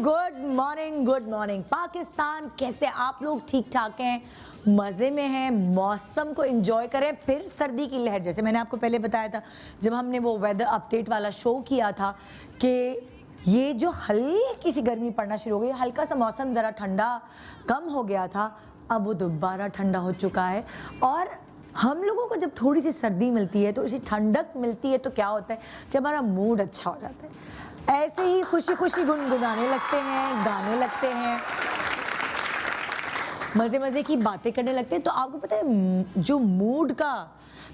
Good morning Pakistan. कैसे आप लोग? ठीक ठाक हैं, मज़े में हैं, मौसम को एंजॉय करें। फिर सर्दी की लहर, जैसे मैंने आपको पहले बताया था जब हमने वो वेदर अपडेट वाला शो किया था कि ये जो हल्की सी गर्मी पड़ना शुरू हो गई, हल्का सा मौसम ज़रा ठंडा कम हो गया था, अब वो दोबारा ठंडा हो चुका है। और हम लोगों को जब थोड़ी सी सर्दी मिलती है, थोड़ी सी ठंडक मिलती है, तो क्या होता है कि हमारा मूड अच्छा हो जाता है। ऐसे ही खुशी खुशी गुनगुनाने लगते हैं, गाने लगते हैं, मज़े मज़े की बातें करने लगते हैं। तो आपको पता है जो मूड का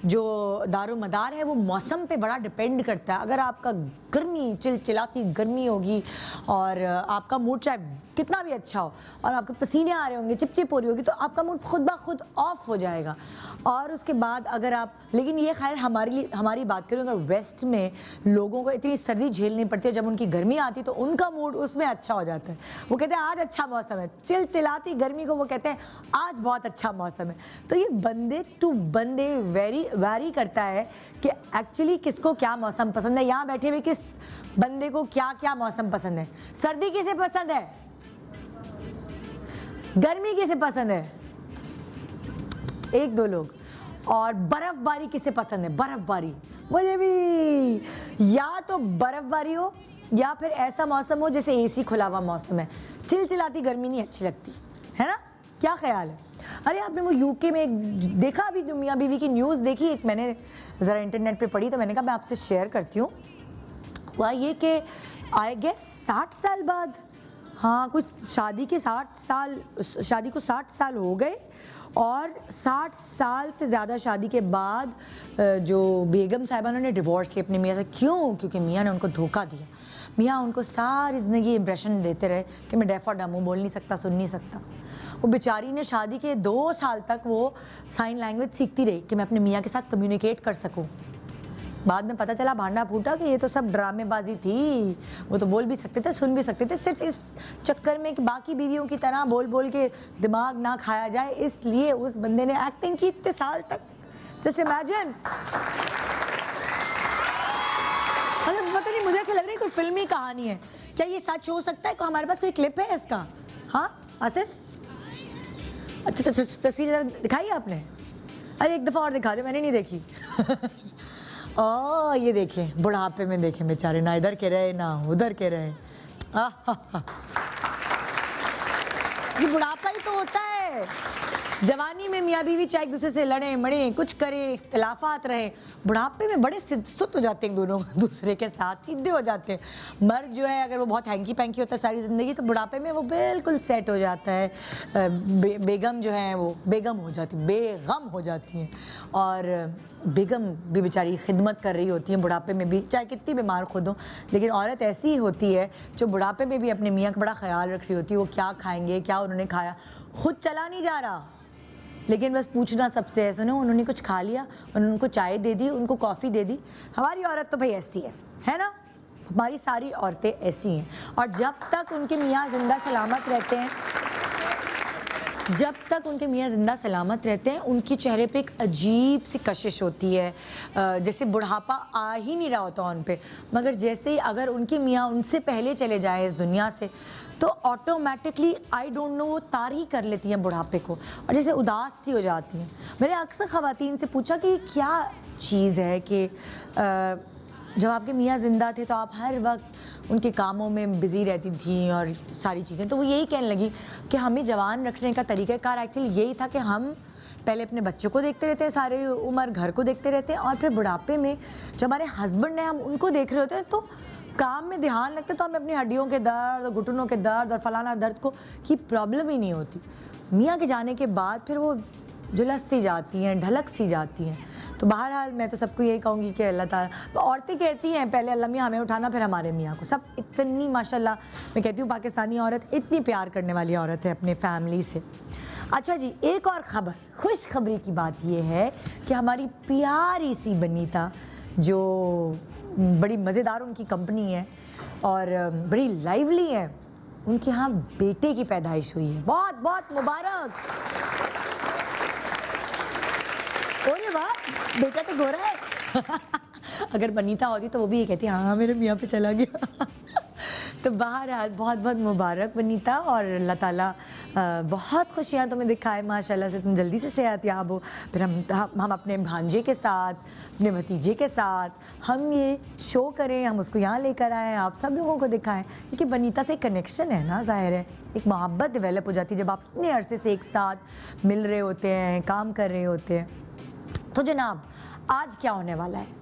जो दारोमदार है वो मौसम पे बड़ा डिपेंड करता है। अगर आपका गर्मी चिलचिलाती गर्मी होगी और आपका मूड चाहे कितना भी अच्छा हो और आपके पसीने आ रहे होंगे, चिपचिप हो रही होगी, तो आपका मूड खुद ब खुद ऑफ हो जाएगा। और उसके बाद अगर आप, लेकिन ये खैर हमारी बात करें, अगर वेस्ट में लोगों को इतनी सर्दी झेलनी पड़ती है, जब उनकी गर्मी आती है तो उनका मूड उसमें अच्छा हो जाता है। वो कहते हैं आज अच्छा मौसम है, चिलचिलाती गर्मी को वो कहते हैं आज बहुत अच्छा मौसम है। तो ये बंदे टू बंदे वैरी करता है कि एक्चुअली किसको क्या मौसम पसंद है। यहाँ बैठे हुए किस बंदे को क्या क्या मौसम पसंद है? सर्दी किसे पसंद है? गर्मी किसे पसंद है? एक दो लोग। और बर्फबारी किसे पसंद है? बर्फबारी मुझे भी। या तो बर्फबारी हो या फिर ऐसा मौसम हो जैसे एसी खुला हुआ मौसम है, चिलचिलाती गर्मी नहीं अच्छी लगती है ना। क्या ख्याल है? अरे आपने वो यूके में एक देखा, अभी जो मियाँ बीवी की न्यूज़ देखी, एक मैंने ज़रा इंटरनेट पे पढ़ी तो मैंने कहा मैं आपसे शेयर करती हूँ। हुआ ये कि आई गेस 60 साल बाद, हाँ कुछ शादी को 60 साल हो गए और 60 साल से ज़्यादा शादी के बाद जो बेगम साहिबा ने डिवोर्स लिया अपने मियाँ से। क्यों? क्योंकि मियाँ ने उनको धोखा दिया। मियाँ उनको सारी ज़िंदगी इंप्रेशन देते रहे कि मैं डेफ और डम हूँ, बोल नहीं सकता, सुन नहीं सकता। वो बेचारी ने शादी के 2 साल तक वो साइन लैंग्वेज सीखती रही कि मैं अपने मियाँ के साथ कम्युनिकेट कर सकूँ। बाद में पता चला भांडा फूटा कि ये तो सब ड्रामेबाजी थी, वो तो बोल भी सकते थे, सुन भी सकते थे, सिर्फ इस चक्कर में कि बाकी बीवियों की तरह बोल बोल के दिमाग ना खाया जाए, इसलिए उस बंदे ने एक्टिंग की इतने साल तक। Just imagine. मतलब पता नहीं, मुझे ऐसा लग रहा है कोई फिल्मी कहानी है। क्या ये सच हो सकता है? हमारे पास कोई क्लिप है इसका? हाँ आसिफ, अच्छा तस्वीर दिखाई आपने? अरे एक दफ़ा और दिखा दे, मैंने नहीं देखी। ओ ये देखे, बुढ़ापे में देखे बेचारे, ना इधर के रहे ना उधर के रहे। ये बुढ़ापा ही तो होता है। जवानी में मियाँ बीवी चाहे एक दूसरे से लड़े मड़े, कुछ करे, इख्तिलाफात रहे, बुढ़ापे में बड़े सुत हो जाते हैं दोनों दूसरे के साथ, सीधे हो जाते हैं। मर्द जो है अगर वो बहुत हैंकी पैंकी होता है सारी ज़िंदगी, तो बुढ़ापे में वो बिल्कुल सेट हो जाता है। बेगम जो है वो बेगम हो जाती हैं। और बेगम भी बेचारी खिदमत कर रही होती है बुढ़ापे में भी, चाहे कितनी बीमार खुद हो। लेकिन औरत ऐसी होती है जो बुढ़ापे में भी अपने मियाँ का बड़ा ख्याल रख रही होती है। वो क्या खाएंगे, क्या उन्होंने खाया, खुद चला नहीं जा रहा, लेकिन बस पूछना सबसे है, सुनो उन्होंने कुछ खा लिया, उन्होंने उनको चाय दे दी, उनको कॉफ़ी दे दी। हमारी औरत तो भाई ऐसी है ना, हमारी सारी औरतें ऐसी हैं। और जब तक उनके मियाँ जिंदा सलामत रहते हैं, उनके चेहरे पे एक अजीब सी कशिश होती है, जैसे बुढ़ापा आ ही नहीं रहा होता उन पे। मगर जैसे ही अगर उनके मियाँ उनसे पहले चले जाए इस दुनिया से, तो ऑटोमेटिकली आई डोंट नो वो तारी कर लेती हैं बुढ़ापे को और जैसे उदास सी हो जाती हैं। मैंने अक्सर ख़वातीन से पूछा कि क्या चीज़ है कि जब आपके मियाँ ज़िंदा थे तो आप हर वक्त उनके कामों में बिज़ी रहती थी और सारी चीज़ें, तो वो यही कहने लगी कि हमें जवान रखने का तरीक़ाकार एक्चुअली यही था कि हम पहले अपने बच्चों को देखते रहते हैं, सारी उम्र घर को देखते रहते हैं, और फिर बुढ़ापे में जो हमारे हस्बैंड हैं हम उनको देख रहे होते हैं, तो काम में ध्यान रखते तो हमें अपनी हड्डियों के दर्द और घुटनों के दर्द और फलाना दर्द को की प्रॉब्लम ही नहीं होती। मियाँ के जाने के बाद फिर वो झुलस सी जाती हैं, ढलक सी जाती हैं। तो बहरहाल मैं तो सबको यही कहूँगी कि अल्लाह ताला, तो औरतें कहती हैं पहले अल्लाह मियाँ हमें उठाना, फिर हमारे मियाँ को। सब इतनी माशाल्लाह, मैं कहती हूँ पाकिस्तानी औरत इतनी प्यार करने वाली औरत है अपने फैमिली से। अच्छा जी, एक और ख़बर, खुशखबरी की बात यह है कि हमारी प्यारी सी बनीता, जो बड़ी मज़ेदार उनकी कंपनी है और बड़ी लाइवली है, उनके यहाँ बेटे की पैदाइश हुई है। बहुत बहुत मुबारक। अरे वाह, बेटा तो गोरा है। अगर बनीता होती तो वो भी ये कहती हाँ मेरे मियाँ पे चला गया। तो बहरहाल बहुत बहुत मुबारक वनीता, और अल्लाह ताला बहुत खुशियाँ तुम्हें दिखाए माशाल्लाह से, तुम जल्दी से सेहतयाब हो। फिर हम अपने भांजे के साथ, अपने भतीजे के साथ हम ये शो करें, हम उसको यहाँ लेकर आएँ, आप सब लोगों को दिखाएं, क्योंकि वनीता से कनेक्शन है ना, ज़ाहिर है एक मोहब्बत डेवलप हो जाती है जब आप इतने अरसे से एक साथ मिल रहे होते हैं, काम कर रहे होते हैं। तो जनाब आज क्या होने वाला है?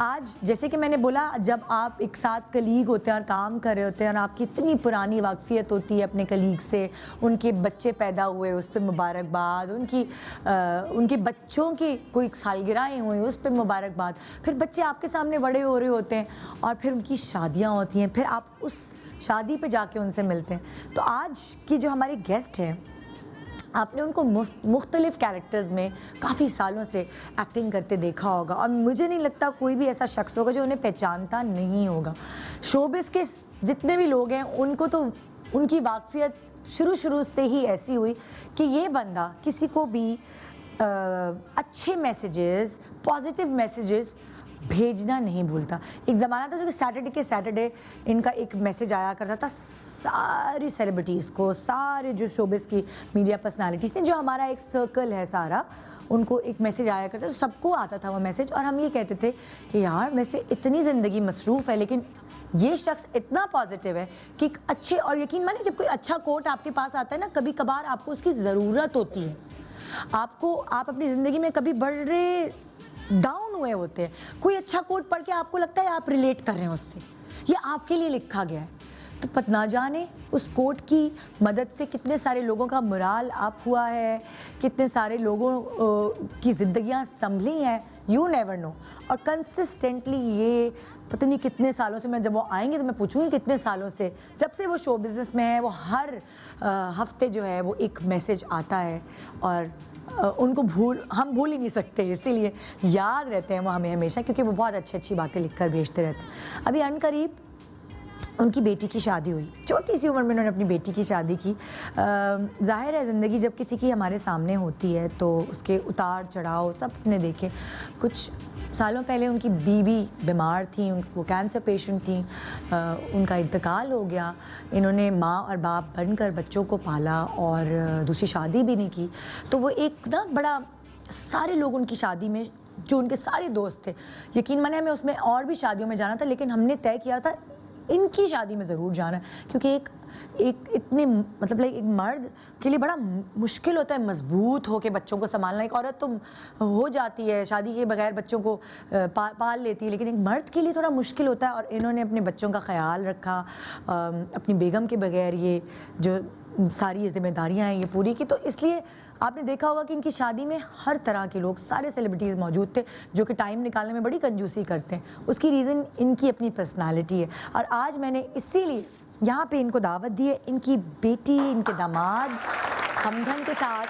आज जैसे कि मैंने बोला, जब आप एक साथ कलीग होते हैं और काम कर रहे होते हैं और आपकी इतनी पुरानी वाकफियत होती है अपने कलीग से, उनके बच्चे पैदा हुए उस पर मुबारकबाद, उनके बच्चों की कोई सालगिरहें हुई उस पर मुबारकबाद, फिर बच्चे आपके सामने बड़े हो रहे होते हैं और फिर उनकी शादियाँ होती हैं, फिर आप उस शादी पे जाके उनसे मिलते हैं। तो आज की जो हमारी गेस्ट है, आपने उनको मुख्तलिफ़ कैरेक्टर्स में काफ़ी सालों से एक्टिंग करते देखा होगा, और मुझे नहीं लगता कोई भी ऐसा शख्स होगा जो उन्हें पहचानता नहीं होगा। शोबिज़ के जितने भी लोग हैं उनको तो उनकी वाकफियत शुरू से ही ऐसी हुई कि ये बंदा किसी को भी अच्छे मैसेजेस, पॉजिटिव मैसेजेस भेजना नहीं भूलता। एक ज़माना था जो सैटरडे के सैटरडे इनका एक मैसेज आया करता था सारी सेलिब्रिटीज़ को, सारे जो शोबिज़ की मीडिया पर्सनालिटीज़ हैं, जो हमारा एक सर्कल है सारा, उनको एक मैसेज आया करता था, सबको आता था वो मैसेज, और हम ये कहते थे कि यार वैसे इतनी ज़िंदगी मसरूफ़ है लेकिन ये शख्स इतना पॉजिटिव है कि अच्छे, और यकीन मानिए जब कोई अच्छा कोट आपके पास आता है ना, कभी कभार आपको उसकी ज़रूरत होती है। आप अपनी ज़िंदगी में कभी बड़े डाउन हुए होते हैं, कोई अच्छा कोट पढ़ के आपको लगता है आप रिलेट कर रहे हैं उससे, ये आपके लिए लिखा गया है, तो पता ना जाने उस कोट की मदद से कितने सारे लोगों का मोराल अप हुआ है, कितने सारे लोगों की ज़िंदगियां संभली हैं, यू नेवर नो। और कंसिस्टेंटली ये पता नहीं कितने सालों से, मैं जब वो आएंगे तो मैं पूछूंगी कितने सालों से, जब से वो शो बिज़नेस में है, वो हर हफ्ते जो है वो एक मैसेज आता है, और उनको हम भूल ही नहीं सकते, इसीलिए याद रहते हैं वो हमें हमेशा, क्योंकि वो बहुत अच्छी बातें लिखकर भेजते रहते हैं। अभी अनकरीब उनकी बेटी की शादी हुई, छोटी सी उम्र में उन्होंने अपनी बेटी की शादी की। ज़ाहिर है ज़िंदगी जब किसी की हमारे सामने होती है तो उसके उतार चढ़ाव सब ने देखे। कुछ सालों पहले उनकी बीवी बीमार थी, वो कैंसर पेशेंट थी, उनका इंतकाल हो गया। इन्होंने माँ और बाप बनकर बच्चों को पाला और दूसरी शादी भी नहीं की। तो वो एक ना बड़ा, सारे लोग उनकी शादी में, जो उनके सारे दोस्त थे, यकीन माने हमें उसमें और भी शादियों में जाना था, लेकिन हमने तय किया था इनकी शादी में ज़रूर जाना है, क्योंकि एक इतने मतलब एक मर्द के लिए बड़ा मुश्किल होता है मजबूत हो के बच्चों को संभालना। एक औरत तो हो जाती है शादी के बगैर, बच्चों को पाल लेती है, लेकिन एक मर्द के लिए थोड़ा मुश्किल होता है। और इन्होंने अपने बच्चों का ख्याल रखा, अपनी बेगम के बगैर ये जो सारी जिम्मेदारियां हैं ये पूरी की। तो इसलिए आपने देखा होगा कि इनकी शादी में हर तरह के लोग, सारे सेलिब्रिटीज़ मौजूद थे, जो कि टाइम निकालने में बड़ी कंजूसी करते हैं। उसकी रीज़न इनकी अपनी पर्सनालिटी है। और आज मैंने इसीलिए यहाँ पे इनको दावत दी है, इनकी बेटी, इनके दामाद हमदन के साथ।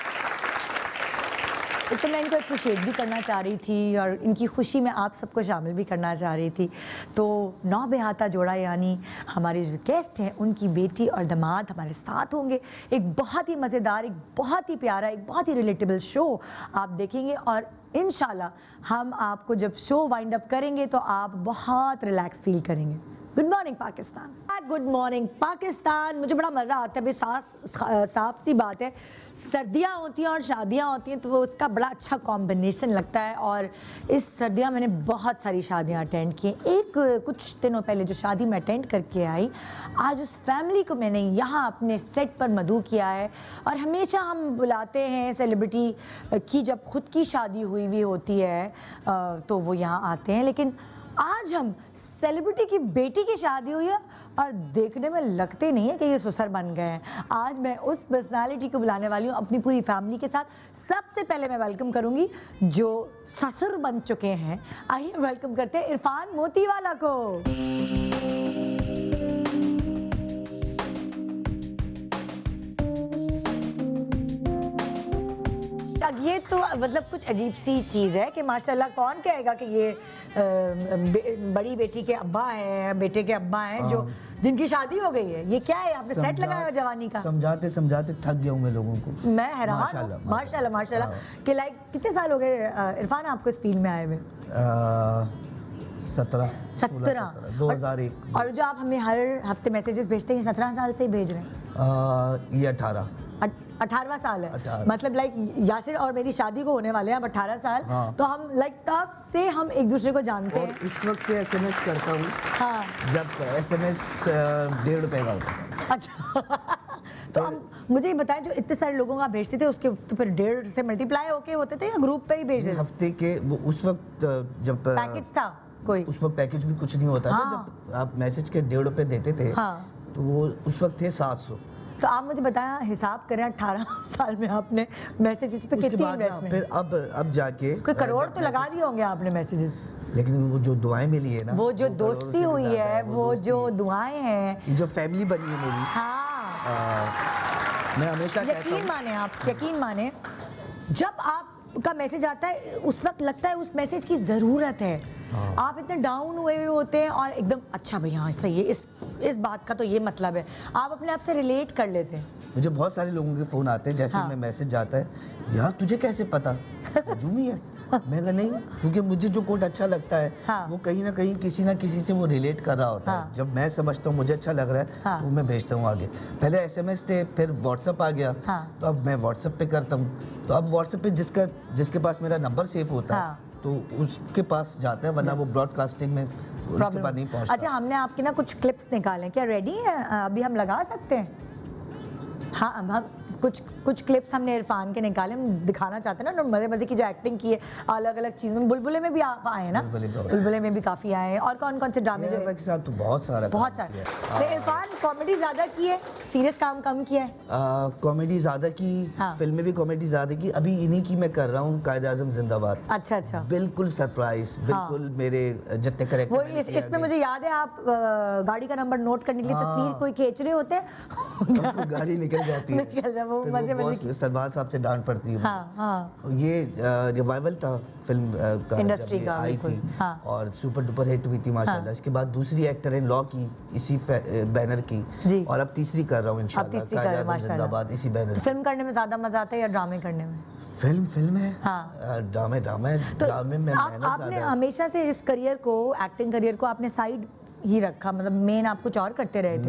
एक तो मैं इनको अप्रिशिएट भी करना चाह रही थी और इनकी खुशी में आप सबको शामिल भी करना चाह रही थी। तो नौ बेहाता जोड़ा यानी हमारे जो गेस्ट हैं उनकी बेटी और दामाद हमारे साथ होंगे। एक बहुत ही मज़ेदार, एक बहुत ही प्यारा, एक बहुत ही रिलेटेबल शो आप देखेंगे, और इंशाल्लाह हम आपको जब शो वाइंड अप करेंगे तो आप बहुत रिलैक्स फील करेंगे। Good morning Pakistan, good morning Pakistan. मुझे बड़ा मज़ा आता है भाई, साफ सी बात है, सर्दियाँ होती हैं और शादियाँ होती हैं तो वो उसका बड़ा अच्छा कॉम्बिनेशन लगता है। और इस सर्दियाँ मैंने बहुत सारी शादियाँ अटेंड की। एक कुछ दिनों पहले जो शादी मैं अटेंड करके आई, आज उस फैमिली को मैंने यहाँ अपने सेट पर मदऊ किया है। और हमेशा हम बुलाते हैं सेलिब्रिटी की, जब खुद की शादी हुई होती है तो वो यहाँ आते हैं, लेकिन आज हम सेलिब्रिटी की बेटी की शादी हुई है और देखने में लगते नहीं है कि ये ससुर बन गए हैं। आज मैं उस पर्सनालिटी को बुलाने वाली हूँ अपनी पूरी फैमिली के साथ। सबसे पहले मैं वेलकम करूंगी जो ससुर बन चुके हैं। आइए वेलकम करते हैं इरफान मोतीवाला को। ये तो मतलब कुछ अजीब सी चीज़ है कि माशाल्लाह कौन कहेगा कि ये बड़ी बेटी के अब्बा हैं, बेटे के अब्बा हैं, जो जिनकी शादी हो गई है। ये क्या है, आपने सेट लगाया है जवानी का? समझाते समझाते थक गया हूँ मैं लोगों को। मैं हैरान, माशाल्लाह कि लाइक कितने साल हो गए इरफान आपको इस फील्ड में आए हुए? 17 17 2001 और जो आप हमें हर हफ्ते मैसेजेस भेजते हैं 17 साल से ही भेज रहे हैं? ये 18 18वां साल है 18 मतलब लाइक यासिर और मेरी शादी को होने वाले हैं अब 18 साल हाँ। तो हम लाइक तब से हम एक दूसरे को जानते और हैं। उस वक्त से SMS करता हूँ हाँ जब SMS 1.5 रुपए का होता था। अच्छा तो हम मुझे ये बताएं जो इतने सारे लोगों का आप भेजते थे उसके तो फिर 1.5 से मल्टीप्लाई होके होते थे या ग्रुप पे ही भेजते थे? हफ्ते के उस वक्त जब पैकेज था कोई? उस वक्त पैकेज भी कुछ नहीं होता हाँ। था। जब आप मैसेज के 1.5 रुपए देते थे हाँ तो वो उस वक्त थे 700। तो आप मुझे बताया हिसाब करें 18 साल में आपने मैसेजेस पे उसके कितनी बाद ना इन्वेस्टमेंट? फिर अब जाके कोई करोड़ तो लगा दिए होंगे आपने मैसेजेस? लेकिन वो जो दुआएं मिली है ना वो जो करोड़ों दोस्ती से भी हुई ज्यादा है वो दोस्ती जो है। दुआएं हैं ये जो फैमिली बनी है मेरी हाँ मैं हमेशा कहता यकीन हूँ माने आप यकीन माने जब आपका मैसेज आता है उस वक्त लगता है उस मैसेज की ज़रूरत है। हाँ। आप इतने डाउन हुए हुए होते हैं और एकदम अच्छा भाई हाँ सही है इस बात का तो ये मतलब है आप अपने आप से रिलेट कर लेते हैं। मुझे बहुत सारे लोगों के फ़ोन आते हैं जैसे हाँ। मैं मैसेज जाता है यार तुझे कैसे पता जूमी है मैं कहा नहीं क्योंकि मुझे जो कोड अच्छा लगता है हाँ। वो कहीं ना कहीं किसी ना किसी से वो रिलेट कर रहा होता हाँ। है। जब मैं समझता हूँ मुझे अच्छा लग रहा है हाँ। तो मैं भेजता हूँ आगे। पहले SMS थे फिर व्हाट्सअप आ गया हाँ। तो अब मैं व्हाट्सअप पे करता हूँ। तो अब व्हाट्सअप पे जिसके पास मेरा नंबर सेव होता हाँ। है तो उसके पास जाता है वरना वो ब्रॉडकास्टिंग में उसके प्रॉब्लम पास नहीं पहुँचता। अच्छा हमने आपके ना कुछ क्लिप्स निकाले हैं क्या रेडी है अभी हम लगा सकते हैं? हाँ हम कुछ क्लिप्स हमने इरफान के निकाले हम दिखाना चाहते हैं ना मज़े मज़े की जो एक्टिंग की है अलग अलग चीज़ों में। बुलबुले में भी आप आए हैं ना? बुलबुले में भी काफ़ी आए हैं और कौन कौन से ड्रामे जो मेरा के साथ तो बहुत सारे तो इरफान कॉमेडी ज़्यादा की है सीरियस काम कम किया है? कॉमेडी ज़्यादा की हाँ। फिल्में भी कॉमेडी ज़्यादा की। अभी इन्हीं की मैं कर रहा हूँ कायदे आज़म जिंदाबाद। अच्छा अच्छा बिल्कुल सरप्राइज बिल्कुल मेरे जितने करेक्टर वो इसमें मुझे याद है आप गाड़ी का नंबर नोट करने के लिए तस्वीर कोई खींच रहे होते हैं गाड़ी निकल जाती है निकल जाए वो फिर मजे वो मजे बॉस सरबाज साहब से डांट पड़ती है। हाँ हाँ ये रिवाइवल था फिल्म का इंडस्ट्री जब ये का, आई बिल्कुल, थी हाँ। और सुपर डुपर हिट हुई थी माशाल्लाह। इसके बाद दूसरी एक्टर इन लॉ की इसी बैनर की जी। और अब तीसरी कर रहा हूँ इंशाल्लाह तीसरी कर रहे हैं, कायदे आज़म जिंदाबाद इसी बैनर तो फिल्म करने में ज़्यादा मज़ा आता है या ड्रामे करने में? फिल्म है हाँ। ड्रामे तो ड्रामे में मेहनत आपने ज़्यादा है। हमेशा से इस करियर को एक्टिंग करियर को आपने साइड ही रखा मतलब मेन आप कुछ और करते रहे थे?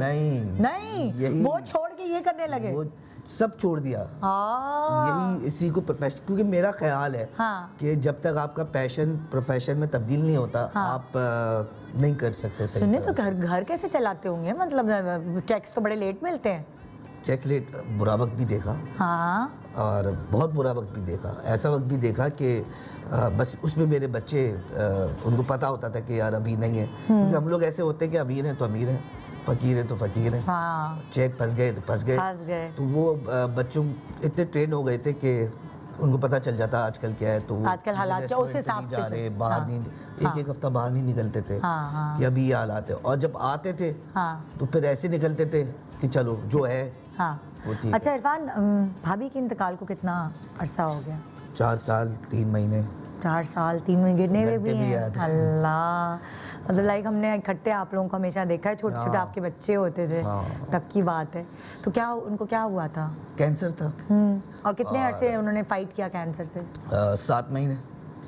नहीं यही वो छोड़ के ये करने लगे? वो सब छोड़ दिया। यही इसी को प्रोफेशन क्योंकि मेरा ख्याल है हाँ। कि जब तक आपका पैशन प्रोफेशन में तब्दील नहीं होता हाँ। आप नहीं कर सकते सही सुनिए तरह तो घर कैसे चलाते होंगे मतलब टैक्स तो बड़े लेट मिलते हैं। चेक लेट बुरा वक्त भी देखा हाँ और बहुत बुरा वक्त भी देखा। ऐसा वक्त भी देखा कि बस उसमें मेरे बच्चे उनको पता होता था कि यार अभी नहीं है क्योंकि हम लोग ऐसे होते हैं कि अमीर हैं तो अमीर हैं फ़कीर है तो फ़कीर है। हाँ चेक फंस गए तो फंस गए। तो वो बच्चों इतने ट्रेन हो गए थे कि उनको पता चल जाता आजकल क्या है। तो आजकल हालात क्या उस हिसाब से जा रहे बाहर हाँ। नहीं एक हफ्ता बाहर नहीं निकलते थे हाँ, हाँ। कि अभी ये हालात है और जब आते थे हाँ तो फिर ऐसे निकलते थे कि चलो जो है हाँ वो ठीक अच्छा इरफान भाभी के इंतकाल को कितना अरसा हो गया? 4 साल 3 महीने 4 साल 3 महीने गिरने हुए घंटे भी भी हैं। याद है। अल्लाह मतलब लाइक हमने इकट्ठे आप लोगों को हमेशा देखा है छोटे छोटे हाँ। आपके बच्चे होते थे हाँ। तब की बात है। तो क्या उनको क्या हुआ था? कैंसर था। और कितने अरसे उन्होंने फाइट किया कैंसर से? 7 महीने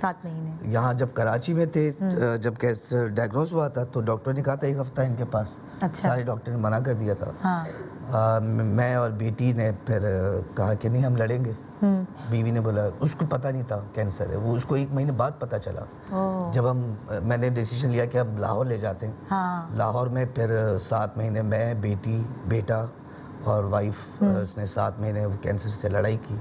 7 महीने। यहाँ जब कराची में थे जब कैंसर डायग्नोज हुआ था तो डॉक्टर ने कहा था 1 हफ्ता इनके पास। अच्छा। सारे डॉक्टर ने मना कर दिया था। हाँ मैं और बेटी ने फिर कहा कि नहीं हम लड़ेंगे। बीवी ने बोला उसको पता नहीं था कैंसर है वो उसको 1 महीने बाद पता चला। जब मैंने डिसीजन लिया कि हम लाहौर ले जाते हैं। हाँ। लाहौर में फिर 7 महीने मैं बेटा और वाइफ उसने 7 महीने कैंसर से लड़ाई की।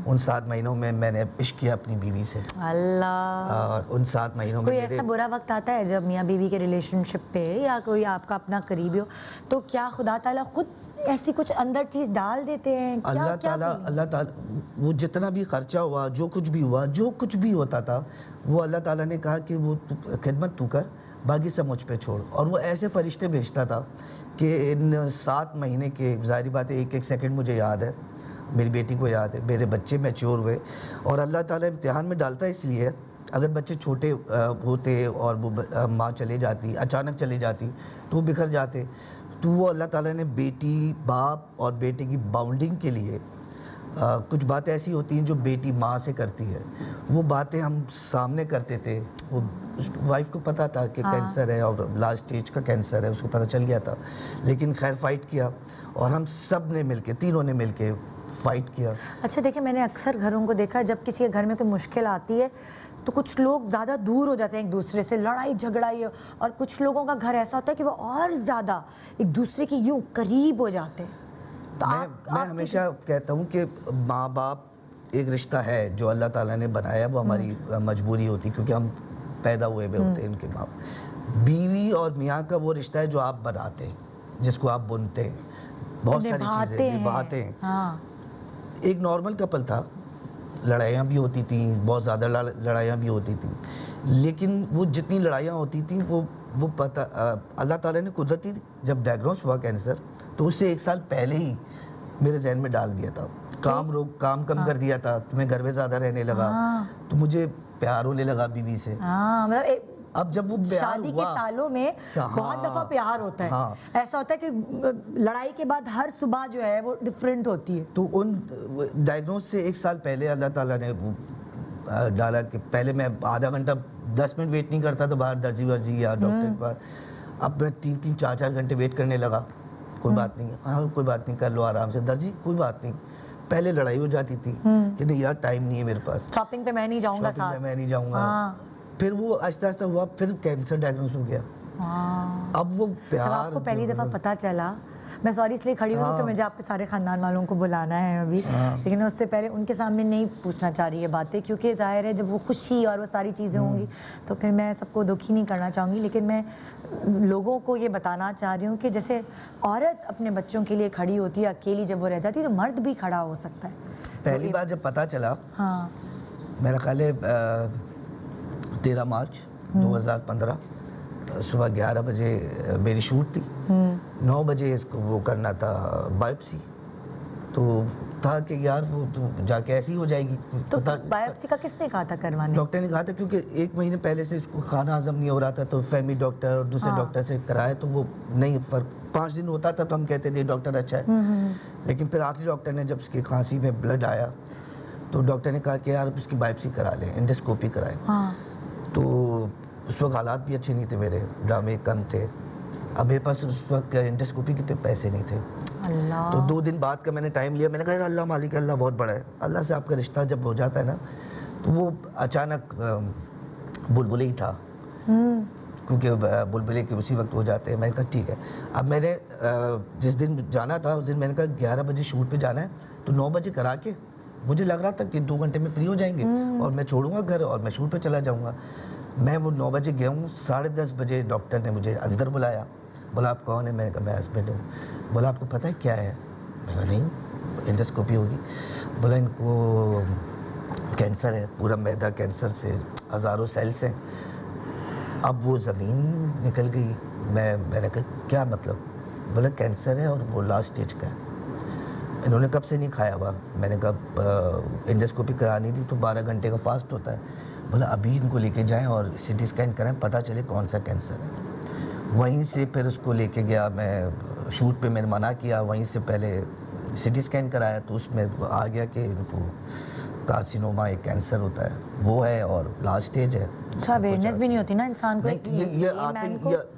उन 7 महीनों में मैंने इश्क किया अपनी बीवी से। अल्लाह। और उन 7 महीनों में कोई ऐसा बुरा वक्त आता है जब मियाँ बीवी के रिलेशनशिप पे या कोई आपका अपना करीबी हो तो क्या खुदा ताला खुद ऐसी कुछ अंदर चीज डाल देते हैं? अल्लाह ताला वो जितना भी खर्चा हुआ जो कुछ भी होता था वो अल्लाह ताला ने कहा कि वो खिदमत तू कर बाकी सब मुझ पे छोड़। और वो ऐसे फरिश्ते भेजता था कि इन 7 महीने के ज़ाहिर बात है एक सेकंड मुझे याद है मेरी बेटी को याद है मेरे बच्चे मैच्योर हुए। और अल्लाह ताला इम्तिहान में डालता है इसलिए अगर बच्चे छोटे होते और वो माँ चले जाती अचानक चले जाती तो वो बिखर जाते। तो वो अल्लाह ताला ने बेटी बाप और बेटे की बाउंडिंग के लिए कुछ बातें ऐसी होती हैं जो बेटी माँ से करती है, वो बातें हम सामने करते थे। वो वाइफ को पता था कि कैंसर है और लास्ट स्टेज का कैंसर है, उसको पता चल गया था, लेकिन खैर फाइट किया और हम सब ने मिलके, तीनों ने मिलके फाइट किया। अच्छा देखिए, मैंने अक्सर घरों को देखा है, जब किसी के घर में कोई मुश्किल आती है तो कुछ लोग ज़्यादा दूर हो जाते हैं एक दूसरे से, लड़ाई झगड़ा ये, और कुछ लोगों का घर ऐसा होता है कि वो और ज़्यादा एक दूसरे के यूं करीब हो जाते हैं। तो मैं हमेशा कहता हूँ कि माँ बाप एक रिश्ता है जो अल्लाह ताला ने बनाया, वो हमारी मजबूरी होती, क्योंकि हम पैदा हुए हुए होते हैं उनके बाप। बीवी और मियाँ का वो रिश्ता है जो आप बनाते हैं, जिसको आप बुनते हैं, बहुत सारी चीज़ें निभाते हैं। हाँ। एक नॉर्मल कपल था, लड़ाइयाँ भी होती थी, बहुत ज़्यादा लड़ाइयाँ भी होती थी, लेकिन वो जितनी लड़ाइयाँ होती थी वो पता अल्लाह ताला ने कुदरती जब डायग्नोस हुआ कैंसर, तो उससे 1 साल पहले ही मेरे जहन में डाल दिया था, काम कम कर दिया था, तुम्हें घर में ज़्यादा रहने लगा, तो मुझे प्यार होने लगा बीवी से। मतलब अब जब वो प्यार शादी के सालों में बहुत दफा प्यार होता है, ऐसा होता है कि लड़ाई के बाद हर सुबह जो है वो डिफरेंट होती है। तो उन डायग्नोस से 1 साल पहले अल्लाह ताला ने डाला कि पहले मैं आधा घंटा 10 मिनट वेट नहीं करता था बाहर दर्जी वर्जी या डॉक्टर के पास, अब मैं 3-3 4-4 घंटे वेट करने लगा। कोई बात नहीं, हाँ कोई बात नहीं, कर लो आराम से दर्जी, कोई बात नहीं। पहले लड़ाई हो जाती थी कि नहीं यार टाइम नहीं है मेरे पास, शॉपिंग पे मैं नहीं जाऊंगा, मैं नहीं जाऊंगा। फिर वो आहिस्ता आहिस्ता हुआ, फिर कैंसर डायग्नोस हो गया। अब वो प्यार आपको पहली दफा पता चला, मैं सॉरी इसलिए खड़ी हूँ कि मुझे आपके सारे खानदान वालों को बुलाना है अभी, लेकिन उससे पहले उनके सामने नहीं पूछना चाह रही है बातें, क्योंकि जाहिर है जब वो खुशी और वो सारी चीज़ें होंगी तो फिर मैं सबको दुखी नहीं करना चाहूँगी, लेकिन मैं लोगों को ये बताना चाह रही हूँ कि जैसे औरत अपने बच्चों के लिए खड़ी होती है अकेली, जब वो रह जाती है तो मर्द भी खड़ा हो सकता है। पहली बार जब पता चला, हाँ, मेरा ख्याल है 13 मार्च 2015 सुबह 11 बजे मेरी शूट थी, 9 बजे इसको वो करना था बायोप्सी, तो था कि यार वो तो जाके ऐसी हो जाएगी। तो बायोप्सी का किसने कहा था करवाने? डॉक्टर ने कहा था, क्योंकि 1 महीने पहले से इसको खाना हजम नहीं हो रहा था, तो फैमिली डॉक्टर और दूसरे डॉक्टर से कराया तो वो नहीं फर्क, 5 दिन होता था तो हम कहते थे डॉक्टर अच्छा है, लेकिन फिर आखिरी डॉक्टर ने जब उसकी खांसी में ब्लड आया तो डॉक्टर ने कहा कि यार उसकी बायोप्सी करा लें, एंडोस्कोपी कराएं। तो उस वक्त हालात भी अच्छे नहीं थे, मेरे ड्रामे कम थे, अब मेरे पास उस वक्त एंडोस्कोपी के पैसे नहीं थे। अल्लाह। तो 2 दिन बाद का मैंने टाइम लिया, मैंने कहा अल्लाह मालिक, अल्लाह बहुत बड़ा है, अल्लाह से आपका रिश्ता जब हो जाता है ना, तो वो अचानक बुलबुले ही था, क्योंकि बुलबुले के उसी वक्त हो जाते हैं। मैंने कहा ठीक है। अब मैंने जिस दिन जाना था उस दिन मैंने कहा 11 बजे शूट पे जाना है, तो 9 बजे करा के मुझे लग रहा था कि 2 घंटे में फ्री हो जाएंगे और मैं छोड़ूंगा घर और मैं शूट पे चला जाऊंगा। मैं वो 9 बजे गया हूँ, 10:30 बजे डॉक्टर ने मुझे अंदर बुलाया, बोला आप कौन है? मैंने कहा मैं हस्बैंड हूँ। बोला आपको पता है क्या है? मैं कहा नहीं, एंडोस्कोपी होगी। बोला इनको कैंसर है, पूरा मैदा कैंसर से हज़ारों सेल्स हैं। अब वो ज़मीन निकल गई। मैंने कहा क्या मतलब? बोला कैंसर है और वो लास्ट स्टेज का है। इन्होंने कब से नहीं खाया हुआ? मैंने कहा एंडोस्कोपी करानी थी तो 12 घंटे का फास्ट होता है। बोला अभी इनको लेके जाएं और सीटी स्कैन कराएं, पता चले कौन सा कैंसर है। वहीं से फिर उसको लेके गया मैं शूट पे, मैंने मना किया। वहीं से पहले सीटी स्कैन कराया तो उसमें आ गया कि इनको कार्सिनोमा एक कैंसर होता है, वो है और लास्ट स्टेज है। अच्छा, अवेयरनेस भी नहीं होती ना इंसान को?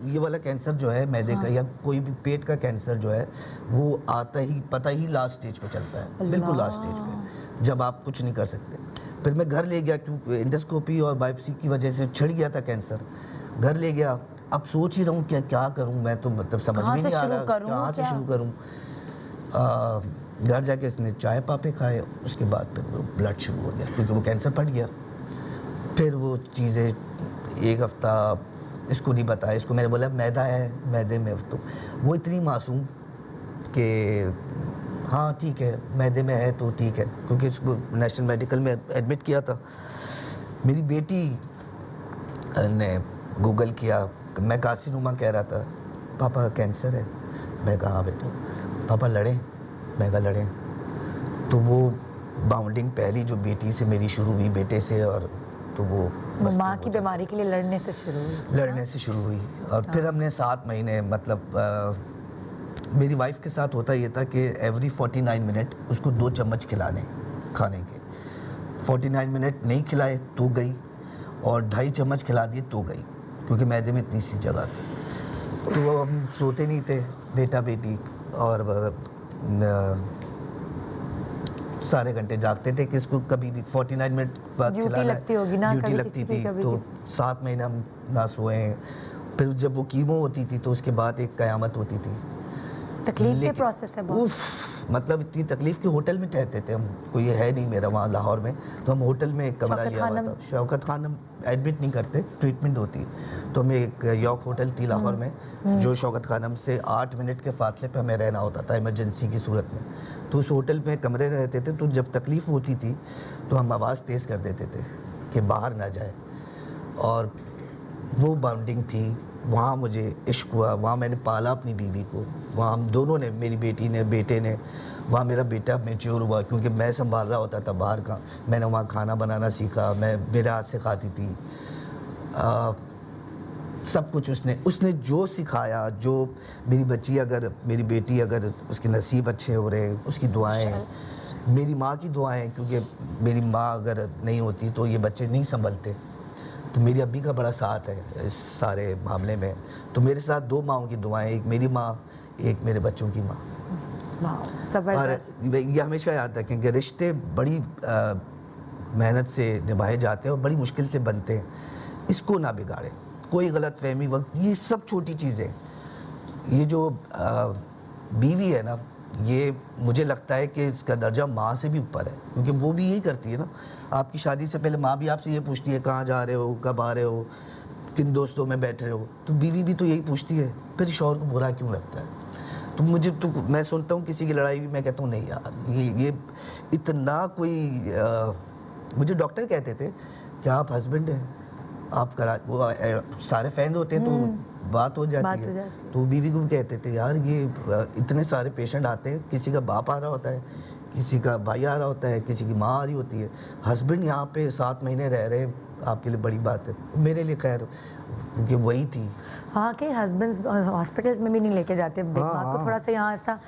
ये वाला कैंसर जो है मैदे का या कोई भी पेट का कैंसर जो है वो पता ही लास्ट स्टेज पे चलता है, बिल्कुल लास्ट स्टेज पे, जब आप कुछ नहीं कर सकते। फिर मैं घर ले गया, क्योंकि एंडोस्कोपी और बायोप्सी की वजह से छिड़ गया था कैंसर। घर ले गया, अब सोच ही रहा हूँ क्या करूँ मैं, तो मतलब समझ में नहीं आ रहा कहाँ से शुरू करूँ। घर जाके इसने चाय पापे खाए, उसके बाद फिर वो ब्लड शुरू हो गया, क्योंकि वो कैंसर फट गया। फिर वो चीज़ें 1 हफ्ता इसको नहीं बताया। इसको मैंने बोला मैदा है, मैदे में, तो वो इतनी मासूम कि हाँ ठीक है मैदे में है तो ठीक है, क्योंकि इसको नेशनल मेडिकल में एडमिट किया था। मेरी बेटी ने गूगल किया, मैं कार्सिनोमा कह रहा था, पापा कैंसर है। मैं कहा हाँ बेटा। पापा लड़े? मैं कहा लड़े। तो वो बाउंडिंग पहली जो बेटी से मेरी शुरू हुई, बेटे से, और तो वो माँ की बीमारी के लिए लड़ने से शुरू हुई। और फिर हमने 7 महीने मतलब मेरी वाइफ के साथ होता ये था कि एवरी 49 मिनट उसको 2 चम्मच खिलाने खाने के। 49 मिनट नहीं खिलाए तो गई, और 2.5 चम्मच खिला दिए तो गई, क्योंकि मैदे में इतनी सी जगह थी। तो हम सोते नहीं थे बेटा बेटी, और सारे घंटे जागते थे कि इसको कभी भी 49 मिनट बाद ड्यूटी खिलाना लगती होगी ना, ड्यूटी कभी लगती किसी की, थी। कभी तो किसी 7 महीने हम ना सोए। फिर जब वो कीमो होती थी तो उसके बाद एक कयामत होती थी। तकलीफ के लेकिन- प्रोसेस है बहुत। मतलब इतनी तकलीफ कि होटल में ठहरते थे हम, कोई है नहीं मेरा वहाँ लाहौर में, तो हम होटल में एक कमरा शौकत लिया हुआ खानम? था। शौकत खानम एडमिट नहीं करते, ट्रीटमेंट होती। तो हमें एक यॉर्क होटल थी लाहौर में, जो शौकत खानम से 8 मिनट के फासले पे हमें रहना होता था इमरजेंसी की सूरत में। तो उस होटल में कमरे रहते थे, तो जब तकलीफ़ होती थी तो हम आवाज़ तेज़ कर देते थे कि बाहर ना जाए। और वो बॉन्डिंग थी, वहाँ मुझे इश्क हुआ, वहाँ मैंने पाला अपनी बीवी को, वहाँ हम दोनों ने, मेरी बेटी ने, बेटे ने, वहाँ मेरा बेटा मैच्योर हुआ, क्योंकि मैं संभाल रहा होता था बाहर का। मैंने वहाँ खाना बनाना सीखा, मैं मेरे हाथ से खाती थी। सब कुछ उसने जो सिखाया, जो मेरी बच्ची अगर, मेरी बेटी अगर, उसके नसीब अच्छे हो रहे, उसकी दुआएं, मेरी माँ की दुआएं, क्योंकि मेरी माँ अगर नहीं होती तो ये बच्चे नहीं संभलते। तो मेरी अम्मी का बड़ा साथ है इस सारे मामले में। तो मेरे साथ 2 माँओं की दुआएं, एक मेरी माँ, एक मेरे बच्चों की माँ। वाह, और जबरदस्त। ये हमेशा याद रखें कि रिश्ते बड़ी मेहनत से निभाए जाते हैं और बड़ी मुश्किल से बनते हैं। इसको ना बिगाड़ें, कोई गलत फहमी वक्त, ये सब छोटी चीज़ें। ये जो बीवी है ना, ये मुझे लगता है कि इसका दर्जा माँ से भी ऊपर है, क्योंकि वो भी यही करती है ना। आपकी शादी से पहले माँ भी आपसे ये पूछती है कहाँ जा रहे हो, कब आ रहे हो, किन दोस्तों में बैठ रहे हो। तो बीवी भी तो यही पूछती है, फिर शौहर को बुरा क्यों लगता है? तो मैं सुनता हूँ किसी की लड़ाई भी, मैं कहता हूँ नहीं यार, ये इतना कोई मुझे डॉक्टर कहते थे कि आप हस्बैंड हैं, आप करा, वो सारे फैन होते हैं तो बात हो जाती है। तो बीवी को भी कहते थे यार, ये इतने सारे पेशेंट आते हैं, किसी का बाप आ रहा होता है, किसी का भाई आ रहा होता है, किसी की माँ आ रही होती है, हस्बैंड यहाँ पे 7 महीने रह रहे हैं, आपके लिए बड़ी बात है। मेरे लिए खैर, क्योंकि वही थी। हाँ, कि हस्बैंड्स हॉस्पिटल्स में भी नहीं लेके जाते दिमाग हाँ, को। थोड़ा सा यहाँ ऐसा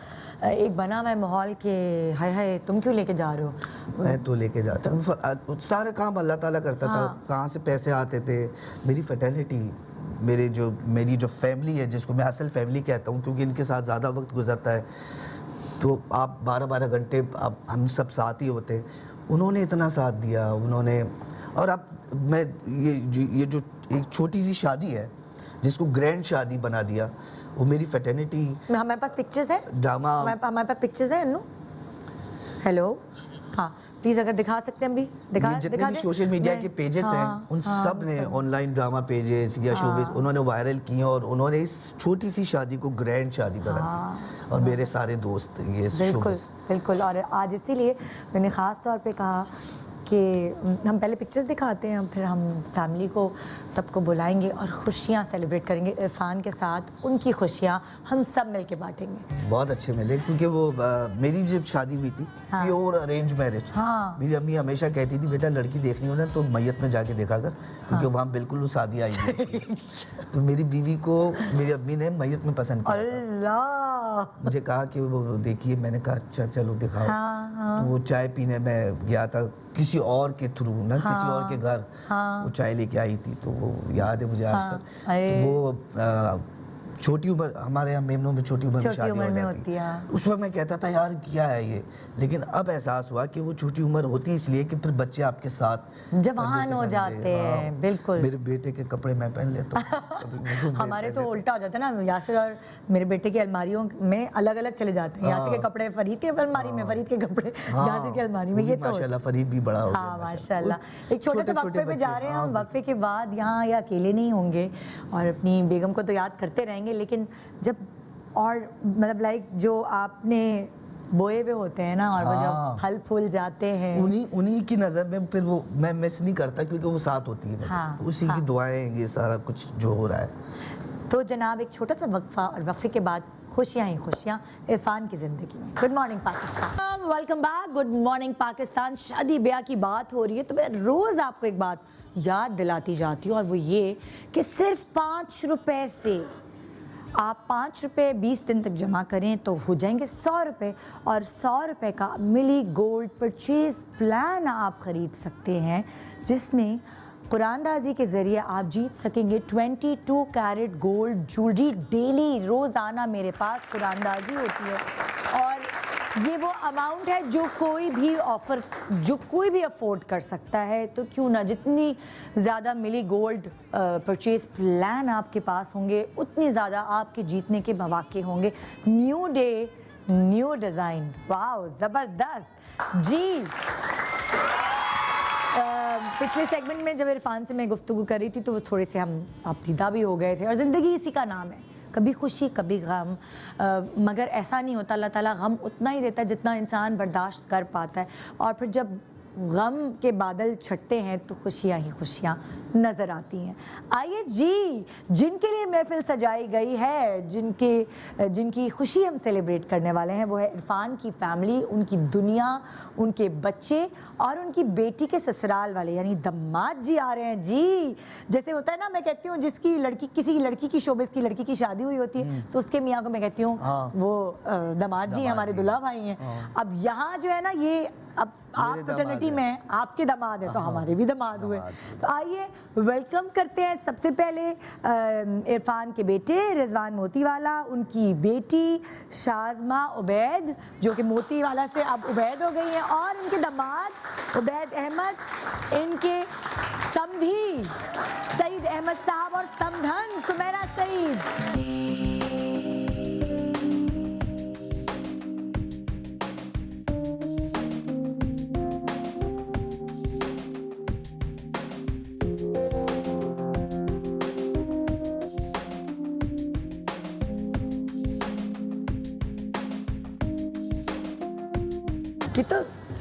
एक बना हुआ है माहौल के, हाय हाय तुम क्यों लेके जा रहे हो। मैं तो लेके जाता हूँ, सारे काम अल्लाह ताला करता था। कहाँ से पैसे आते थे, मेरी फैटर्निटी, मेरी जो फैमिली है, जिसको मैं असल फैमिली कहता हूँ, क्योंकि इनके साथ ज़्यादा वक्त गुजरता है, तो आप 12-12 घंटे आप हम सब साथ ही होते। उन्होंने इतना साथ दिया, उन्होंने। और अब मैं ये जो एक छोटी सी शादी है जिसको ग्रैंड शादी बना दिया, वो मेरी फैटर्निटी। हमारे पास पिक्चर्स है, ड्रामा, हमारे पास पिक्चर्स है अन्नू। हेलो, हाँ प्लीज अगर दिखा सकते हैं, भी जितने भी सोशल मीडिया के पेजेस हैं, उन सब ने ऑनलाइन ड्रामा पेजेस या शोबिस, उन्होंने वायरल किए और उन्होंने इस छोटी सी शादी को ग्रैंड शादी बना दी। और मेरे सारे दोस्त ये बिल्कुल बिल्कुल। और आज इसीलिए मैंने ख़ास तौर पे कहा कि हम पहले पिक्चर्स दिखाते हैं, फिर हम फैमिली को सबको बुलाएंगे और खुशियाँ सेलिब्रेट करेंगे इरफान के साथ। उनकी खुशियाँ हम सब मिलके बांटेंगे। बहुत अच्छे मिले, क्योंकि वो मेरी जब शादी हुई थी, प्योर अरेंज मैरिज। मेरी अम्मी हमेशा कहती थी बेटा लड़की देखनी हो ना तो मैयत में जाके देखा कर, क्योंकि वहाँ बिल्कुल वो शादी आई थी। तो मेरी बीवी को मेरी अम्मी ने मैयत में पसंद किया। अल्लाह, मुझे कहा कि वो देखिए, मैंने कहा अच्छा चलो दिखाओ। तो वो चाय पीने में गया था किसी और के थ्रू ना, किसी और के घर वो चाय लेके आई थी, तो वो याद है मुझे आज तक। तो वो छोटी उम्र, हमारे यहाँ मेमनों में छोटी उम्र में शादी हो जाती है। उस वक्त मैं कहता था यार क्या है ये, लेकिन अब एहसास हुआ कि वो छोटी उम्र होती है इसलिए कि फिर बच्चे आपके साथ जवान हो जाते हैं। बिल्कुल, मेरे बेटे के कपड़े मैं पहन लेता हूँ। हमारे तो उल्टा हो जाता है ना, यासिर और मेरे बेटे की अलमारियों में अलग अलग चले जाते हैं। यासिर के कपड़े फरीद के अलमारी में, फरीद के कपड़े यासिर की अलमारी में। ये तो माशाल्लाह फरीद भी बड़ा हो गया। हाँ माशाल्लाह। एक छोटे से वक्फे पे जा रहे हैं हम। वक्फे के बाद यहाँ ये अकेले नहीं होंगे और अपनी बेगम को तो याद करते रहेंगे, लेकिन जब और मतलब लाइक जो आपने बोए हुए होते हैं ना, और वो जब फल फूल जाते हैं, उन्हीं की नज़र में फिर वो मैं मिस नहीं करता, क्योंकि वो साथ होती है। उसी की दुआएं, ये सारा कुछ जो हो रहा है। तो जनाब एक छोटा सा वक्फा, और वक्फे के बाद खुशियाँ ही खुशियाँ इरफान की ज़िंदगी में। Good morning Pakistan, welcome back. Good morning Pakistan. शादी ब्याह की बात हो रही है तो मैं रोज़ आपको एक बात याद दिलाती जाती हूँ, और वो ये कि सिर्फ 5 रुपए से आप 5 रुपये 20 दिन तक जमा करें तो हो जाएंगे 100 रुपये, और 100 रुपये का मिली गोल्ड परचेज प्लान आप ख़रीद सकते हैं, जिसमें कुरानदाजी के ज़रिए आप जीत सकेंगे 22 कैरेट गोल्ड ज्वेलरी डेली। रोज़ाना मेरे पास कुरानदाजी होती है और ये वो अमाउंट है जो कोई भी अफोर्ड कर सकता है। तो क्यों ना, जितनी ज़्यादा मिली गोल्ड परचेज प्लान आपके पास होंगे उतनी ज़्यादा आपके जीतने के मौके होंगे। न्यू डे न्यू डिज़ाइन, वाह ज़बरदस्त जी। पिछले सेगमेंट में जब इरफान से मैं गुफ्तगू कर रही थी तो वो थोड़े से हम आपदीदा भी हो गए थे, और ज़िंदगी इसी का नाम है, कभी खुशी कभी गम, मगर ऐसा नहीं होता। अल्लाह ताला गम उतना ही देता है जितना इंसान बर्दाश्त कर पाता है, और फिर जब गम के बादल छटते हैं तो खुशियाँ ही खुशियाँ नज़र आती हैं। आइए जी, जिनके लिए महफिल सजाई गई है, जिनकी खुशी हम सेलिब्रेट करने वाले हैं, वो है इरफान की फैमिली, उनकी दुनिया, उनके बच्चे और उनकी बेटी के ससुराल वाले, यानी दामाद जी आ रहे हैं जी। जैसे होता है ना, मैं कहती हूँ किसी लड़की की शोबिस की लड़की की शादी हुई होती है तो उसके मियाँ को मैं कहती हूँ वो दामाद जी हमारे दुल्हा भाई हैं। अब यहाँ जो है ना, ये अब आप फ्रेटर्निटी में आपके दामाद है तो हमारे भी दामाद हुए। तो आइए वेलकम करते हैं सबसे पहले इरफान के बेटे रिजवान मोतीवाला, उनकी बेटी शाज़मा उबैद जो कि मोतीवाला से अब उबैद हो गई हैं, और उनके दामाद उबैद अहमद, इनके समधी सईद अहमद साहब और समधन सुमेरा सईद।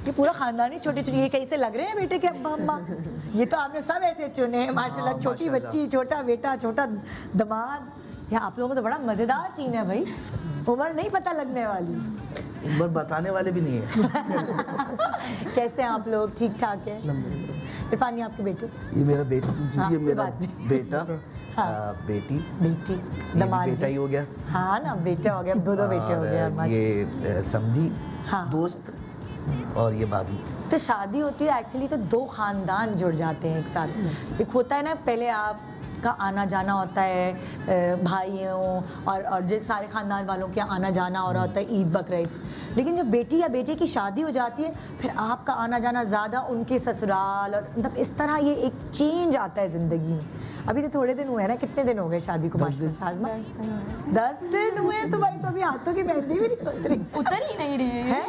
ये पूरा खानदानी छोटे छोटे, ये कैसे लग रहे हैं बेटे के अब्बा अम्मा? ये तो आपने सब ऐसे चुने हैं माशाल्लाह। छोटी बच्ची, छोटा बेटा, छोटा दामाद। यहाँ आप लोगों को तो बड़ा मज़ेदार सीन है भाई, उम्र नहीं पता लगने वाली, उम्र बताने वाले भी नहीं है। कैसे हैं आप लोग? ठीक ठाक है? इरफान, ये आपके बेटे? ये मेरा बेटा, ये मेरा बेटा, बेटी दामाद बेटा ही हो गया। हाँ ना, बेटा हो गया, दो बेटे हो गए। ये समधी, दोस्त, और ये भाभी। तो शादी होती है एक्चुअली तो दो खानदान जुड़ जाते हैं एक साथ। एक होता है ना, पहले आपका आना जाना होता है भाइयों और जो सारे खानदान वालों के आना जाना हो रहा होता है ईद बकरीद, लेकिन जब बेटी या बेटे की शादी हो जाती है फिर आपका आना जाना ज़्यादा उनके ससुराल, और मतलब इस तरह ये एक चेंज आता है ज़िंदगी में। अभी तो थोड़े दिन हुए हैं ना, कितने दिन हो गए शादी को? 10 दिन हुए तो भाई, तो अभी हाथों की मेहंदी भी नहीं उतर ही नहीं रही है।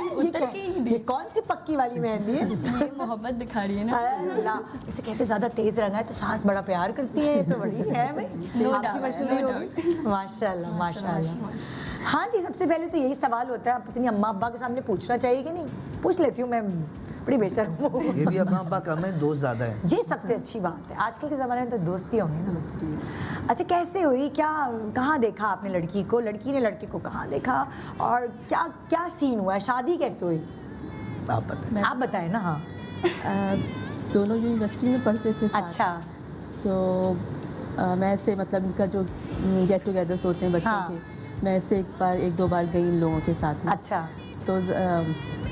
ये कौन सी पक्की वाली मेहंदी है? ये मोहब्बत दिखा रही है ना। अल्लाह, इसे कहते ज़्यादा तेज रंग है तो सास बड़ा प्यार करती है, तो बड़ी है भाई, आपकी मशहूरी होगी। माशाल्लाह माशाल्लाह। हाँ जी, सबसे पहले तो यही सवाल होता है, अपनी अम्मा अब्बा के सामने पूछना चाहिए कि नहीं? पूछ लेती हूँ मैं, बड़ी बेशर्म हूँ। ये भी अम्मा अब्बा कम है, दोस्त ज़्यादा है। ये सबसे अच्छी बात है, आजकल के ज़माने में तो दोस्ती होंगे ना। अच्छा, कैसे हुई, कहाँ देखा आपने लड़की को, लड़की ने लड़के को कहाँ देखा, और क्या सीन हुआ, शादी कैसे हुई? आप बताएं ना। हाँ, दोनों यूनिवर्सिटी में पढ़ते थे साथ। अच्छा। तो मैं ऐसे मतलब इनका जो गेट टुगेदर्स होते हैं बच्चों के, मैं ऐसे एक दो बार गई इन लोगों के साथ में। अच्छा। तो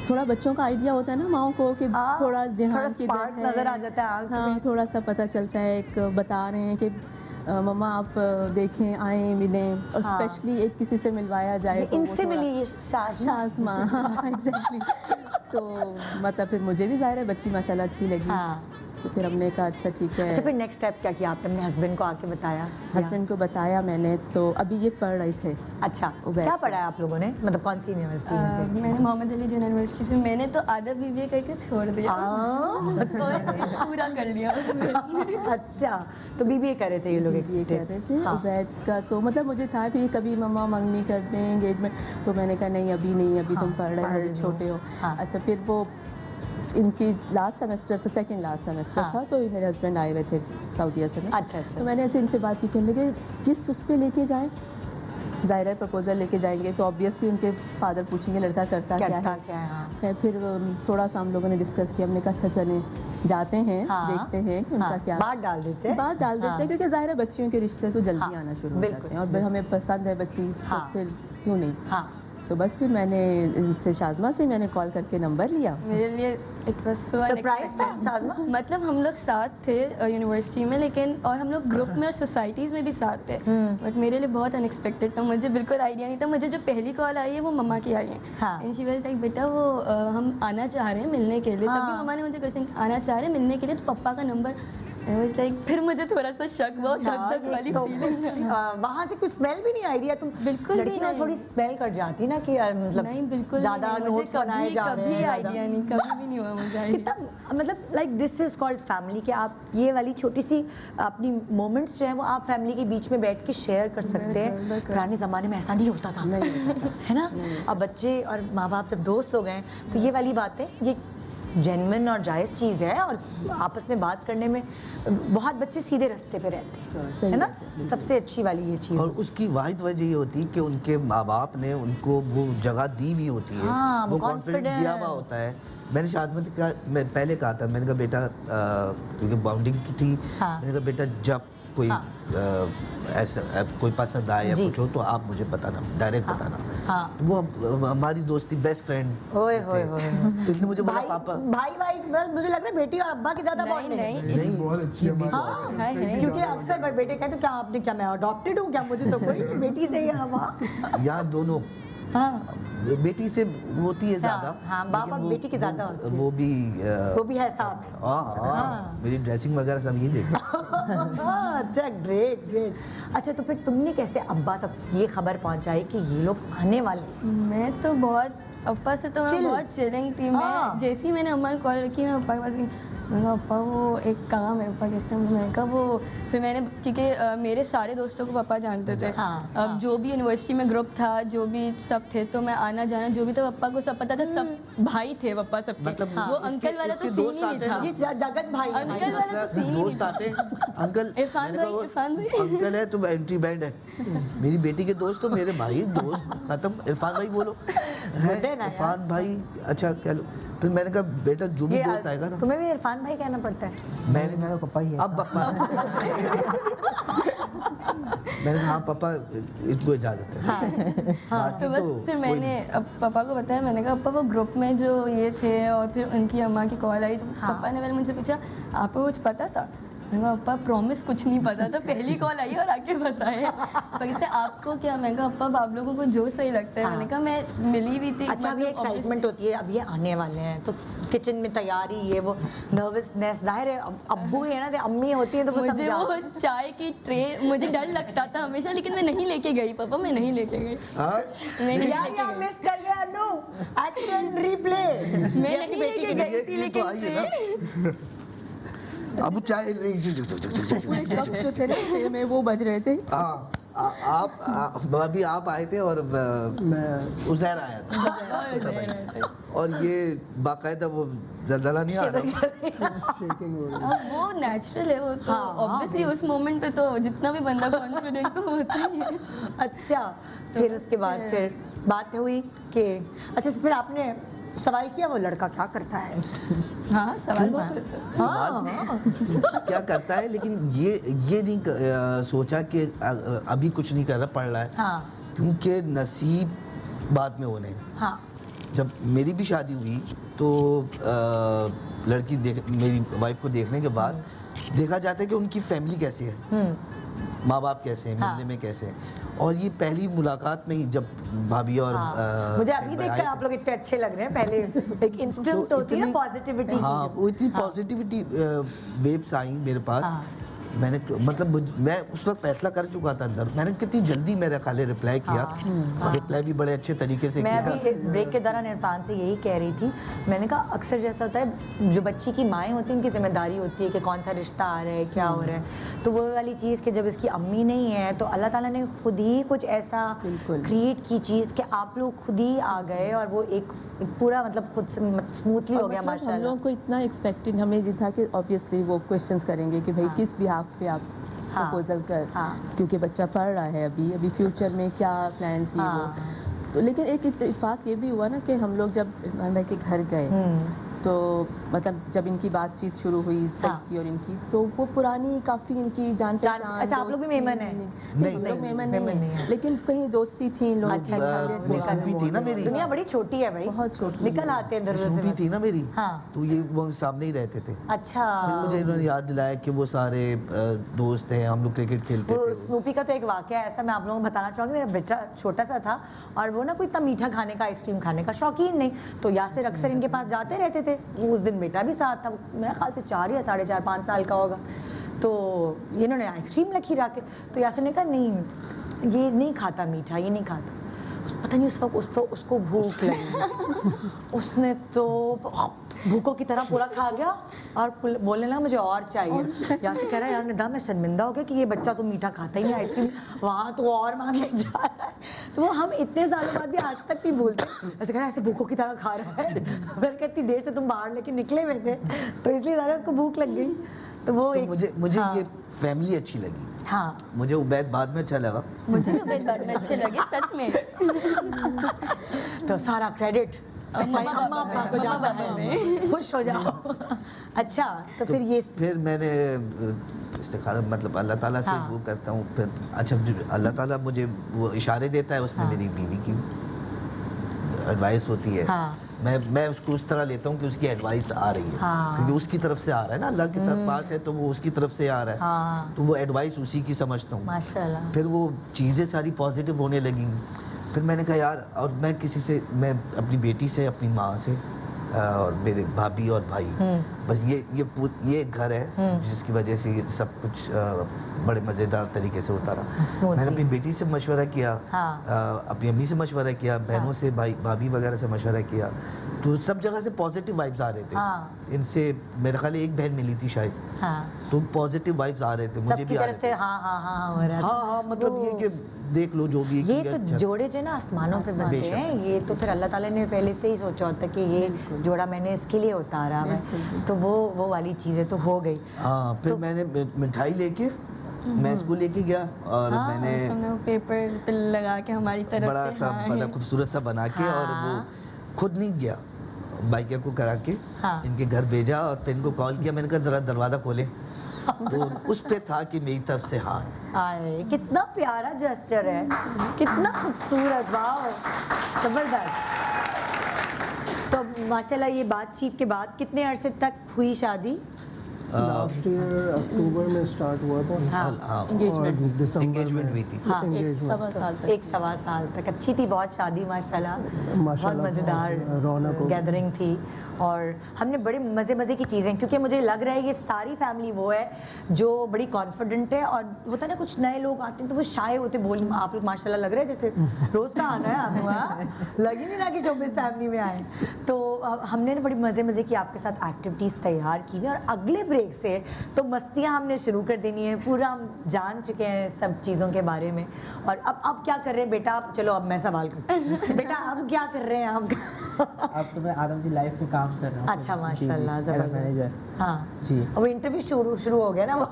थोड़ा बच्चों का आइडिया होता है ना माओ को कि थोड़ा ध्यान की नजर आ जाता है। हाँ, थोड़ा सा पता चलता है। एक बता रहे हैं कि मम्मा आप देखें, आए, मिलें, और स्पेशली एक किसी से मिलवाया जाए तो इनसे मिली शाज़मा। एग्जैक्टली। तो मतलब फिर मुझे भी ज़ाहिर है बच्ची माशाल्लाह अच्छी लगी। तो फिर हमने कहा अच्छा ठीक है। अच्छा, फिर नेक्स्ट स्टेप क्या किया आपने? अपने हस्बैंड को आके बताया? हस्बैंड को बताया मैंने। तो अभी ये पढ़ रहे थे। अच्छा, क्या पढ़ा है आप लोगों ने, मतलब कौन सी यूनिवर्सिटी में? मैंने मोहम्मद अली जिन्ना यूनिवर्सिटी से, मैंने तो आधा बीबीए करके छोड़ दिया। पूरा कर लिया। अच्छा, तो बीबीए कर रहे थे ये लोग? ये कर रहे थे। उबैद का तो मतलब मुझे था भी कभी मम्मा मंगनी कर दें, एंगेजमेंट, तो मैंने कहा नहीं अभी नहीं, अभी तुम पढ़ रहे हो, छोटे हो। अच्छा, फिर वो इनकी लास्ट सेमेस्टर था, सेकंड लास्ट सेमेस्टर था, तो मेरे हस्बैंड आए हुए थे सऊदीया से ना। अच्छा। तो मैंने ऐसे इनसे बात की, कहने लगे किस उस पर लेके जाएं, ज़ाहिर है प्रपोज़ल लेके जाएंगे तो ऑब्वियसली उनके फादर पूछेंगे लड़का करता क्या है। क्या है हाँ। फिर थोड़ा सा हम लोगों ने डिस्कस किया, हमने कहा अच्छा चलें जाते हैं हाँ। देखते हैं कि उनका हाँ, क्या बात डाल देते हैं। बात डाल देते हैं हाँ। क्योंकि ज़ाहिर है बच्चियों के रिश्ते तो जल्दी हाँ, आना शुरू हो बिल्कुल, जाते हैं और हमें पसंद है बच्ची हाँ। तो फिर क्यों नहीं। हाँ तो बस फिर मैंने इनसे शाज़मा से मैंने कॉल करके नंबर लिया। मेरे लिए इट वाज सो सरप्राइज था शाज़मा। मतलब हम लोग साथ थे यूनिवर्सिटी में, लेकिन और हम लोग ग्रुप में और सोसाइटीज़ में भी साथ थे, बट मेरे लिए बहुत अनएक्सपेक्टेड था। मुझे बिल्कुल आइडिया नहीं था। मुझे जो पहली कॉल आई है वो मम्मा की आई है हाँ। एंड शी वाज लाइक बेटा वो हम आना चाह रहे हैं मिलने के लिए। तभी हाँ। मम्मा ने मुझे क्वेश्चन आना चाह रहे हैं मिलने के लिए, तो पप्पा का नंबर लाइक फिर मुझे थोड़ा सा शक हुआ, धक वाली फीलिंग। वहाँ से कुछ स्मेल भी नहीं आई दिया तुम बिल्कुल भी लड़की ना नहीं। थोड़ी स्मेल कर जाती ना कि मतलब नहीं बिल्कुल भी ज़्यादा नहीं। मुझे नोट्स बनाए जा रहे कभी हैं आइडिया नहीं, कभी भी नहीं हुआ मुझे idea। कितना मतलब like this is called family कि आप ये वाली छोटी सी अपनी मोमेंट्स जो है वो आप फैमिली के बीच में बैठ के शेयर कर सकते हैं। बिल्कुल। पुराने ज़माने में ऐसा नहीं होता था है ना। अब बच्चे और माँ बाप जब दोस्त लोग हैं तो ये वाली बातें ये जेन्युइन और जायज़ चीज़ है और आपस में बात करने में बहुत बच्चे सीधे रास्ते पे रहते हैं सही है ना। बात है, सबसे अच्छी वाली ये चीज़ और उसकी वाहिद वजह ये होती है कि उनके माँ बाप ने उनको वो जगह दी हुई होती है। हाँ, वो वो कॉन्फिडेंस दिया हुआ confidence। होता है। मैंने शादी में कहा, मैं पहले कहा था, मैंने कहा बेटा क्योंकि बाउंडिंग तो थी, हाँ। मैंने कहा बेटा जब कोई हाँ। ऐसा कोई पसंद आए या जी। कुछ हो तो आप मुझे बताना, डायरेक्ट बताना। हाँ तो वो हमारी दोस्ती बेस्ट फ्रेंड ओए होए होए तो इसने मुझे बोला भाई पापा भाई मुझे लग रहा है बेटी और अब्बा की ज्यादा नहीं बॉन्डिंग है। नहीं नहीं बहुत अच्छी ये है भी हमारी। बहुत है। है क्योंकि अक्सर बड़े बेटे कहते क्या आपने क्या मैं अडॉप्टेड हूँ क्या मुझे तो कोई नहीं, बेटी से ही है वहाँ। यहाँ दोनों हाँ बेटी से होती है ज्यादा। हाँ, बाप लेकिन और वो- बेटी की ज्यादा वो- होती है। वो भी है साथ। हाँ, मेरी ड्रेसिंग वगैरह सब ये देखते। अच्छा ग्रेट ग्रेट। अच्छा तो फिर तुमने कैसे अब्बा तक ये खबर पहुंचाई कि ये लोग आने वाले हैं? मैं तो बहुत अप्पा से तो मैं Chill। बहुत चिलिंग थी। हाँ। मैं जैसे ही मैंने अम्मा को कॉल की मैं अप्पा के पास गई, मैंने कहा अप्पा वो एक काम है। अप्पा कहते हैं, मैंने कहा वो फिर मैंने क्योंकि मेरे सारे दोस्तों को पापा जानते थे। हाँ, अब हाँ। जो भी यूनिवर्सिटी में ग्रुप था जो भी सब थे तो मैं आना जाना जो भी था पप्पा को सब पता था। सब भाई थे पप्पा सबके। मतलब वो इसके- अंकल वाला तो इसके सीन दोस्त ही नहीं आते हैं था। ना। ये जगत भाई है। अंकल वाला तो सीन ही नहीं दोस्त था। आते हैं, अंकल इरफान मैंने कहा, भाई, इरफान भाई। अंकल है तो एंट्री बैंड है। मेरी बेटी के दोस्त तो मेरे भाई दोस्त खत्म। इरफान भाई बोलो है, Good है ना यार। इरफान भाई अच्छा कह लो। फिर मैंने कहा बेटा जो भी ये दोस्त आएगा ना, तुम्हें भी इरफान भाई कहना पड़ता है। मैंने कहा पापा ही अब पापा मैंने कहा हाँ पापा इसको इजाजत है। बाकी तो बस तो फिर कोई मैंने अब पापा को बताया। मैंने कहा पापा वो ग्रुप में जो ये थे और फिर उनकी अम्मा की कॉल आई तो पापा ने पहले मुझसे पूछा आपको कुछ पता था। मैंने कहा पापा प्रॉमिस कुछ नहीं पता था, पहली कॉल आई और आके बताए। पापा कहते आपको क्या। मैं कहा पापा आप लोगों को जो सही लगता है। हाँ। मैंने कहा मैं मिली भी थी। अच्छा अभी मतलब एक्साइटमेंट होती है अब ये आने वाले हैं तो किचन में तैयारी ये वो नर्वसनेस जाहिर है अब्बू है ना तो अम्मी होती है तो वो मुझे समझा। वो चाय की ट्रे मुझे डर लगता था हमेशा, लेकिन मैं नहीं लेके गई। पापा मैं नहीं लेके गई। हाँ? मैं नहीं यार लेके यार गई। मिस कर गया नो एक्शन रिप्ले। मैं नहीं लेके गई थी ये तो लेकिन आई है ट्रे ना। अब चाहे पूरे शब्द जो थे ना ट्रे में वो बज रहे थे। हाँ अभी आप आए थे और उज़ैर आया था और ये बाकायदा वो जलजला नहीं आ रहा। अब वो नेचुरल है वो तो हाँ, हाँ, ऑब्वियसली उस मोमेंट पे तो जितना भी बंदा कॉन्फिडेंट तो होता ही है। अच्छा फिर उसके बाद फिर बात हुई कि अच्छा फिर आपने सवाल किया वो लड़का क्या करता है। हाँ सवाल बहुत होता है। हाँ क्या करता है, लेकिन ये नहीं सोचा कि अभी कुछ नहीं कर रहा, पढ़ रहा है। हाँ क्योंकि नसीब बाद में होने हैं। हाँ जब मेरी भी शादी हुई तो लड़की मेरी वाइफ को देखने के बाद देखा जाता है कि उनकी फैमिली कैसी है, माँ बाप कैसे हैं, हाँ। मिलने में कैसे हैं। और ये पहली मुलाकात में ही जब भाभी और हाँ। मुझे अभी भाई देखकर आए आप लोग इतने अच्छे लग रहे हैं। पहले एक इंस्टेंट तो होती है इतनी- पॉजिटिविटी। हाँ वो इतनी पॉजिटिविटी वेव्स आई मेरे पास। हाँ। मैंने मतलब मैं उस वक्त फैसला कर चुका था अंदर। मैंने कितनी जल्दी मेरे खाले रिप्लाई किया और रिप्लाई भी बड़े अच्छे तरीके से मैं किया। अभी ब्रेक के दौरान इरफान से यही कह रही थी। मैंने कहा अक्सर जैसा होता है जो बच्ची की माएँ होती हैं उनकी जिम्मेदारी होती है कि कौन सा रिश्ता आ रहा है क्या हो रहा है। तो वो वाली चीज़ कि जब इसकी अम्मी नहीं है तो अल्लाह ताला ने खुद ही कुछ ऐसा बिल्कुल। क्रिएट की चीज़ कि आप लोग खुद ही आ गए और वो एक पूरा मतलब खुद से स्मूथली हो और गया मतलब हम माशाल्लाह। लोगों को इतना एक्सपेक्टेड हमें ये था कि ऑब्वियसली वो क्वेश्चंस करेंगे कि भाई हाँ। किस बिहाफ पे आप हाँ, प्रपोजल कर, हाँ। क्योंकि बच्चा पढ़ रहा है अभी फ्यूचर में क्या प्लान्स ये वो। तो लेकिन एक इत्तेफाक ये भी हुआ ना कि हम लोग जब इरफान भाई के घर गए तो मतलब जब इनकी बातचीत शुरू हुई सर की और इनकी, तो वो पुरानी काफ़ी इनकी जान पहचान। अच्छा, आप लोग भी मेमन हैं? नहीं, हम लोग मेमन नहीं है, लेकिन कहीं दोस्ती थी इन लोगों की। वो स्नूपी थी ना मेरी, दुनिया बड़ी छोटी है भाई, बहुत छोटी निकल आते हैं दरवाजे स्नूपी में। थी ना मेरी, हाँ। तो ये वो सामने ही रहते थे। अच्छा, फिर मुझे इन्होंने याद दिलाया कि वो सारे दोस्त हैं, हम लोग क्रिकेट खेलते वो थे। स्नूपी का तो एक वाकया ऐसा मैं आप लोगों को बताना चाहूँगी। मेरा बेटा छोटा सा था और वो ना कोई इतना मीठा खाने का, आइसक्रीम खाने का शौकीन नहीं, तो यासिर अक्सर इनके पास जाते रहते थे। वो उस दिन बेटा भी साथ था, मेरा ख्याल से 4 या 4.5 5 साल का होगा। तो इन्होंने आइसक्रीम रखी रखे, तो यासिर ने कहा नहीं ये नहीं खाता मीठा, ये नहीं खाता। पता नहीं उस वक्त उसको भूख लगी, उसने तो भूखों की तरह पूरा खा गया और बोलने लगा मुझे और चाहिए। यासिर कह रहा है यार निदा मैं शर्मिंदा हो गया कि ये बच्चा तो मीठा खाता ही नहीं, आइसक्रीम वहाँ तो और मांगे जा रहा है। तो वो हम इतने सालों बाद भी आज तक नहीं भूलते। ऐसे कह रहा है ऐसे भूखों की तरह खा रहा है। मैंने कहा इतनी देर से तुम बाहर लेके निकले हुए थे तो इसलिए ज़्यादा उसको भूख लग गई। तो वो तो एक मुझे हाँ, ये फैमिली अच्छी लगी। हाँ मुझे उबैद बाद में अच्छा लगा। मुझे उबैद बाद में अच्छे लगे सच में। तो सारा क्रेडिट अम्मा अम्मा को जाता है, खुश हो जाओ। अच्छा तो फिर ये फिर मैंने इस्तिखारा मतलब अल्लाह ताला से हाँ। वो करता हूँ। फिर अच्छा अल्लाह ताला मुझे वो इशारे देता है, उसमें हाँ। मेरी बीवी की एडवाइस होती है। हाँ। मैं उसको उस तरह लेता हूँ कि उसकी एडवाइस आ रही है, हाँ। क्योंकि उसकी तरफ से आ रहा है ना, अल्लाह की तरफ पास है तो वो उसकी तरफ से आ रहा है। हाँ तो वो एडवाइस उसी की समझता हूँ। माशाल्लाह। फिर वो चीज़ें सारी पॉजिटिव होने लगी। फिर मैंने कहा यार, और मैं किसी से, मैं अपनी बेटी से, अपनी माँ से और मेरे भाभी और भाई, बस ये घर है जिसकी वजह से ये सब कुछ बड़े मज़ेदार तरीके से होता रहा। Smoothly। मैंने अपनी बेटी से मशवरा किया, हाँ। अपनी अम्मी से मशवरा किया, बहनों से, भाभी वगैरह से मशवरा किया, तो सब जगह से पॉजिटिव वाइब्स आ रहे थे। हाँ। इनसे मेरे ख्याल एक बहन मिली थी शायद, हाँ तो पॉजिटिव वाइब्स आ रहे थे, मुझे सबकी भी आ तरफ रहे से थे। हाँ हो रहा था। हाँ मतलब वो- ये कि देख लो जो भी है ये कि तो अच्छा। जोड़े जो ना आसमानों पे बनते बेशक। हैं, ये तो फिर अल्लाह ताला ने पहले से ही सोचा होता कि ये जोड़ा मैंने इसके लिए उतारा है, तो वो वाली चीज़ें तो हो गई। हाँ फिर तो- मैंने मिठाई लेके मैं इसको लेके गया और हाँ, मैंने हमने वो पेपर पे लगा के हमारी तरफ बड़ा से सा हाँ बड़ा है। खूबसूरत सा बना के और वो हाँ। खुद नहीं गया, बाइक को करा के हाँ। इनके घर भेजा और फिर इनको कॉल किया। मैंने कहा जरा दरवाज़ा खोले, तो उस पे था कि मेरी तरफ से हाँ। आए कितना प्यारा जेस्चर है, कितना खूबसूरत, वाह जबरदस्त। तो माशाल्लाह ये बातचीत के बाद कितने अरसे तक हुई शादी? लास्ट ईयर अक्टूबर में स्टार्ट हुआ था हाँ Engagement। और दिसंबर एंगेजमेंट में हुई थी। हाँ, एक engagement। 1.25 साल तक। 1 सवा साल तक अच्छी थी बहुत शादी माशाल्लाह, बहुत माशाल्लाह, मज़ेदार बहुत रौनक हो गई। गैदरिंग थी और हमने बड़े मज़े की चीज़ें, क्योंकि मुझे लग रहा है ये सारी फैमिली वो है जो बड़ी कॉन्फिडेंट है। और होता है ना कुछ नए लोग आते हैं तो वो शाय होते, बोल आप लोग माशाल्लाह लग रहे हैं जैसे रोज़ का आना है आपको, हाँ? लग ही नहीं रहा कि 24 फैमिली में आए। तो हमने ना बड़ी मज़े की आपके साथ एक्टिविटीज़ तैयार की हैं और अगले ब्रेक से तो मस्तियाँ हमने शुरू कर देनी है, पूरा हम जान चुके हैं सब चीज़ों के बारे में। और अब क्या कर रहे हैं बेटा? आप चलो अब मैं सवाल करूँ बेटा अब क्या कर रहे हैं आप? अब तो मैं आदम जी लाइफ में काम कर रहा हूँ। अच्छा माशाल्लाह जी, जी, as a manager। ज़बरदस्त। हाँ जी। वो इंटरव्यू शुरू हो गया ना वो।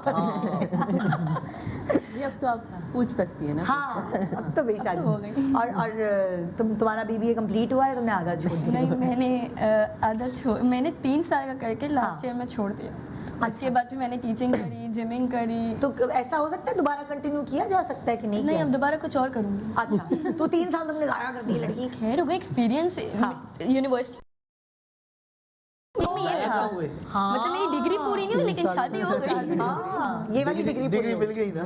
ये अब तो आप पूछ सकती है ना। हाँ अब तो बेशादी हो गई। और तुम्हारा बीबीए कंप्लीट हुआ है, तुमने आधा छोड़ दिया? नहीं मैंने 3 साल का करके लास्ट ईयर में छोड़ दिया। उसके बाद फिर मैंने टीचिंग करी, जिमिंग करी। तो ऐसा हो सकता है दोबारा कंटिन्यू किया जा सकता है कि नहीं नहीं किया? अब दोबारा कुछ और करूँगी। अच्छा तो 3 साल तुमने ज़ाया कर दी लड़की। खैर हो गया एक्सपीरियंस हाँ। यूनिवर्सिटी में ये था। हाँ। मतलब मेरी डिग्री पूरी नहीं हुई लेकिन शादी हो गई। हाँ, ये वाली डिग्री पूरी मिल गई ना।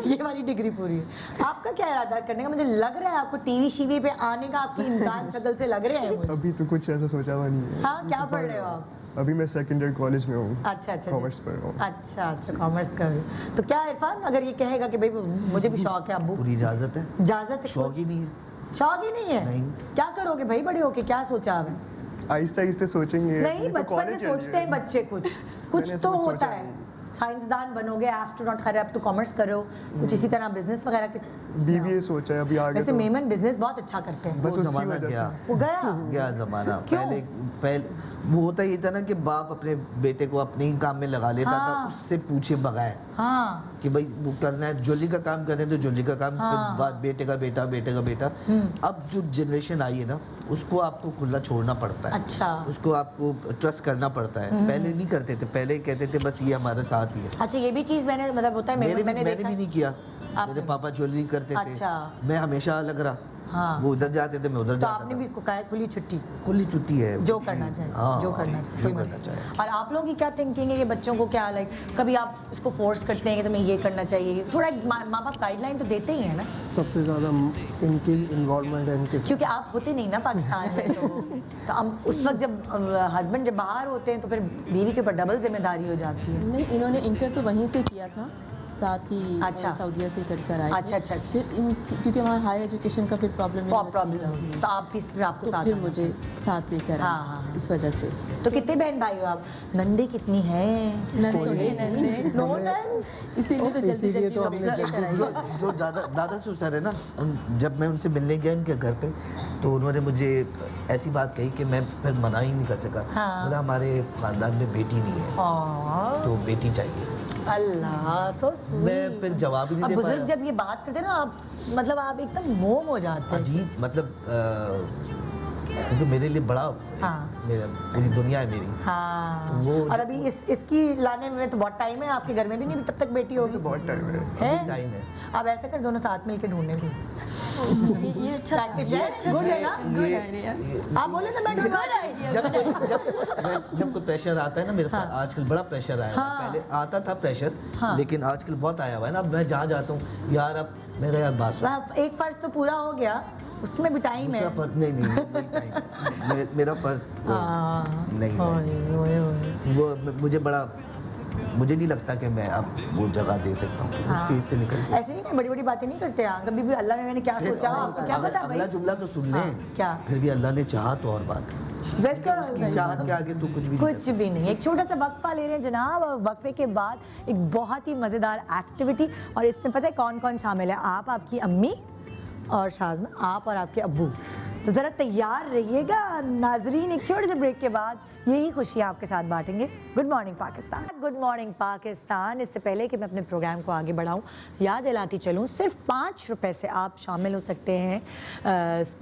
ये वाली डिग्री पूरी है। आपका क्या इरादा करने का? मुझे लग रहा है आपको टीवी शीवी पे आने का आपकी इंसान शक्ल से लग रहे हैं मुझे। अभी तो कुछ ऐसा सोचा हुआ नहीं है। हाँ क्या पढ़ रहे हो आप? अभी मैं सेकंड ईयर कॉलेज में हूँ। अच्छा कॉमर्स पढ़ रहा हूँ। अच्छा कॉमर्स कर रहे हो। तो क्या इरफान अगर ये कहेगा कि भाई मुझे भी शौक है अब्बू, पूरी इजाज़त है, इजाजत है? शौक ही नहीं है। शौक ही नहीं है? नहीं। क्या करोगे भाई बड़े होके, क्या सोचा आपने? आहिस्ते आहिस्ते सोचेंगे। नहीं अभी तो बचपन college से चल रही सोचते हैं है। बच्चे कुछ मैंने तो ऐसा कुछ होता सोचा है। नहीं। साइंसदान बनोगे, एस्ट्रोनॉट, खैर अब तो कॉमर्स करो, कुछ इसी तरह बिजनेस वगैरह के BBA सोचा है अभी आगे वैसे तो मेमन बिजनेस बहुत अच्छा करते हैं। बस वो उसी जमाना वजह गया, वो गया गया जमाना। क्यों? पहले वो होता ही था ना कि बाप अपने बेटे को अपने ही काम में लगा लेता था, हाँ। उससे पूछे बगैर हाँ कि भाई वो करना है, ज्वेलरी का काम करना है तो ज्वेलरी का काम, हाँ। फिर बाद बेटे का बेटा, बेटे का बेटा। अब जो जनरेशन आई है ना, उसको आपको खुला छोड़ना पड़ता है। अच्छा उसको आपको ट्रस्ट करना पड़ता है। पहले नहीं करते थे, पहले कहते थे बस ये हमारे साथ ही है। अच्छा, ये भी चीज मैंने मतलब होता है मैंने मैंने भी देखा नहीं किया। आपने? मेरे पापा ज्वेलरी करते थे, अच्छा। मैं हमेशा अलग रहा। हाँ। वो उधर जाते थे, मैं उधर तो जाता आपने था। भी इसको कहा है खुली छुट्टी, खुली छुट्टी है, जो करना चाहिए, हाँ, जो करना चाहिए, जो कोई करना मसला चाहिए। नहीं। और आप लोगों की क्या थिंकिंग है कि बच्चों को क्या लाइक कभी आप इसको फोर्स करते हैं कि तुम्हें ये करना चाहिए? थोड़ा माँ बाप गाइडलाइन तो देते ही है ना, सबसे ज़्यादा इनकी इन्वॉल्वमेंट है इनके। क्योंकि आप होते नहीं ना पाकिस्तान में। तो हम उस वक्त जब हस्बैंड जब बाहर होते हैं तो फिर बीवी के ऊपर डबल जिम्मेदारी हो जाती है। नहीं, इन्होंने इंटर तो वहीं से किया था, साथ ही अच्छा। सऊदीया से कर आए थे। अच्छा, अच्छा, अच्छा। फिर क्योंकि वहाँ हाई एजुकेशन का फिर प्रॉब्लम तो आप फिर आपको तो साथ फिर आना मुझे साथ लेकर हाँ, आए, हाँ। इस वजह से। तो कितने बहन भाई हो आप? नंदे कितनी हैं? नो नंद? इसीलिए तो जल्दी इसीलिए जल्दी तो सब हमने लेकर आई। जो दादा ससुर है ना, जब मैं उनसे मिलने गया इनके घर पे, तो उन्होंने मुझे ऐसी बात कही कि मैं फिर मना ही नहीं कर सका। हाँ। बोला हमारे खानदान में बेटी नहीं है, हाँ, तो बेटी चाहिए। अल्लाह सो स्वीट। मैं फिर जवाब ही नहीं अब दे बुजुर्ग पाया। जब ये बात करते हैं ना, आप मतलब आप एकदम मोम हो जाते हैं। अजीब मतलब क्योंकि मेरे लिए बड़ा हाँ। मेरा पूरी दुनिया है मेरी। हाँ। तो वो- और अभी इसकी लाने में तो बहुत टाइम है, आपके घर में भी नहीं तब तक बेटी होगी। बहुत टाइम है। है? टाइम है। अब ऐसे कर दोनों साथ मिलके ढूंढने को। ये अच्छा गुड है ना? ये- आइडिया। ये- आप बोले तो मैं ढूंढ जब कोई प्रेशर आता है ना मेरे पास, आजकल बड़ा प्रेशर आया हुआ है। हाँ। पहले आता था प्रेशर, हाँ। लेकिन आजकल बहुत आया हुआ है ना। अब मैं जहाँ जाता हूँ यार, अब मैं कहा यार बात सुन। एक फर्ज तो पूरा हो गया, उसमें भी टाइम है। दूसरा फर्ज नहीं वही टाइम है। मेरा फर्ज हाँ। नहीं है। ओए। वो मुझे बड़ा, मुझे नहीं लगता कि मैं अब वो जगह दे सकता हूँ। उस हाँ। फीस से निकल के। ऐसे नहीं बड़ी बड़ी बातें नहीं करते हैं कभी भी। अल्लाह ने मैंने क्या सोचा आपको क्या पता अगला भाई? जुमला तो सुन ले। हाँ, क्या? फिर भी अल्लाह ने चाहा तो और बात है। बिल्कुल उसकी चाहत के आगे तू कुछ भी नहीं कुछ भी नहीं। एक छोटा सा वक्फा ले रहे हैं जनाब, और वक्फे के बाद एक बहुत ही मज़ेदार एक्टिविटी। और इसमें पता है कौन कौन शामिल है? आप, आपकी अम्मी और शाज़मा, आप और आपके अब्बू। तो ज़रा तैयार रहिएगा नाजरीन, एक छोटे से ब्रेक के बाद यही खुशियाँ आपके साथ बांटेंगे। Good morning Pakistan, good morning Pakistan. इससे पहले कि मैं अपने प्रोग्राम को आगे बढ़ाऊं, याद दिलाती चलूं, सिर्फ 5 रुपए से आप शामिल हो सकते हैं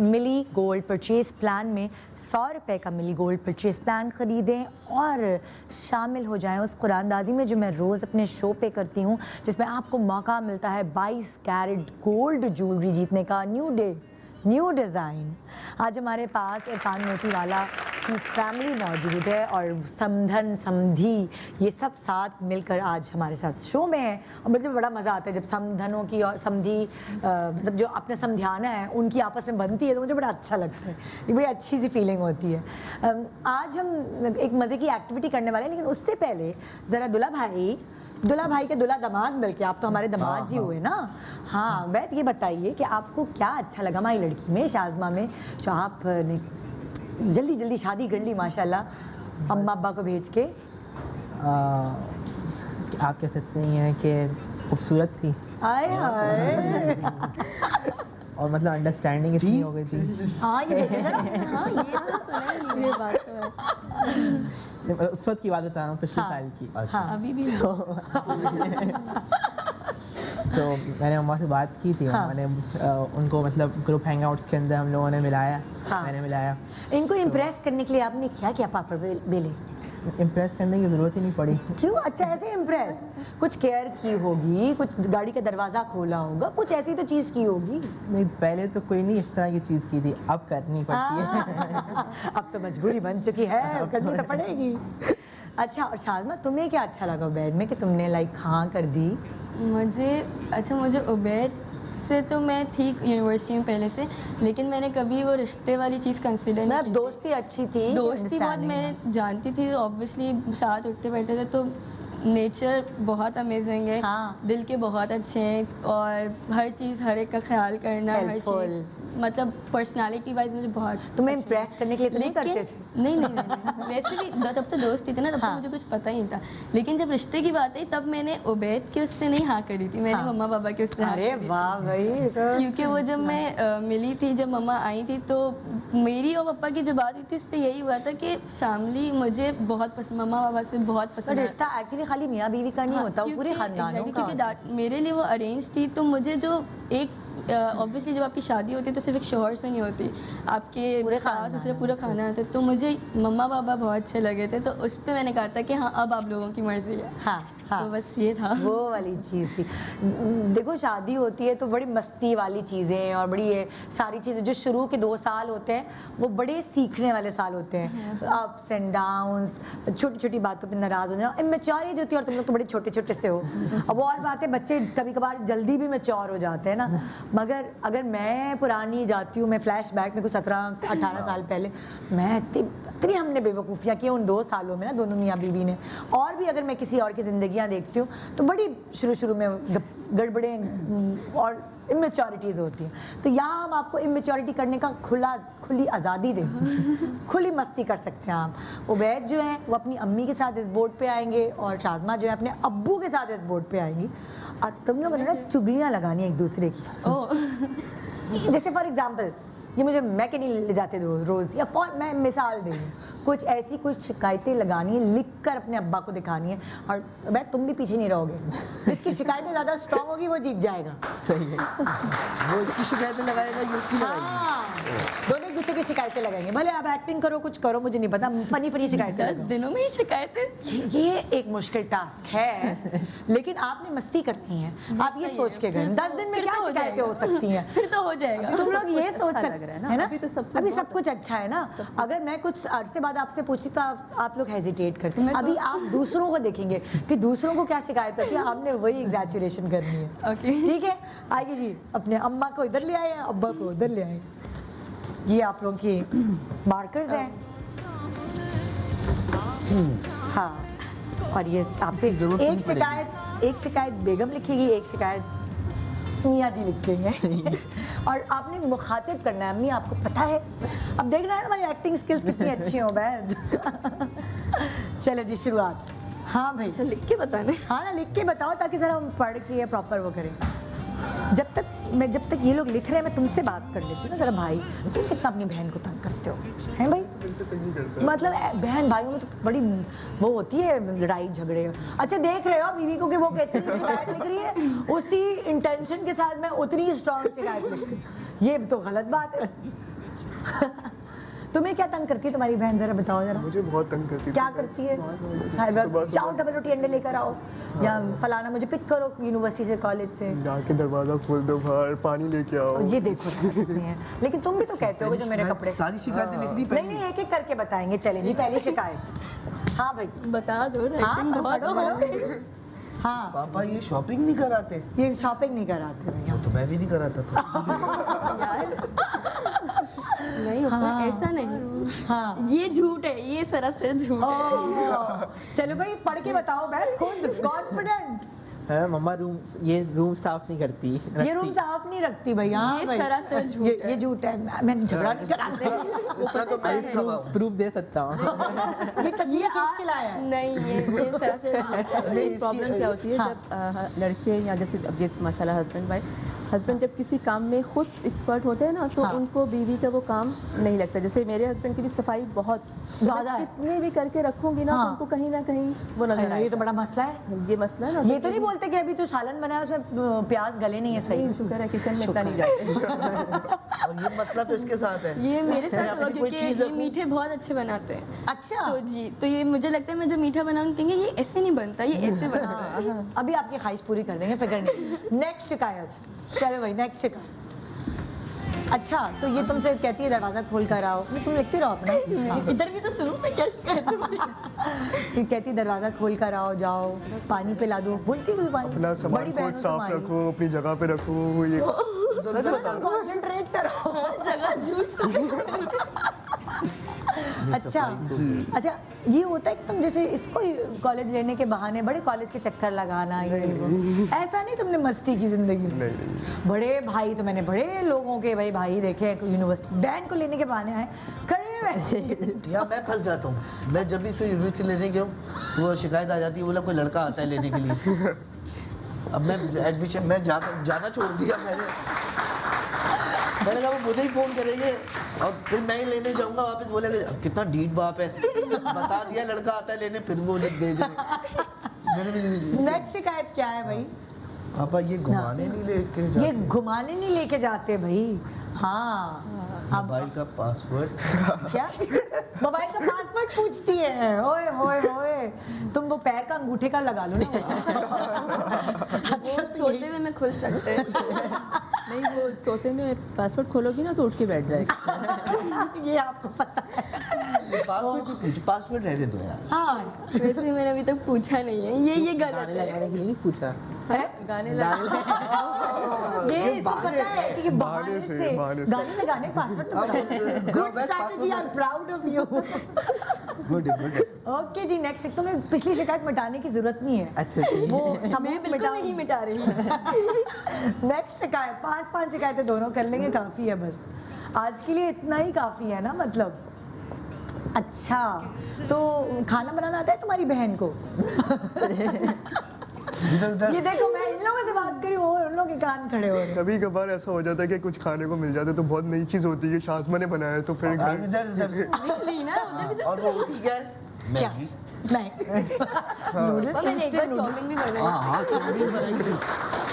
मिली गोल्ड परचेज प्लान में। 100 रुपए का मिली गोल्ड परचेज प्लान ख़रीदें और शामिल हो जाएं उस कुरानदाजी में जो मैं रोज़ अपने शो पे करती हूँ, जिसमें आपको मौका मिलता है 22 कैरेट गोल्ड ज्वेलरी जीतने का। New day, new design. आज हमारे पास इरफान मोतीवाला की फैमिली मौजूद है और समधन समधी ये सब साथ मिलकर आज हमारे साथ शो में है। और मुझे बड़ा मज़ा आता है जब समधनों की और समधी मतलब जो अपने समझाना है उनकी आपस में बनती है, तो मुझे बड़ा अच्छा लगता है। ये बड़ी अच्छी सी फीलिंग होती है। आज हम एक मज़े की एक्टिविटी करने वाले हैं, लेकिन उससे पहले ज़रा दुल्हा भाई के दुल्हा दामाद मिलके, आप तो हमारे दामाद जी हुए ना। हाँ, बैठ ये बताइए कि आपको क्या अच्छा लगा हमारी लड़की में, शाज़मा में, जो आपने जल्दी जल्दी शादी कर ली माशाल्लाह अम्मा अब्बा को भेज के। आप कह सकते हैं कि खूबसूरत थी आए हाय। और मतलब अंडरस्टैंडिंग इतनी हो गई थी। हाँ ये देखे जरा। हाँ ये तो सुना ही नहीं। ये बात तो है। उस वक्त की बात बता रहा हूँ, पिछले हाँ। साल की। हाँ। अभी भी तो मैंने अम्मा से बात की थी। हाँ। मैंने उनको मतलब ग्रुप हैंगआउट्स के अंदर हम लोगों ने मिलाया। हाँ। मैंने मिलाया। इनको इम्प्रेस करने के लिए आपने क्या किया पापड़ बेले? इम्प्रेस करने की ज़रूरत ही नहीं पड़ी। क्यों? अच्छा ऐसे इम्प्रेस? कुछ केयर की होगी, कुछ गाड़ी का दरवाज़ा खोला होगा, कुछ ऐसी तो चीज़ की होगी। नहीं, पहले तो कोई नहीं इस तरह की चीज़ की थी, अब करनी पड़ती है। अब तो मजबूरी बन चुकी है, करनी तो पड़ेगी। अच्छा, और शाज़मा तुम्हें क्या अच्छा लगा उबैद में कि तुमने लाइक हाँ कर दी? मुझे उबैद से तो मैं थी यूनिवर्सिटी में पहले से, लेकिन मैंने कभी वो रिश्ते वाली चीज़ कंसिडर नहीं की थी। दोस्ती अच्छी थी, दोस्ती बहुत मैं जानती थी, ऑब्वियसली साथ उठते बैठते थे, तो नेचर बहुत अमेजिंग है। हाँ। दिल के बहुत अच्छे हैं और हर चीज़, हर एक का ख्याल करना, हर Helpful. चीज़ मतलब पर्सनालिटी वाइज मुझे बहुत तुम्हें अच्छे इम्प्रेस करने के लिए तो नहीं लेकिन करते थे? नहीं वैसे भी जब तो दोस्ती थी ना तब हाँ। तो मुझे कुछ पता ही नहीं था, लेकिन जब रिश्ते की बात आई तब मैंने उबैद के उससे नहीं हाँ करी थी, मैंने हाँ। मम्मा पापा के उससे हाँ अरे करी थी। वाह भाई, ये तो क्योंकि वो जब मैं मिली थी, जब मम्मा आई थी, तो मेरी और पापा की जो बात हुई थी इस पे यही हुआ था कि फैमिली मुझे बहुत पसंद, मम्मा पापा से बहुत पर पसंद आता। रिश्ता एक्चुअली खाली मियाँ बीवी का नहीं हाँ, होता, वो पूरे क्योंकि खानदानों exactly, का क्योंकि होता है। मेरे लिए वो अरेंज थी, तो मुझे जो एक ऑब्वियसली जब आपकी शादी होती है तो सिर्फ एक शौहर से नहीं होती, आपके पूरे सास खानदान ससुर पूरा खाना होता है, तो मुझे मम्मा पापा बहुत अच्छे लगे थे, तो उस पर मैंने कहा था कि हाँ अब आप लोगों की मर्जी है। हाँ हाँ, तो बस ये था। वो वाली चीज़ थी। देखो शादी होती है तो बड़ी मस्ती वाली चीज़ें और बड़ी ये सारी चीज़ें, जो शुरू के 2 साल होते हैं वो बड़े सीखने वाले साल होते हैं, अप्स एंड डाउन्स, छोटी छोटी बातों पे नाराज़ हो जाना, इमेच्योर एज होती है, और तुम लोग तो बड़े छोटे छोटे से हो। अब वो और बात है, बच्चे कभी कभार जल्दी भी मैच्योर हो जाते हैं ना, मगर अगर मैं पुरानी जाती हूँ, मैं फ्लैश बैक में कुछ 17-18 साल पहले, मैं इतनी हमने बेवकूफ़ियाँ की उन 2 सालों में ना, दोनों मियाँ बीवी ने। और भी अगर मैं किसी और की ज़िंदगियाँ देखती हूँ तो बड़ी शुरू में गड़बड़ें और इमेच्योरिटीज़ होती हैं, तो यहाँ हम आपको इमेच्योरिटी करने का खुली आज़ादी दें, खुली मस्ती कर सकते हैं आप। उबैद जो है वो अपनी अम्मी के साथ इस बोर्ड पे आएंगे, और शाज़मा जो है अपने अब्बू के साथ इस बोर्ड पे आएंगी, और तुम लोगों ने ना चुगलियाँ लगानी एक दूसरे की। जैसे फॉर एग्जाम्पल, ये मुझे मैं के नहीं ले जाते रोज़, या मैं मिसाल दे रही हूँ, कुछ ऐसी कुछ शिकायतें लगानी है, लिख कर अपने अब्बा को दिखानी है, और भाई तुम भी पीछे नहीं रहोगे, इसकी शिकायतें ज़्यादा स्ट्रॉन्ग होगी, वो जीत जाएगा। वो इसकी शिकायतें लगाएगा, ये उसकी लगाएगी। हाँ, दोनों एक दूसरे की शिकायतें लगाएंगे, भले आप एक्टिंग करो, कुछ करो, मुझे नहीं पता, फनी शिकायतें 10 दिनों में ही शिकायतें। ये एक मुश्किल टास्क है, लेकिन आपने मस्ती करनी है, आप ये सोच के गए 10 दिन में फिर क्या तो हो शिकायतें जाएगा। हो सकती हैं, फिर तो हो जाएगा। तुम लोग ये सोच अच्छा सकते लग रहा है ना, है ना, अभी तो सब कुछ अभी बहुत सब कुछ अच्छा है ना। अगर मैं कुछ अरसे बाद आपसे पूछती तो आप लोग हेजिटेट करते हैं, अभी आप दूसरों को देखेंगे कि दूसरों को क्या शिकायत होती है, आपने वही एग्जैचुरेशन करनी है। ओके, ठीक है, आइए जी, अपने अम्मा को इधर ले आए, अब्बा को उधर ले आए। ये आप लोगों की मार्कर्स हैं। हाँ, और ये आपसे इसकी जरूरत नहीं एक शिकायत बेगम लिखेगी, एक शिकायत मियाँ जी लिखेंगे और आपने मुखातिब करना है, अम्मी आपको पता है, अब देखना है हमारी एक्टिंग स्किल्स कितनी अच्छी हो बैद। चलो जी, शुरुआत। हाँ भाई, अच्छा लिख के बताने। हाँ ना, लिख के बताओ ताकि जरा हम पढ़ के प्रॉपर वो करें। जब तक ये लोग लिख रहे हैं, मैं तुमसे बात कर लेती हूँ ना, जरा भाई तुम कितना अपनी बहन को तंग करते हो, हैं भाई? मतलब बहन भाइयों में तो बड़ी वो होती है लड़ाई झगड़े। अच्छा, देख रहे हो बीवी को कि वो कहती है शिकायत लिख रही है, उसी इंटेंशन के साथ मैं उतनी स्ट्रॉन्ग शिकायत लिख रही हूँ, ये तो गलत बात है। तुम्हें क्या तंग करती है तुम्हारी बहन, जरा बताओ जरा। मुझे बहुत तंग करती थी। क्या करती है? सुबह जाओ डबल रोटी अंडे लेकर आओ, या फलाना मुझे पिक करो यूनिवर्सिटी से, कॉलेज से, जाके दरवाजा खोल दो, बाहर पानी लेके आओ। ये देखो कितनी है। लेकिन तुम भी तो कहते हो जो मेरे कपड़े। सारी शिकायतें लिखनी नहीं नहीं, एक एक करके बताएंगे। चले जी, पहली शिकायत। हाँ भाई, बता दो, हाँ राइटिंग बहुत पढ़ो, है। पढ़ो। हाँ, पापा ये शॉपिंग नहीं कराते, ये शॉपिंग नहीं कराते भैया। तो मैं भी नहीं कराता था। नहीं हाँ। ऐसा नहीं, हाँ, ये झूठ है, ये सरासर झूठ है। ओह, चलो भाई पढ़ के बताओ, मैं खुद कॉन्फिडेंट। है मम्मा ये रूम साफ नहीं करती, ये रूम साफ नहीं रखती भैया। ये भाई। सरासर झूठ है। ये झूठ है, मैंने झगड़ा नहीं करा। उसका तो मैं भी खबा हूँ। प्रूफ दे सकता हूँ। ये तस्वीर खींच के लाया है। नहीं, ये सरासर झूठ है। नहीं, प्रॉब्लम इसकी- क्या होती है हाँ। जब लड़के या जैसे अब ये माशाल्लाह हस्बैंड जब किसी काम में खुद एक्सपर्ट होते हैं ना, तो हाँ। उनको बीवी का वो काम नहीं लगता। जैसे मेरे हस्बैंड की भी सफाई बहुत ज़्यादा है। कितनी भी करके रखूंगी ना, हाँ। तो उनको कहीं ना कहीं वो नजर अरे, ये तो आएगा। बड़ा मसला है। ये मसला है ना। ये तो नहीं बोलते कि अभी तो सालन बनाया उसमें प्याज गले नहीं है नहीं, सही। शुक्र है किचन में इतना नहीं जाते। और ये मसला तो इसके साथ है। ये मेरे साथ मैं हुआ अपनी कोई क्योंकि चीज़ ये रखूं- मीठे बहुत अच्छे बनाते हैं। अच्छा, तो जी, तो ये मुझे लगता है मैं जब मीठा बनाऊंगी ये ऐसे नहीं बनता, ये ऐसे बनता है। हाँ, अभी आपकी ख्वाहिश पूरी कर देंगे, फिक्र नहीं। नेक्स्ट शिकायत। चलो भाई, नेक्स्ट शिकायत। अच्छा, तो ये तुमसे कहती है दरवाजा खोल कर आओ, नहीं तुम लिखती रहो अपना। इधर भी तो सुनो मैं क्या शिकायत है मेरी। ये कहती है दरवाजा खोल कर आओ, जाओ पानी पिला दो, बोलती कोई पानी। अपना सामान बहन खुद हो साफ तुम्हारी। रखो, अपनी जगह पे रखो। ये तो तुम कंसंट्रेट करो। जगह झूठ अच्छा अच्छा, ये होता है कि तुम जैसे इसको कॉलेज लेने के बहाने बड़े कॉलेज के चक्कर लगाना, ये वो, ऐसा नहीं तुमने मस्ती की जिंदगी में? नहीं। बड़े भाई तो मैंने बड़े लोगों के भाई देखे हैं यूनिवर्सिटी बैंड को लेने के बहाने आए खड़े हुए। या मैं फंस जाता हूँ, मैं जब भी उसको यूनिवर्सिटी लेने गया हूँ तो वो शिकायत आ जाती है, बोला कोई लड़का आता है लेने के लिए। अब मैं एडमिशन मैं जाना छोड़ दिया मैंने कहा वो मुझे ही फ़ोन करेंगे और फिर मैं ही लेने जाऊंगा वापस, बोलेगा कितना डीट बाप है, बता दिया लड़का आता है लेने, फिर वो भेज रहे। नेक्स्ट शिकायत क्या है भाई? पापा ये घुमाने नहीं लेके ये घुमाने नहीं लेके जाते भाई। हाँ मोबाइल का पासवर्ड क्या? मोबाइल का पासवर्ड पूछती है? ओए होए होए, तुम वो पैर का अंगूठे का लगा लो ना। वो सोते हुए मैं खुल सकते हैं। नहीं, वो सोते में पासवर्ड खोलोगी ना तो उठ के बैठ जाएगा। ये आपको पता है? पासवर्ड भी पूछ, पासवर्ड रहने दो यार। हाँ वैसे मैंने अभी तक पूछा नहीं है, ये गलत गाने है। लगाने के लिए नहीं पूछा। है? गाने ये इसको पता है कि बहाने से बहाने से। गाने लगाने पासवर्ड तो पता है। Good strategy, I am proud of you. Good good. Okay जी, नेक्स्ट तुम्हें पिछली शिकायत मिटाने की जरूरत नहीं है। अच्छा ठीक वो है। मैं बिल्कुल नहीं मिटा रही। नेक्स्ट शिकायत, 5 शिकायतें दोनों कर लेंगे, काफी है बस आज के लिए, इतना ही काफी है ना मतलब। अच्छा तो खाना बनाना आता है तुम्हारी बहन को? ये देखो मैं इन लोगों से बात करी हूँ, उन लोगों के कान खड़े हो रहे हैं। कभी कभार ऐसा हो जाता है कि कुछ खाने को मिल जाता है तो बहुत नई चीज होती है, शासमा ने बनाया है तो फिर इधर ली ना उधर भी और वो होती क्या है? क्या? मैगी। नहीं तो मैंने एक बार चाउमीन भी बनाई हाँ हाँ चाउमीन बनाई थी,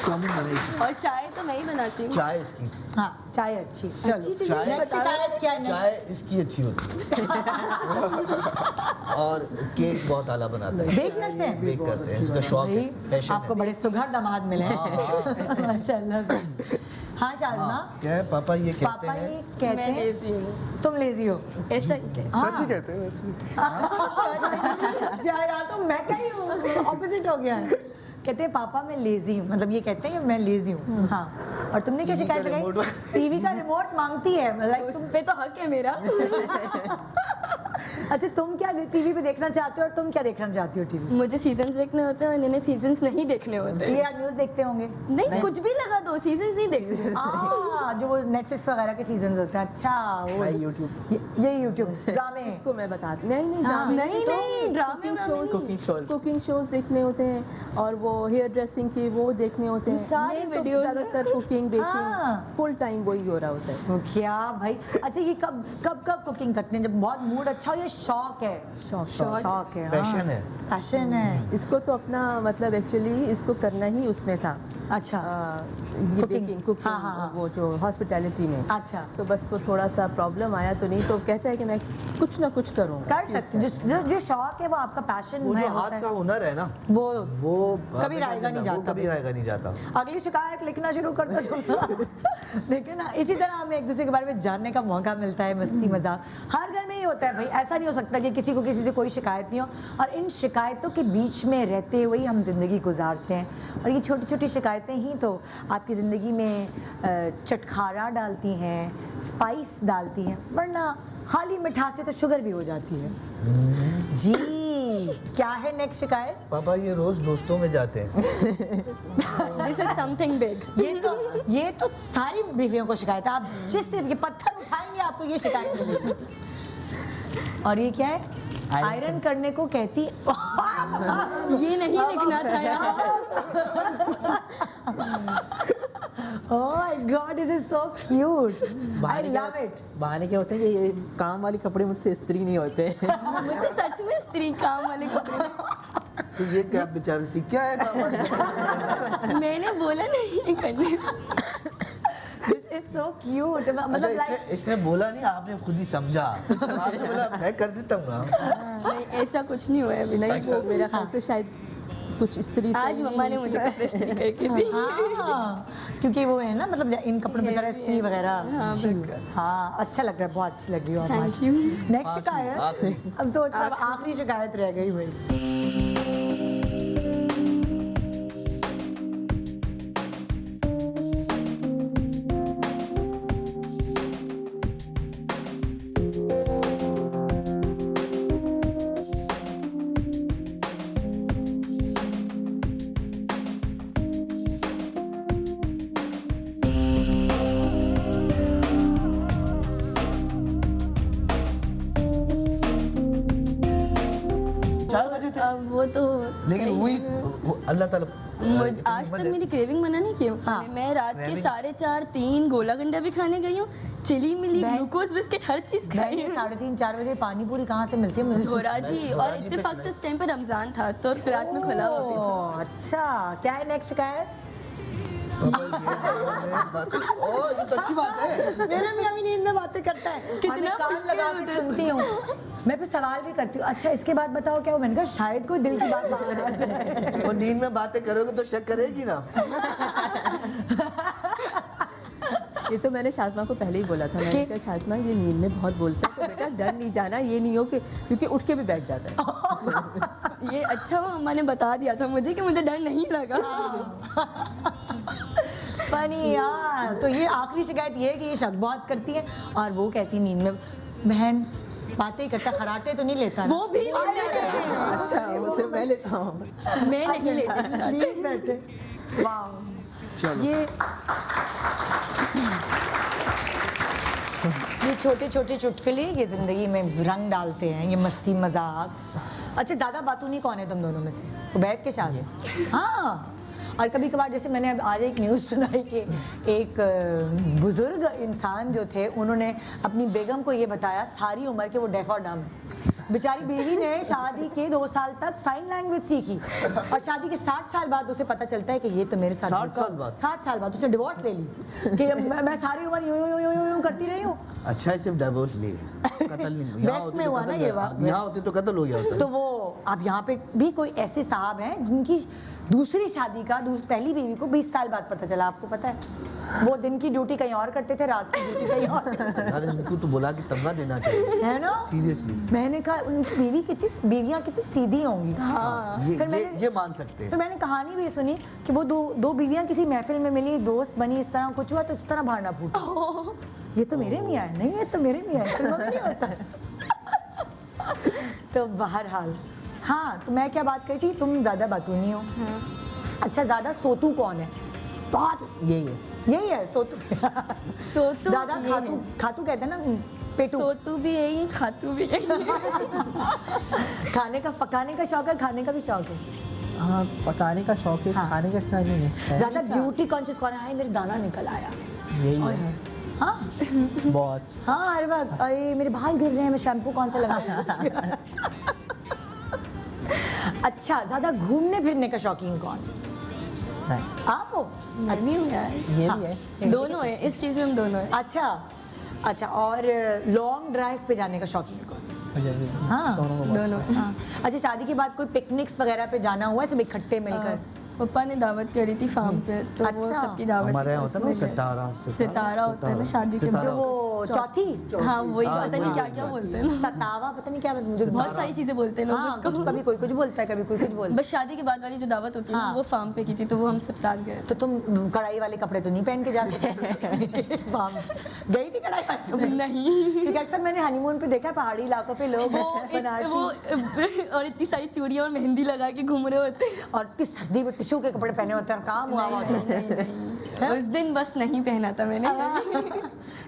चाउमीन बनाई थी। और चाय तो मैं ही बनाती हूँ। चाय इसकी, हाँ चाय अच्छी, चलो अच्छी चीज़ चाय- नेक्स्ट शिकायत क्या है? चाय इसकी अच्छी होती है। और केक बहुत आला बनाता है। बेक करते हैं? बेक करते हैं, इसका शौक है, भाई, पैशन आपको है। बड़े सुघड़ दामाद मिले हैं। हाँ, माशाल्लाह। हाँ शालमा, हाँ, क्या है पापा ये कहते पापा हैं ये कहते मैं हैं लेजी हूँ, तुम लेजी हो। ऐसा ही है। सच ही कहते हैं वैसे। या तो मैं कही हूँ, ऑपोजिट हो गया है। कहते हैं पापा मैं लेजी हूँ, मतलब ये कहते हैं कि मैं लेजी हूँ। हाँ, और तुमने क्या टीवी का शिकायत लगाई? रिमोट- टीवी का रिमोट मांगती है, लाइक उस पे तो हक है मेरा। अच्छा तुम क्या टीवी पे देखना चाहते हो और तुम क्या देखना चाहती हो टीवी? मुझे सीजन्स देखने होते हैं और इन्हें सीजन्स नहीं देखने होते। ये न्यूज़ देखते होंगे? नहीं, कुछ भी लगा दो, सीजन्स नहीं देखने। जो वो नेटफ्लिक्स वगैरह के सीजन होते हैं। अच्छा वो भाई यूट्यूब ये यूट्यूब ड्रामे। इसको मैं बताती नहीं हाँ, ड्रामे नहीं, ड्रामे कुकिंग शोज देखने होते हैं और वो हेयर ड्रेसिंग के वो देखने होते हैं। सारी Main तो videos ज्यादातर कुकिंग हाँ। बेकिंग फुल टाइम वही हो रहा होता है। क्या भाई? अच्छा ये कब कुकिंग करते हैं? जब बहुत मूड अच्छा हो या शौक है? शौक है, पैशन है। पैशन है। इसको तो अपना मतलब एक्चुअली इसको करना ही उसमें था। अच्छा ये Cooking। बेकिंग हाँ, हाँ, हाँ। वो जो हॉस्पिटैलिटी में। अच्छा तो बस वो थोड़ा सा प्रॉब्लम आया तो नहीं तो कहता है कि मैं कुछ ना कुछ करूँगा। कर सकते जो शौक है वो आपका पैशन वो है, जो हाथ का हुनर है ना, वो वो कभी हमेशा रहेगा नहीं जिंदा- वो जाता कभी रहेगा नहीं जाता। अगली शिकायत लिखना शुरू कर दो। देखिए ना, इसी तरह हमें एक दूसरे के बारे में जानने का मौका मिलता है, मस्ती मजाक हर घर में ही होता है भाई। ऐसा नहीं हो सकता कि किसी को किसी से कोई शिकायत नहीं हो, और इन शिकायतों के बीच में रहते हुए ही हम जिंदगी गुजारते हैं। और ये छोटी छोटी शिकायतें ही तो आपकी ज़िंदगी में चटखारा डालती हैं, स्पाइस डालती हैं, वरना खाली मिठास से तो शुगर भी हो जाती है। जी क्या है नेक्स्ट शिकायत? पापा ये रोज दोस्तों में जाते हैं। This is something big. ये तो सारी बीवियों को शिकायत है। आप जिससे भी पत्थर उठाएंगे आपको ये शिकायत मिलेगी। और ये क्या है? आयरन करने को कहती ये नहीं लिखना था यार। Oh my God, this is so cute, I love it. बहाने क्या होते हैं कि ये काम वाले कपड़े मुझसे इस्त्री नहीं होते। मुझे सच में स्त्री काम वाले कपड़े। तो ये क्या बेचारे सीख क्या है काम वाले? मैंने बोला नहीं करने। दिस इज सो क्यूट, अच्छा मतलब लाइक इसने बोला नहीं, आपने खुद ही समझा। आपने बोला मैं कर देता हूँ ना। नहीं, ऐसा कुछ नहीं हुआ है अभी। नहीं वो मेरा ख्याल से शायद कुछ स्त्री आज सही मम्मा ने नहीं मुझे कपड़े इस्त्री करके दी। हाँ, क्योंकि वो है ना, मतलब इन कपड़ों में जरा स्त्री वगैरह हाँ, अच्छी। हाँ अच्छा लग रहा है, बहुत अच्छी लग रही हो आप। Thank you. नेक्स्ट शिकायत, आखिरी। अब सोच रहा हूँ, आखिरी शिकायत रह गई भाई। 4 बजे थे अब वो तो लेकिन हुई अल्लाह ताला आज तक मेरी क्रेविंग मना नहीं की हाँ। मैं रात के Craving? 4:30 3 गोला गंडा भी खाने गई हूँ, चिली मिली, मैं- ग्लूकोज बिस्किट, हर चीज खाई मैं 3:30-4 बजे पानी पूरी कहाँ से मिलती है मुझे धोराजी। और धोराजी पे इत्तेफाक से उस टाइम पे रमजान था तो रात में खुला हुआ भी था। ओह, अच्छा क्या है नेक्स्ट शिकायत? ओह ये तो अच्छी बात है मेरे मियाँ भी नींद में बातें करता है कितना और मैं कान मुश्किल लगा होता के है सुनती हूँ। मैं फिर सवाल भी करती हूँ, अच्छा इसके बाद बताओ क्या हो। मैंने कहा शायद कोई दिल की बात बाहर आ जाए। और नींद में बातें करोगे तो शक करेगी ना ये तो मैंने शाज़मा को पहले ही बोला था। मैंने कहा शाज़मा ये नींद में बहुत बोलता है तो बेटा डर नहीं जाना, ये नहीं हो कि क्योंकि उठ के भी बैठ जाता है। ये अच्छा हुआ अम्मा ने बता दिया था मुझे कि मुझे डर नहीं लगा। फनी यार। तो ये आखिरी शिकायत ये है कि ये शक बहुत करती है और वो कहती है नींद में बहन बातें करता, खराटे तो नहीं लेता ना? वो भी अच्छा वो सिर्फ मैं लेता हूँ। मैं नहीं लेती। प्लीज बैठे। वाह चलो ये छोटे छोटे चुटकुले ये जिंदगी में रंग डालते हैं, ये मस्ती मजाक। अच्छा ज़्यादा बातूनी कौन है तुम दोनों में से? वो बैठ के शादी। हाँ और कभी कभार जैसे मैंने अब आज एक न्यूज़ सुनाई कि एक बुजुर्ग इंसान जो थे उन्होंने अपनी बेगम को ये बताया सारी उम्र के वो डेफ और डम है। बेचारी बीवी ने शादी के 2 साल तक साइन लैंग्वेज सीखी और शादी के 60 साल बाद उसे पता चलता है कि ये तो मेरे साथ 60 साल बाद? 60 साल बाद उसने डिवोर्स ले ली कि मैं सारी उम्र यूं यूं यूं यूं यूं करती रही हूँ। अच्छा है सिर्फ डाइवोर्स लिए कत्ल नहीं यहाँ वेस्ट होती में तो हुआ ना ये बात। कत्ल यहाँ होती तो कत्ल हो गया होता तो वो अब यहाँ पे भी कोई ऐसे साहब हैं जिनकी दूसरी शादी का पहली बीवी को 20 साल बाद पता चला। आपको पता है वो दिन की ड्यूटी कहीं और करते थे, रात की ड्यूटी कहीं और यार इनको तो बुला के तनख्वाह देना चाहिए है ना। सीरियसली मैंने कहा उनकी बीवियाँ कितनी सीधी होंगी। हाँ ये मान सकते हैं तो मैंने कहानी भी सुनी कि वो दो बीवियाँ किसी महफिल में मिली, दोस्त बनी, इस तरह कुछ हुआ तो इस तरह भाड़ना फूटा। ये तो मेरे मियाँ है, नहीं ये तो मेरे मियाँ है, फिल्मों में नहीं होता है। तो बहरहाल हाँ तो मैं क्या बात करी थी, तुम ज़्यादा बातूनी हो। अच्छा ज़्यादा सोतू कौन है? बहुत यही है सोतू। सोतू ज़्यादा ये खातू है। खातू कहते हैं ना पेटू। सोतू भी यही, खातू भी यही। खाने का पकाने का शौक है, खाने का भी शौक है। हाँ पकाने का शौक है, हाँ। खाने का इतना नहीं है। ज़्यादा ब्यूटी कॉन्शियस कौन है? हाय मेरे दाना निकल आया। यही ओए है होए। हाँ बहुत। हाँ हर वक्त अरे मेरे बाल गिर रहे हैं, मैं शैम्पू कौन सा लगाऊं? अच्छा ज़्यादा घूमने फिरने का शौकीन कौन? नहीं आप हो? मैं भी हूँ यार, ये हाँ। भी है। दोनों है इस चीज में, हम दोनों है। अच्छा और लॉन्ग ड्राइव पे जाने का शौकीन कौन? हाँ दोनों को बहुत। दोनों। हाँ अच्छा शादी के बाद कोई पिकनिक्स वगैरह पे जाना हुआ है सब इकट्ठे मिलकर? पापा ने दावत करी थी फार्म पे तो वो अच्छा। सबकी दावत हमारे यहाँ थी, होता है ना उसमें सितारा सितारा होता है ना शादी के सितारा जो बाद। वो चौथी हाँ वही, हाँ, पता नहीं वही, क्या वही, क्या वही। बोलते हैं ना, सतावा पता नहीं क्या मुझे बहुत सारी चीजें बोलते हैं लोग हाँ उसको। कभी कोई कुछ बोलता है कभी कोई कुछ बोलता है। बस शादी के बाद वाली जो दावत होती है ना हाँ। वो फार्म पे की थी तो वो हम सब साथ गए। तो तुम कढ़ाई वाले कपड़े तो नहीं पहन के जा सकते? वाह, गई थी कढ़ाई वाले कपड़े? नहीं क्योंकि अक्सर मैंने हनीमून पे देखा है पहाड़ी इलाकों पे लोग वो और इतनी सारी चूड़ियां और मेहंदी लगा के घूम रहे होते हैं। और किस सर्दी में टिश्यू के कपड़े पहने होते हैं और काम हुआ हुआ होता है। नहीं, उस दिन बस नहीं पहना था मैंने।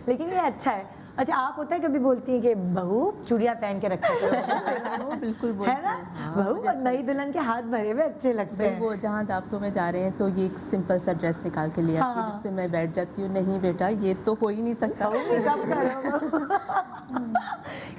लेकिन ये अच्छा है। अच्छा आप होता है कभी बोलती हैं कि बहू चूड़ियाँ पहन के रखा करो? वो बिल्कुल है बोलते ना हैं। हाँ, बहू मुझे अच्छा नई दुल्हन के हाथ भरे हुए अच्छे लगते भाई हैं। वो जहाँ दावतों में जा रहे हैं तो ये एक सिंपल सा ड्रेस निकाल के ले आती है हाँ। जिस पे मैं बैठ जाती हूँ। नहीं बेटा ये तो हो ही नहीं सकता। कब करो?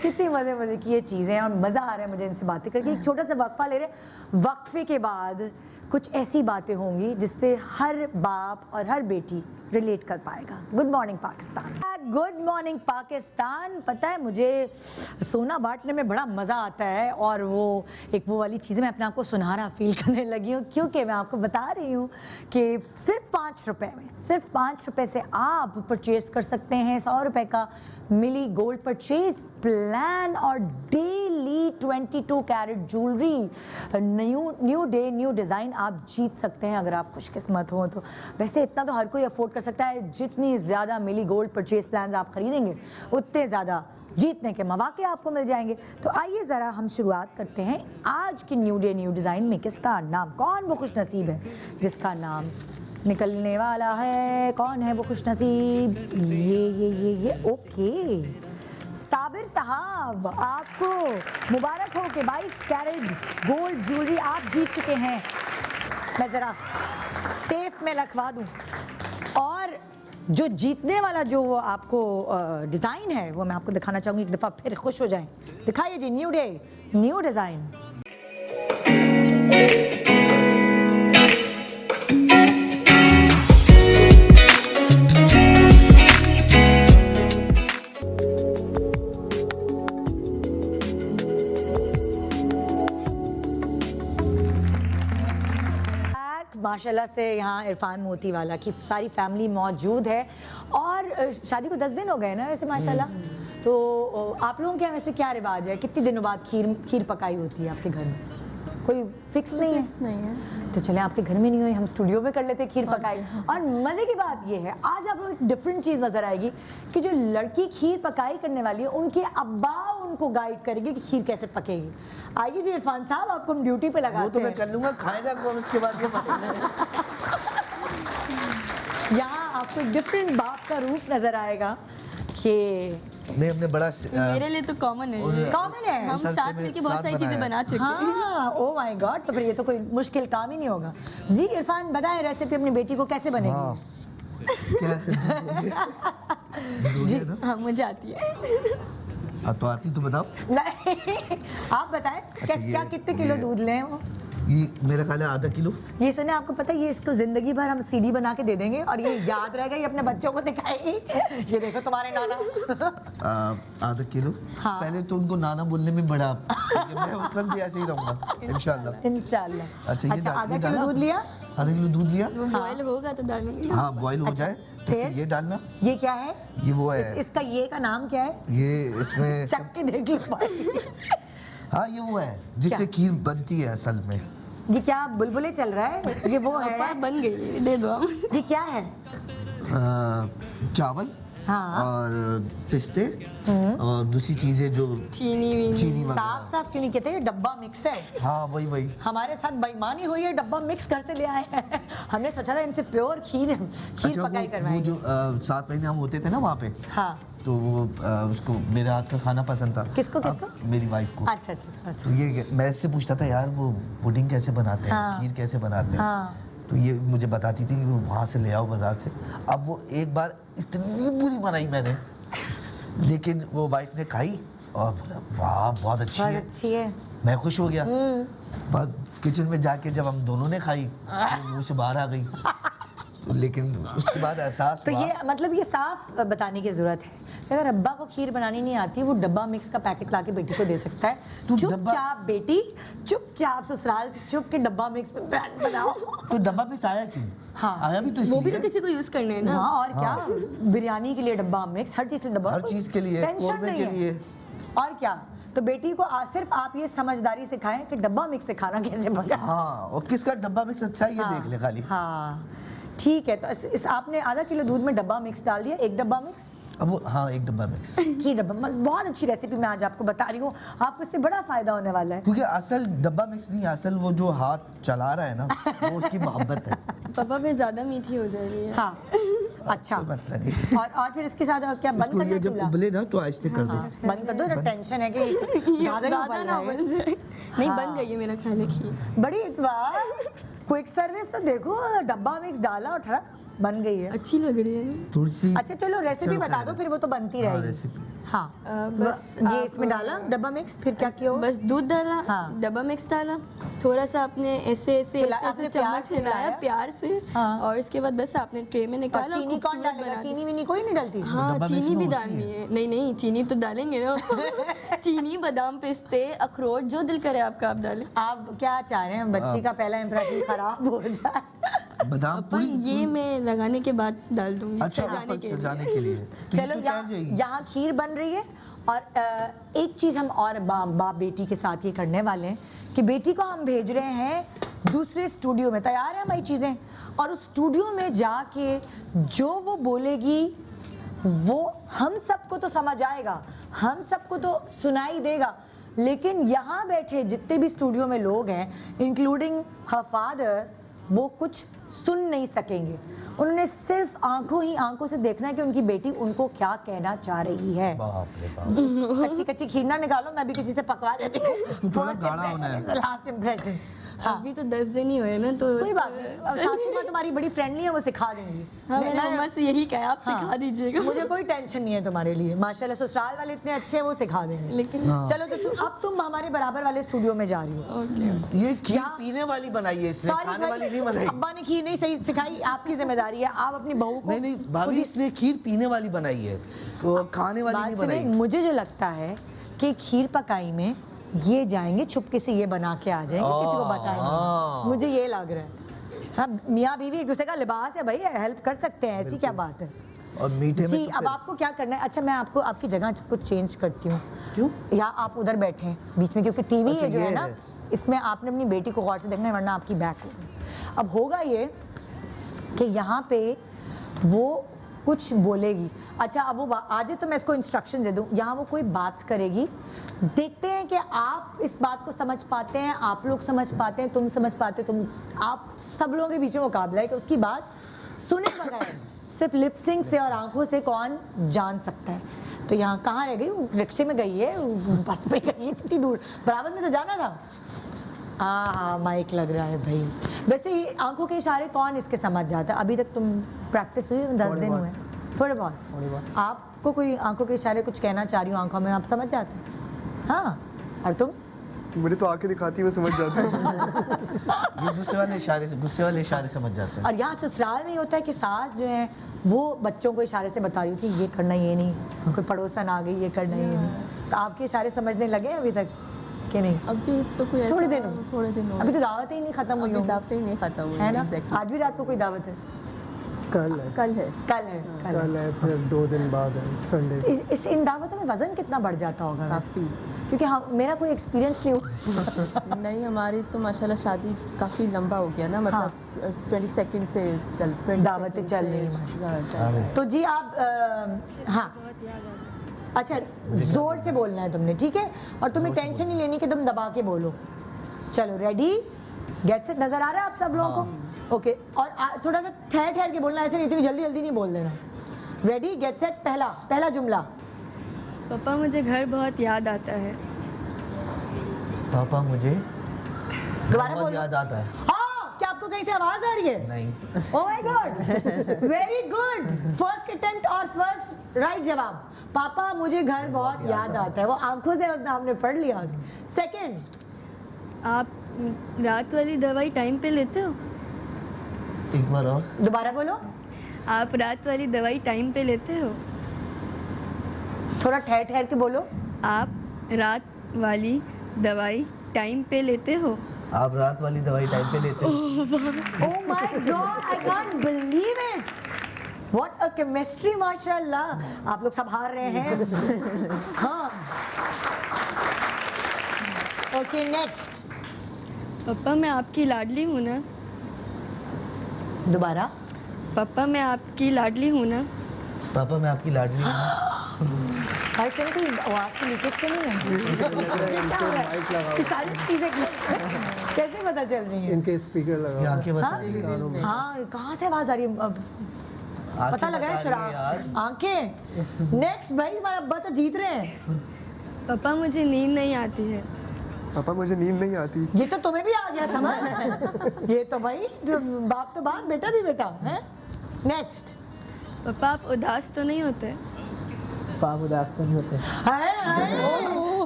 कितनी मजे मजे की ये चीज़ें और मज़ा आ रहा है मुझे इनसे बातें करके। एक छोटा सा वक्फा ले रहे हैं, वक्फे के बाद कुछ ऐसी बातें होंगी जिससे हर बाप और हर बेटी रिलेट कर पाएगा। Good morning Pakistan. Good morning Pakistan. पता है मुझे सोना बांटने में बड़ा मज़ा आता है और वो वो वाली चीज़ें मैं अपने आप को सुनहरा फील करने लगी हूँ क्योंकि मैं आपको बता रही हूँ कि सिर्फ 5 रुपए में, सिर्फ 5 रुपए से आप परचेज कर सकते हैं 100 रुपए का मिली गोल्ड परचेज प्लान और daily 22 carat jewellery. New day new design आप जीत सकते हैं अगर आप खुशकिस्मत हो तो। वैसे इतना तो हर कोई अफोर्ड कर सकता है, जितनी ज़्यादा मिली गोल्ड परचेज प्लान आप खरीदेंगे उतने ज़्यादा जीतने के मौके आपको मिल जाएंगे। तो आइए ज़रा हम शुरुआत करते हैं आज की न्यू डे न्यू डिज़ाइन में। किसका नाम, कौन वो खुशनसीब है जिसका नाम निकलने वाला है? कौन है वो खुशनसीब? ये ओके साबिर साहब, आपको मुबारक हो कि 22 कैरेट गोल्ड ज्वेलरी आप जीत चुके हैं। मैं ज़रा सेफ में रखवा दूं। और जो जीतने वाला जो वो आपको डिज़ाइन है वो मैं आपको दिखाना चाहूँगी, एक दफ़ा फिर खुश हो जाएं। दिखाइए जी, न्यू डे न्यू डिज़ाइन। माशाल्लाह से यहाँ इरफान मोती वाला की सारी फैमिली मौजूद है और शादी को 10 दिन हो गए ना वैसे माशाल्लाह। तो आप लोगों के यहाँ वैसे क्या रिवाज है, कितने दिनों बाद खीर पकाई होती है आपके घर में? कोई फिक्स नहीं है? फिक्स नहीं है। तो चले आपके घर में नहीं हुई, हम स्टूडियो में कर लेते खीर पकाई। और मज़े की बात ये है आज आपको एक डिफरेंट चीज़ नज़र आएगी कि जो लड़की खीर पकाई करने वाली है उनके अब्बा उनको गाइड करेंगे कि खीर कैसे पकेगी। आइए जी इरफान साहब, आपको हम ड्यूटी पे लगाते हैं। वो तो मैं कर लूँगा, खाएगा कौन उसके बाद ये पता नहीं। यहाँ आपको एक डिफरेंट बाप का रूप नजर आएगा कि नहीं हमने बड़ा मेरे लिए तो कॉमन है ये। कॉमन है। हम असल से साथ मैं मिलके बहुत साथ सारी चीजें बनाया। बना चुके हैं। हाँ, ओ माय गॉड, तो फिर ये तो कोई मुश्किल काम ही नहीं होगा। जी इरफान बताएं रेसिपी अपनी बेटी को कैसे बनेगी। हाँ क्या जी हाँ मुझे आती है। हाँ तो आती तो बताओ। नहीं आप बताएं कैसे ये- क्या कितने किलो ये- दूध लें वो। ये मेरा ख्याल है आधा किलो। ये सुने, आपको पता है ये इसको जिंदगी भर हम सीडी बना के दे देंगे और ये याद रहेगा, ये अपने बच्चों को दिखाएगी। ये देखो तुम्हारे नाना। आधा किलो। हाँ। पहले तो उनको नाना बोलने में बड़ा, मैं उस वक्त भी ऐसे ही रहूंगा इंशाल्लाह। इंशाल्लाह। अच्छा, ये आधा ये किलो डाला? दूध लिया। आधा किलो दूध लिया। वो बॉयल होगा तो डालूंगी। हाँ बॉईल हो जाए तो फिर? फिर ये डालना। ये क्या है? ये वो है, इसका ये का नाम क्या है? ये इसमें चख के देख लो भाई। हाँ ये वो है जिससे खीर बनती है असल में। ये क्या बुलबुले चल रहा है? ये वो पापा है? बन गई, दे दो हम। ये क्या है? चावल हाँ। और पिस्ते और दूसरी चीजें जो चीनी वीनी। चीनी साफ वगैरह। साफ क्यों नहीं कहते, ये डब्बा मिक्स है। हाँ वही वही। हमारे साथ बेईमानी हुई है, डब्बा मिक्स घर से ले आए हैं। हमने सोचा था इनसे प्योर खीर अच्छा पकाई वो करवाएंगे। जो 7 महीने हम होते थे ना वहाँ पे, हाँ। तो वो उसको मेरे हाथ का खाना पसंद था। किसको, अब किसको? मेरी वाइफ को। अच्छा अच्छा अच्छा। तो ये मैं इससे पूछता था यार वो पुडिंग कैसे बनाते हैं, हाँ। खीर कैसे बनाते हैं। हाँ। तो ये मुझे बताती थी कि वहाँ से ले आओ बाजार से। अब वो एक बार इतनी बुरी बनाई मैंने, लेकिन वो वाइफ ने खाई और बोला वाह बहुत अच्छी बहुत है। अच्छी है। मैं खुश हो गया। बाद किचन में जाके जब हम दोनों ने खाई तो मुंह से बाहर आ गई। तो लेकिन उसके बाद एहसास तो हुआ। ये मतलब ये साफ बताने की जरूरत है, अगर अब्बा को खीर बनानी नहीं आती वो डब्बा मिक्स का पैकेट लाके बेटी को दे सकता है। तू चुपचाप बेटी, चुपचाप ससुराल से छुप के डब्बा मिक्स में ब्रांड बनाओ। तो डब्बा भी आया क्यों? हाँ। आया भी तो वो भी इसलिए तो किसी को यूज करने हैं ना। हाँ और क्या, बिरयानी के लिए डब्बा मिक्स, हर चीज के लिए डब्बा, हर कोई चीज के लिए, टेंशन कौरमे नहीं के है। लिए। और क्या, तो बेटी को सिर्फ आप ये समझदारी सिखाएं कि डब्बा मिक्स से खाना कैसे बना। हाँ और किसका डब्बा मिक्स अच्छा है ये हाँ, देख ले खाली। हाँ ठीक है। तो इस आपने आधा किलो दूध में डब्बा मिक्स डाल दिया, एक डब्बा मिक्स अब वो हाँ एक डब्बा मिक्स। घी डब्बा। बहुत अच्छी रेसिपी मैं आज आपको बता रही हूँ, आपको इससे बड़ा फायदा होने वाला है। क्योंकि असल डब्बा मिक्स नहीं, असल वो जो हाथ चला रहा है ना वो उसकी मोहब्बत है। पापा फिर ज्यादा मीठी हो जाएगी। हाँ अच्छा। कोई मसला नहीं। और फिर इसके साथ क्या बंद इसको करना ये जब चूल्हा? उबले ना तो आहिस्ते कर दो। बंद कर दो, टेंशन है कि ज्यादा ही ज्यादा उबल ना रहा है। बन जाए। नहीं हाँ। बन गई है मेरा खाने की। बड़ी इतवार क्विक सर्विस तो देखो, डब्बा मिक्स डाला और ठड़ा बन गई है। अच्छी लग रही है ना। थोड़ी सी अच्छा चलो रेसिपी चलो बता खैर दो, है। फिर वो तो बनती हाँ, रहेगी। रेसिपी। हाँ बस ये आप- इसमें डाला डब्बा मिक्स, फिर क्या किया? बस दूध डाला, हाँ। डब्बा मिक्स डाला, थोड़ा सा आपने ऐसे ऐसे आपने प्यार चम्मच से हिलाया हिलाया? प्यार से। हाँ। और इसके बाद बस आपने ट्रे में और निकाला। चीनी कौन खूबसूरत डालेगा? बना दिया। चीनी विनी कोई नहीं डलती इसमें? हाँ डब्बा मिक्स चीनी में भी होती डालनी है। है। नहीं नहीं चीनी तो डालेंगे ना। चीनी बादाम पिस्ते अखरोट जो दिल करे आपका आप डालें। आप क्या चाह रहे हैं, बच्ची का पहला इंप्रेशन खराब हो जाए? बादाम पर ये मैं लगाने के बाद डाल दूंगी अच्छा सजाने ऊपर के लिए। सजाने के लिए। तो ये चलो तो तैर जाएगी। यहाँ खीर बन रही है और एक चीज़ हम और बाप बेटी के साथ ये करने वाले हैं कि बेटी को हम भेज रहे हैं दूसरे स्टूडियो में। तैयार है हमारी चीज़ें? और उस स्टूडियो में जाके जो वो बोलेगी वो हम सबको तो समझ आएगा, हम सबको तो सुनाई देगा, लेकिन यहाँ बैठे जितने भी स्टूडियो में लोग हैं इंक्लूडिंग हर फादर, वो कुछ सुन नहीं सकेंगे। उन्होंने सिर्फ आंखों से देखना है कि उनकी बेटी उनको क्या कहना चाह रही है। बाप रे बाप। कच्ची कच्ची खीर ना निकालो, मैं भी किसी से पकवा देती हूँ। थोड़ा गाढ़ा होना है। Last impression. हाँ। अभी तो 10 दिन ही हुए ना, तो कोई बात नहीं, अब सासू माँ तुम्हारी बड़ी फ्रेंडली है, वो सिखा देंगी। हाँ, मैंने अम्मा से यही कहा, आप हाँ, सिखा दीजिएगा। मुझे कोई टेंशन नहीं है तुम्हारे लिए, माशाल्लाह ससुराल वाले इतने अच्छे हैं, वो सिखा देंगे। लेकिन चलो तो अब तुम हमारे बराबर वाले स्टूडियो में जा रही हो। ओके, ये खीर यहाँ- पीने वाली बनाई है इसने, Sorry खाने भाई, वाली नहीं बनाई। अब्बा ने खीर नहीं सही सिखाई, आपकी जिम्मेदारी है, आप अपनी बहू को नहीं नहीं भाभी, इसने खीर पीने वाली बनाई है, वो खाने वाली बात नहीं सुने, बनाई। मुझे जो लगता है कि खीर पकाई में ये जाएंगे चुपके से, ये बना के आ जाएंगे, किसी को बताएंगे, मुझे ये लग रहा है। हाँ, मियाँ बीवी एक दूसरे का लिबास है भाई, हेल्प कर सकते हैं, ऐसी क्या बात है। और मीठे में जी तो अब फिर- आपको क्या करना है? अच्छा मैं आपको आपकी जगह कुछ चेंज करती हूँ। क्यों? या आप उधर बैठे हैं बीच में, क्योंकि टीवी अच्छा, है जो ये है ना, है। इसमें आपने अपनी बेटी को गौर से देखना है, वरना आपकी बैक होगी। अब होगा ये कि यहाँ पे वो कुछ बोलेगी। अच्छा अब वो आज तो मैं इसको इंस्ट्रक्शन दे दूँ, यहाँ वो कोई बात करेगी, देखते हैं कि आप इस बात को समझ पाते हैं, आप लोग समझ पाते हैं, तुम समझ पाते हो, तुम आप सब लोगों के बीच में मुकाबला है कि उसकी बात सुने बगैर सिर्फ लिप सिंक से और आंखों से कौन जान सकता है। तो यहाँ कहाँ रह गई? वो रिक्शे में गई है, बस में गई है, इतनी दूर, बराबर में तो जाना था। हाँ माइक लग रहा है भाई। वैसे ये आंखों के इशारे कौन इसके समझ जाता है? अभी तक तुम प्रैक्टिस हुई 10 दिन हुए? थोड़े बहुत। आपको कोई आंखों के इशारे कुछ कहना चाह रही हूँ, आंखों में आप समझ जाते हैं? हाँ, और तुम? मुझे तो आंखें दिखाती है, मैं समझ जाता हूँ। ये गुस्से वाले इशारे समझ जाते हैं। और यहाँ ससुराल में ही होता है कि सास जो है वो बच्चों को इशारे से बता रही होती है, ये करना ये नहीं, कोई पड़ोसन आ गई, ये करना ये नहीं। तो आपके इशारे समझने लगे अभी तक कि नहीं? अभी तो कोई थोड़े ऐसा- दिन हो? थोड़े दिन हो अभी गए। तो दावतें ही नहीं खत्म हुई अभी होंगी, दावतें ही नहीं खत्म हुई है ना? exactly। आज भी रात को कोई दावत है? कल है, कल है। कल है, कल है। कल है, फिर 2 दिन बाद है, संडे। इन दावतों में वजन कितना बढ़ जाता होगा वैसे? काफ़ी क्योंकि हाँ मेरा कोई एक्सपीरियंस नहीं हुआ। नहीं, हमारी तो माशाल्लाह शादी काफ़ी लंबा हो गया ना, मतलब 22 से 20 दावतें चल रही हैं चल रहा है। तो जी आप हाँ अच्छा जोर से बोलना है तुमने, ठीक है? और तुम्हें टेंशन नहीं लेनी कि तुम दबा के बोलो। चलो रेडी गेट सेट, नजर आ रहा है आप सब लोगों को? ओके, और थोड़ा सा ठहर के बोलना, ऐसे नहीं इतनी जल्दी जल्दी नहीं बोल देना। रेडी गेट सेट, पहला जुमला। पापा मुझे घर बहुत याद आता है। पापा मुझे दोबारा बहुत बोलो। याद आता है। हाँ, क्या आपको कहीं से आवाज आ रही है? नहीं। Oh my God, very good, first attempt और फर्स्ट राइट जवाब। पापा मुझे घर बहुत याद आता है, वो आंखों से उसने हमने पढ़ लिया। सेकंड, आप रात वाली दवाई टाइम पे लेते हो? एक बार और। दोबारा बोलो। आप रात वाली दवाई टाइम पे लेते हो? थोड़ा ठहर के बोलो। आप रात वाली दवाई टाइम पे लेते हो? आप रात वाली दवाई टाइम पे लेते हो? Oh my God, I can't believe it. What a chemistry, माशाल्लाह। आप लोग सब हार रहे हैं। हाँ। Okay, next. पापा मैं आपकी लाडली हूँ ना? दोबारा। पापा मैं आपकी लाडली हूँ ना? पापा मैं आपकी लाडली हूँ। भाई चलो कोई आवाज की लीकेज तो नहीं है? क्या हो रहा है? माइक लगाओ, ये सारी चीजें कैसे पता चल रही हैं? इनके स्पीकर इसकी लगाओ। आंखें बता हाँ, कहाँ से आवाज आ रही है? अब पता लगा है शराब आंखें। नेक्स्ट भाई, तुम्हारा अब्बा तो जीत रहे हैं। पापा मुझे नींद नहीं आती है। पापा मुझे नींद नहीं आती। ये तो तुम्हें भी आ गया समझ। ये तो भाई बाप तो बाप, बेटा भी बेटा है। नेक्स्ट। पापा आप उदास तो नहीं होते? पाप उदास तो नहीं होते। हाय,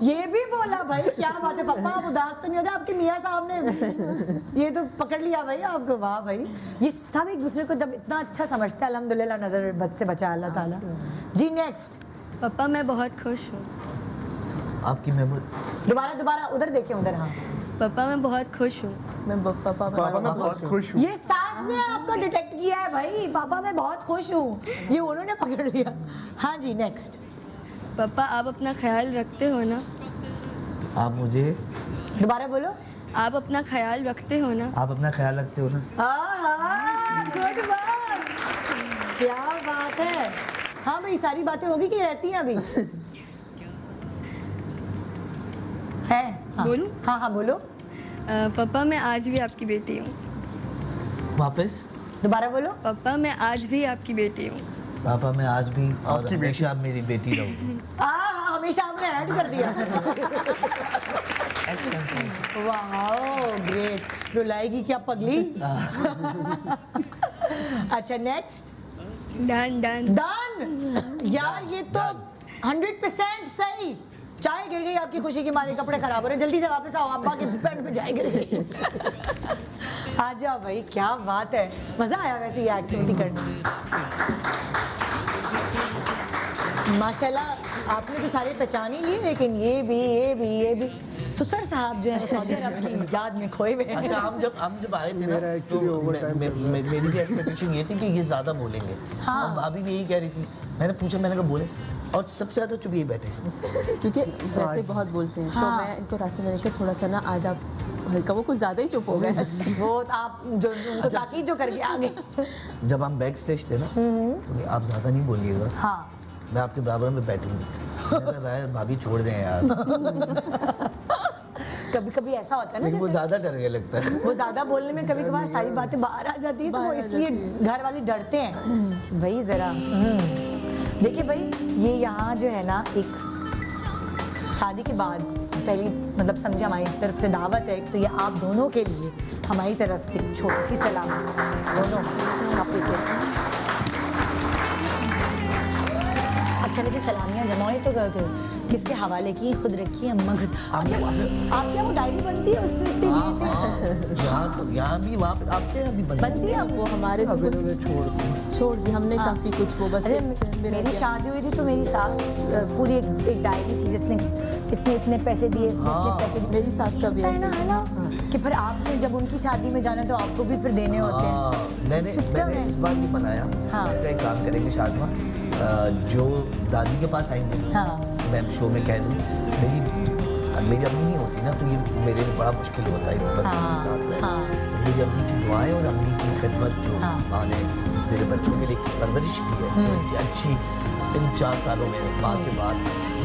ये भी बोला भाई, क्या बात है। पापा आप उदास तो नहीं होते? आपके मियाँ साहब ने ये तो पकड़ लिया भाई आपको। वाह भाई, ये सब एक दूसरे को जब इतना अच्छा समझते हैं, अल्हम्दुलिल्लाह, नजर बद से बचा अल्लाह ताला। जी नेक्स्ट। पापा मैं बहुत खुश हूँ। आपकी मेमोरी। दोबारा उधर देखे, उधर। हाँ, पापा मैं बहुत खुश हूँ। पापा मैं बहुत खुश हूँ। ये सास ने आपको डिटेक्ट किया है भाई। पापा मैं बहुत खुश हूँ, ये उन्होंने पकड़ लिया। हाँ जी नेक्स्ट। पापा आप अपना ख्याल रखते हो ना? आप मुझे। दोबारा बोलो। आप अपना ख्याल रखते हो ना? आप अपना ख्याल रखते हो ना? गुड बात, क्या बात है। हाँ भाई, सारी बातें होगी कि रहती हैं अभी? है हाँ। बोलूं? हाँ बोलो। पापा मैं आज भी आपकी बेटी हूँ। वापस। दोबारा बोलो। पापा मैं आज भी आपकी बेटी हूँ। पापा मैं आज भी और हमेशा मेरी बेटी रहूंगी। हमेशा आपने ऐड कर दिया। Wow great. रुलाएगी क्या पगली? अच्छा नेक्स्ट। Done done done. यार ये तो 100% सही। चाय गिर गई आपकी खुशी के मारे, कपड़े खराब हो रहे, जल्दी से वापस आओ, अब्बा के पैंट में चाय गिर गई। आ जाओ भाई, क्या बात है, मजा आया वैसे ये एक्टिविटी करने। माशाल्लाह आपने तो सारे पहचान ही लिए, लेकिन ये भी सुसर साहब जो है सऊदी अरब की याद में खोए हुए हैं। अच्छा हम जब आए थे ना तो मेरी भी एक्सपेक्टेशन ये थी कि ये ज्यादा बोलेंगे। हाँ। और भाभी भी यही कह रही थी, मैंने पूछा, मैंने कहा बोले, और सबसे ज्यादा चुप यही बैठे। क्योंकि वैसे बहुत बोलते हैं। हाँ। तो मैं इनको रास्ते में लेकर थोड़ा सा ना आज आप हल्का, वो कुछ ज्यादा ही चुप हो गए। वो आप जो उनको ताकीद जो करके आ गए। जब हम बैक स्टेज थे ना तो आप ज्यादा नहीं बोलिएगा, हाँ मैं आपके बराबर में बैठूंगी। मैंने कहा, यार भाभी छोड़ दें यार। कभी कभी ऐसा होता है ना, लेकिन वो जैसे ज्यादा डर गए लगता है। वो ज्यादा बोलने में कभी कभार सारी बातें बाहर आ जाती है, तो वो इसलिए घर वाले डरते हैं भाई जरा। देखिए भाई, ये यहाँ जो है ना, एक शादी के बाद पहली मतलब समझे हमारी तरफ से दावत है, तो ये आप दोनों के लिए हमारी तरफ से छोटी सी सलाम दोनों काफी से। अच्छा लेकिन सलामियाँ जमा ही तो किसके हवाले की, खुद रखी अम्मा खुद। अच्छा आप क्या वो डायरी बनती है उसमें लिखते हैं? यहाँ भी वहाँ पे आपके यहाँ भी बनती है आप? वो हमारे अब तो इन्होंने छोड़ दी। हमने हाँ। काफी कुछ वो बस अरे मेरा मेरी क्या- शादी हुई थी तो मेरी सास पूरी एक डायरी थी जिसने इसने इतने पैसे दिए, इसने हाँ। इतने पैसे दिए। मेरी सास का भी है ना, ऐसे है ना? हाँ। कि फिर आपने जब उनकी शादी में जाना तो आपको भी फिर देने होते हैं। हाँ, मैंने सिस्टम है। इस बार भी बनाया। हाँ। मैंने कहा एक काम करेंगे शाजमा, जो दादी के पास आएंगे हाँ मैं शो में कह दूँ, मेरी अम्मी नहीं होती ना, तो ये मेरे लिए बड़ा मुश्किल होता है बच्चों हाँ, के साथ में। हाँ। मेरी अम्मी की दुआएं और अम्मी की खिदमत जो हाँ। माँ ने मेरे बच्चों के लिए परवरिश की है, जो उनकी अच्छी 3-4 सालों में माँ के बाद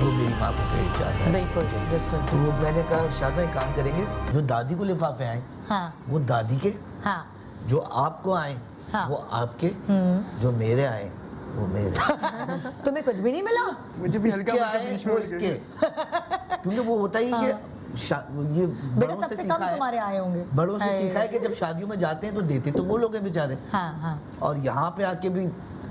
वो मेरी माँ को भेज जाता है। बिल्कुल बिल्कुल। तो मैंने कहा शायद एक काम करेंगे, जो दादी को लिफाफे आए हाँ वो दादी के, हाँ जो आपको आए हाँ। वो आपके, जो मेरे आए वो मेरे। तुम्हें कुछ भी नहीं मिला? मुझे भी हल्का इसके फुल्का आए बीच में वो लग इसके, गया। क्योंकि वो होता ही कि ये बेटा बड़ों से सबसे सीखा कम है, तुम्हारे आए होंगे। बड़ों से सीखा है कि जब शादियों में जाते हैं तो देते तो वो लोग हैं बेचारे, हाँ हाँ और यहाँ पे आके भी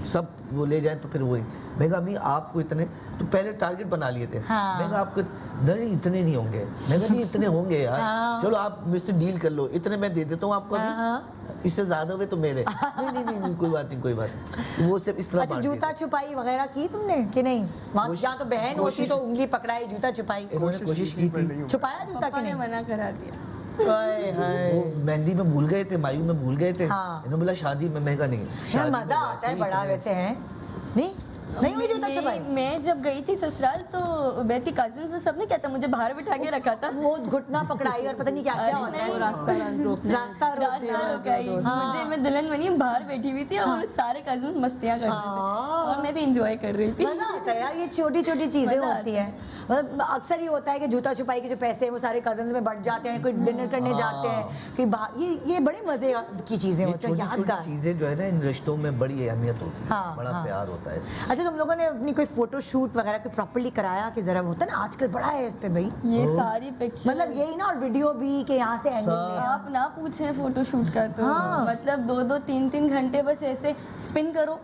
सब वो ले जाए तो फिर वही। मैं कहा अभी आपको इतने, तो पहले टारगेट बना लिए थे। हाँ। मैं कहा आपको नहीं इतने नहीं होंगे, मैं कहा नहीं इतने होंगे यार। हाँ। चलो आप मुझसे डील कर लो, इतने मैं दे देता हूँ आपको अभी, हाँ। इससे ज्यादा हुए तो मेरे। नहीं कोई बात नहीं कोई बात नहीं। वो सिर्फ इस तरह अच्छा बांट जूता दिए थे। छुपाई वगैरह की तुमने कि नहीं? वहाँ कोशिश- जहाँ तो बहन होती तो उंगली पकड़ाई, जूता छुपाई। इन्होंने कोशिश की पर थी, नहीं हुआ। छुपाया जूता पापा कि ने नहीं? मना करा दिया। हाय, हाय। वो मेहंदी में भूल गए थे, मायू में भूल गए थे। हाँ। इन्होंने बोला शादी में, मैं कहा नहीं यार शादी में मजा आता है वैसे ही बड़ा इतने- वैसे है नहीं? नहीं हुई जूता छुपाई? मैं जब गई थी ससुराल तो उबैद की कजिन से सबने कहता मुझे बाहर बिठा के रखा था। वो घुटना पकड़ाई और पता नहीं क्या क्या अरे होता वो है। रास्ता रोकना रास्ता रोकते रास्ता हैं। रुकाई। हाँ। मुझे मैं दुल्हन बनी बाहर बैठी हुई थी और वो सारे कजिन मस्तियाँ कर रहे हाँ। थे और मैं भी इंजॉय कर रही थी। मजा आता है यार, ये छोटी छोटी चीजें मजा होती है। मतलब अक्सर ये होता है कि जूता छुपाई के जो पैसे हैं वो सारे कजन्स में बढ़ जाते हैं, कोई डिनर करने जाते हैं, कोई बाहर, ये बड़े मजे की चीजें ये होती हैं, छोटी छोटी यादगार। चीजें जो है ना इन रिश्तों में बड़ी अहमियत होती है, हाँ, बड़ा हाँ। प्यार होता है। अच्छा तुम लोगों ने अपनी कोई फोटो शूट वगैरह कोई प्रॉपर्ली कराया कि जरा होता है ना आजकल बड़ा है इस पे भाई, ये सारी पिक्चर मतलब यही ना, और वीडियो भी कि यहाँ से एंगल सब। लिया। आप ना पूछे फोटो शूट का तो हाँ। मतलब 2-2 3-3 घंटे बस ऐसे स्पिन करो।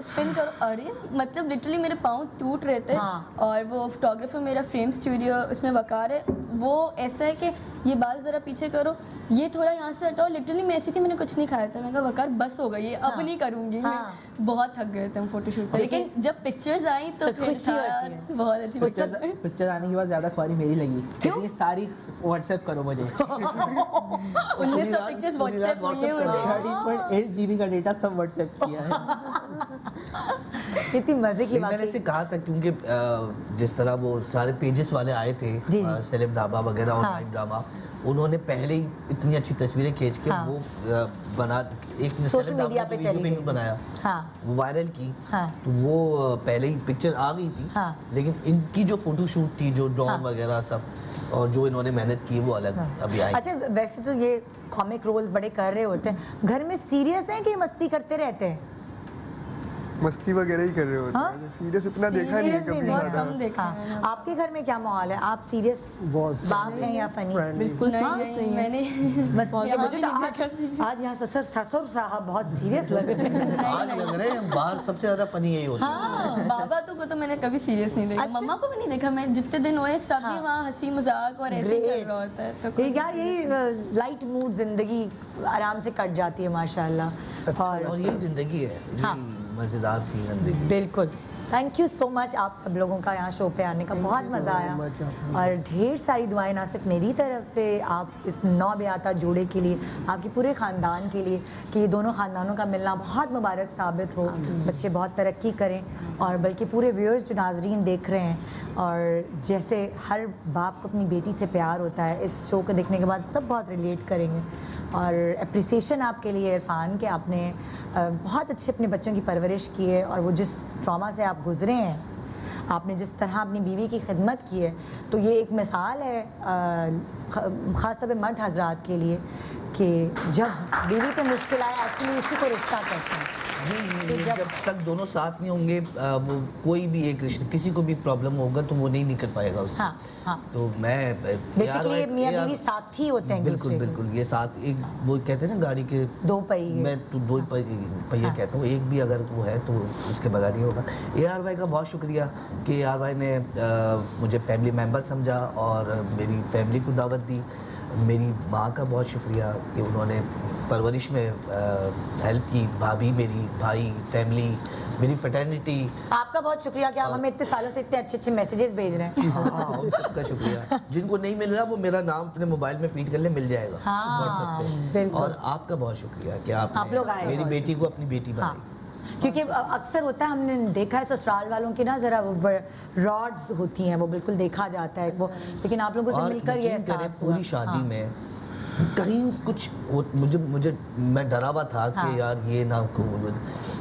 अरे मतलब लिटरली मेरे पाँव टूट रहे थे। हाँ। और वो फोटोग्राफर मेरा फ्रेम स्टूडियो उसमें वकार है, वो ऐसा है कि ये बाल जरा पीछे करो, ये थोड़ा यहाँ से हटाओ। लिटरली मैं ऐसी थी, मैंने कुछ नहीं खाया था, मैंने कहा वकार बस हो गई ये, अब हाँ। नहीं करूँगी हाँ। मैं। बहुत थक गए थे हम फोटो शूट पे, लेकिन जब पिक्चर्स आई तो तो फिर खुशी था होती यार, है। बहुत अच्छी पिक्चर। पिक्चर आने के बाद ज्यादा ख्वारी मेरी लगी, क्योंकि सारी व्हाट्सएप करो मुझे। 1900 पिक्चर्स पूरी रात व्हाट्सएप हुई है WhatsApp कर मुझे। रहे 13.8 GB का डेटा सब व्हाट्सएप किया है। इतनी मजे की लेकिन बात मैंने है। इसे कहा था क्योंकि जिस तरह वो सारे पेजेस वाले आए थे, जी। सेलेब ढाबा वगैरह, हाँ। ऑनलाइन ड्रामा, उन्होंने पहले ही इतनी अच्छी तस्वीरें खींच के हाँ। वो बना एक सोशल सेलेब ढाबा मीडिया ने पे वीडियो चली भी गई। बनाया, हाँ वो वायरल की। हाँ तो वो पहले ही पिक्चर आ गई थी। हाँ। लेकिन इनकी जो फोटोशूट थी, जो ड्रॉन हाँ। वगैरह सब, और जो इन्होंने मेहनत की वो अलग अभी आई। अच्छा, वैसे तो ये कॉमिक रोल्स बड़े कर रहे होते हैं, घर में सीरियस हैं कि मस्ती करते रहते हैं? मस्ती वगैरह ही कर रहे होते हाँ? हैं, सीरियस इतना देखा नहीं है Seriously कभी नहीं ज़्यादा। कम देखा है हाँ। मैंने। आपके घर में क्या माहौल है? आप सीरियस बहुत बात हैं या फनी? फ्रेंडली। बिल्कुल नहीं serious नहीं मैंने मस्ती यहाँ मुझे भी तो नहीं आज देखा serious। आज यहाँ ससुर साहब बहुत सीरियस लग रहे हैं। आज लग रहे हैं बाहर सबसे ज्यादा फनी यही होता है। हाँ बाबा को तो मैंने कभी सीरियस नहीं देखा, मम्मा को भी नहीं देखा। मैं जितने दिन हुए सब हाँ। भी वहाँ हंसी मजाक और ऐसे ही चल Great. रहा होता है। तो ये यार यही लाइट मूड जिंदगी आराम से कट जाती है माशाल्लाह। और यही जिंदगी है, हाँ। यही मजेदार सी जिंदगी। बिल्कुल। थैंक यू सो मच आप सब लोगों का यहाँ शो पे आने का, बहुत मज़ा आया much आपका। और ढेर सारी दुआएं ना सिर्फ मेरी तरफ से आप इस नौबयाता जोड़े के लिए, आपके पूरे ख़ानदान के लिए, कि ये दोनों ख़ानदानों का मिलना बहुत मुबारक साबित हो, बच्चे बहुत तरक्की करें, और बल्कि पूरे व्यूअर्स जो नाजरीन देख रहे हैं, और जैसे हर बाप को अपनी बेटी से प्यार होता है, इस शो को देखने के बाद सब बहुत रिलेट करेंगे। और अप्रिसिएशन आपके लिए इरफान, कि आपने बहुत अच्छे अपने बच्चों की परवरिश की है, और वो जिस ट्रॉमा से आप गुजरे हैं, आपने जिस तरह अपनी बीवी की खिदमत की है, तो ये एक मिसाल है ख़ास तौर पे मर्द हजरात के लिए, कि जब बीवी पे मुश्किल आए एक्चुअली इसी को रिश्ता कहते हैं। जब तक दोनों साथ नहीं होंगे, वो कोई भी एक रिश्ते, किसी को भी प्रॉब्लम होगा तो वो नहीं निकल पाएगा उससे। हाँ हाँ। तो मैं बेसिकली मियाँ बीवी साथ ही होते हैं बिल्कुल एक दूसरे के। बिल्कुल, ये साथ एक वो कहते हैं ना गाड़ी के दो पहिए। मैं तो दो पहिए हाँ। कहता हूँ, एक भी अगर वो है तो उसके बगैर नहीं होगा। AR भाई का बहुत शुक्रिया कि AR भाई ने मुझे फैमिली मेम्बर समझा और मेरी फैमिली को दावत दी। मेरी माँ का बहुत शुक्रिया कि उन्होंने परवरिश में हेल्प की, भाभी मेरी, भाई, फैमिली, मेरी फ्रेटर्निटी। आपका बहुत शुक्रिया कि आप हमें इतने सालों से इतने अच्छे अच्छे मैसेजेस भेज रहे हैं। हाँ, उन सबका शुक्रिया। जिनको नहीं मिल रहा वो मेरा नाम अपने मोबाइल में फीड कर ले, मिल जाएगा हाँ, WhatsApp पे। बिल्कुल। और आपका बहुत शुक्रिया कि आप लोग आपने आए। मेरी बेटी को अपनी बेटी हाँ, बनाई। क्योंकि अक्सर होता है, हमने देखा है ससुराल वालों की ना जरा रॉड्स होती हैं, वो बिल्कुल देखा जाता है वो, लेकिन आप लोगों से और मिलकर ये यकीन करें, एहसास पूरी हुआ। शादी हाँ। में कहीं कुछ मुझे मैं डरा हुआ था हाँ। कि यार ये ना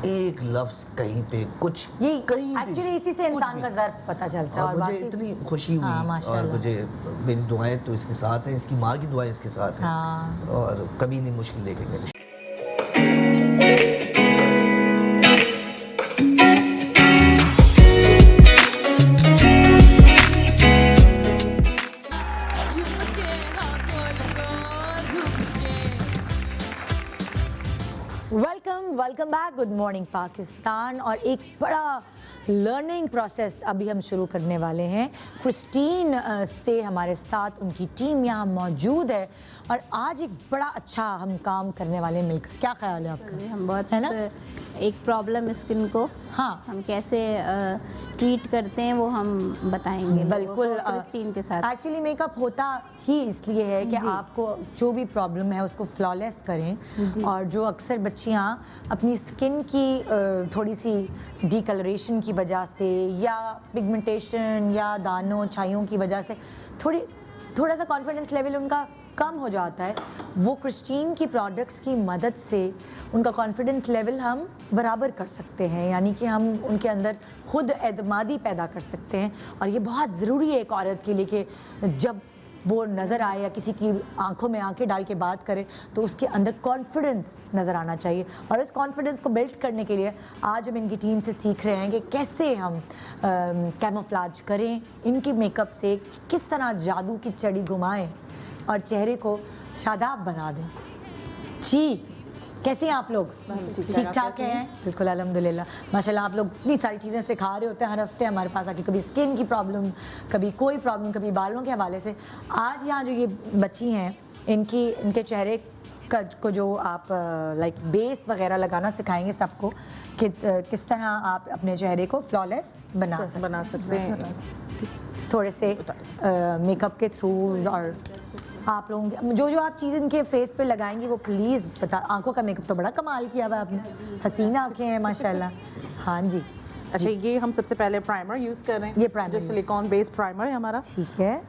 एक लफ्ज कहीं पे कुछ ये कहीं भी, एक्चुअली इसी से कुछ इंसान भी। का ज़र्फ पता चलता है। और और मुझे बाकी इतनी खुशी हुई हाँ, और माशाल्लाह। मुझे मेरी दुआएं तो इसके साथ हैं, इसकी माँ की दुआएं इसके साथ हैं। हाँ। और कभी नहीं मुश्किल देखेंगे। Welcome back, good morning Pakistan. और एक बड़ा लर्निंग प्रोसेस अभी हम शुरू करने वाले हैं। क्रिस्टीन से हमारे साथ उनकी टीम यहाँ मौजूद है, और आज एक बड़ा अच्छा हम काम करने वाले हैं मिलकर। क्या ख्याल है आपका? हम बहुत है ना? एक प्रॉब्लम स्किन को हाँ, हम कैसे ट्रीट करते हैं वो हम बताएंगे बिल्कुल। क्रिस्टीन के साथ। एक्चुअली मेकअप होता ही इसलिए है कि जी। आपको जो भी प्रॉब्लम है उसको फ्लॉलेस करें, जी। और जो अक्सर बच्चियाँ अपनी स्किन की थोड़ी सी डिकलरेशन की वजह से, या पिगमेंटेशन, या दानों छाइयों की वजह से थोड़ा सा कॉन्फिडेंस लेवल उनका कम हो जाता है, वो क्रिस्टीन की प्रोडक्ट्स की मदद से उनका कॉन्फिडेंस लेवल हम बराबर कर सकते हैं। यानी कि हम उनके अंदर खुद एतमादी पैदा कर सकते हैं, और ये बहुत ज़रूरी है एक औरत के लिए कि जब वो नज़र आए या किसी की आंखों में आंखें डाल के बात करे तो उसके अंदर कॉन्फिडेंस नज़र आना चाहिए। और इस कॉन्फिडेंस को बिल्ड करने के लिए आज हम इनकी टीम से सीख रहे हैं कि कैसे हम कैमोफ्लेज करें, इनके मेकअप से किस तरह जादू की छड़ी घुमाएं और चेहरे को शादाब बना दें। जी, कैसे हैं आप लोग? ठीक ठाक हैं? बिल्कुल अल्हम्दुलिल्लाह माशाल्लाह। आप लोग इतनी सारी चीज़ें सिखा रहे होते हैं हर हफ्ते हमारे पास आके, कभी स्किन की प्रॉब्लम, कभी कोई प्रॉब्लम, कभी बालों के हवाले से। आज यहाँ जो ये बच्ची हैं, इनके चेहरे को जो आप लाइक बेस वगैरह लगाना सिखाएंगे सबको, कि किस तरह आप अपने चेहरे को फ्लॉलेस बना सकते हैं थोड़े से मेकअप के थ्रू। और आप लोगों के जो आप चीज़ इनके फेस पे लगाएंगी वो प्लीज़ बता। आंखों का मेकअप तो बड़ा कमाल किया हुआ है आपने, हसीना आंखें हैं माशाल्लाह। हाँ जी, अच्छा, ये हम सबसे पहले प्राइमर यूज़ कर रहे हैं। ये प्राइमर जो सिलिकॉन बेस्ड प्राइमर है हमारा, ठीक है।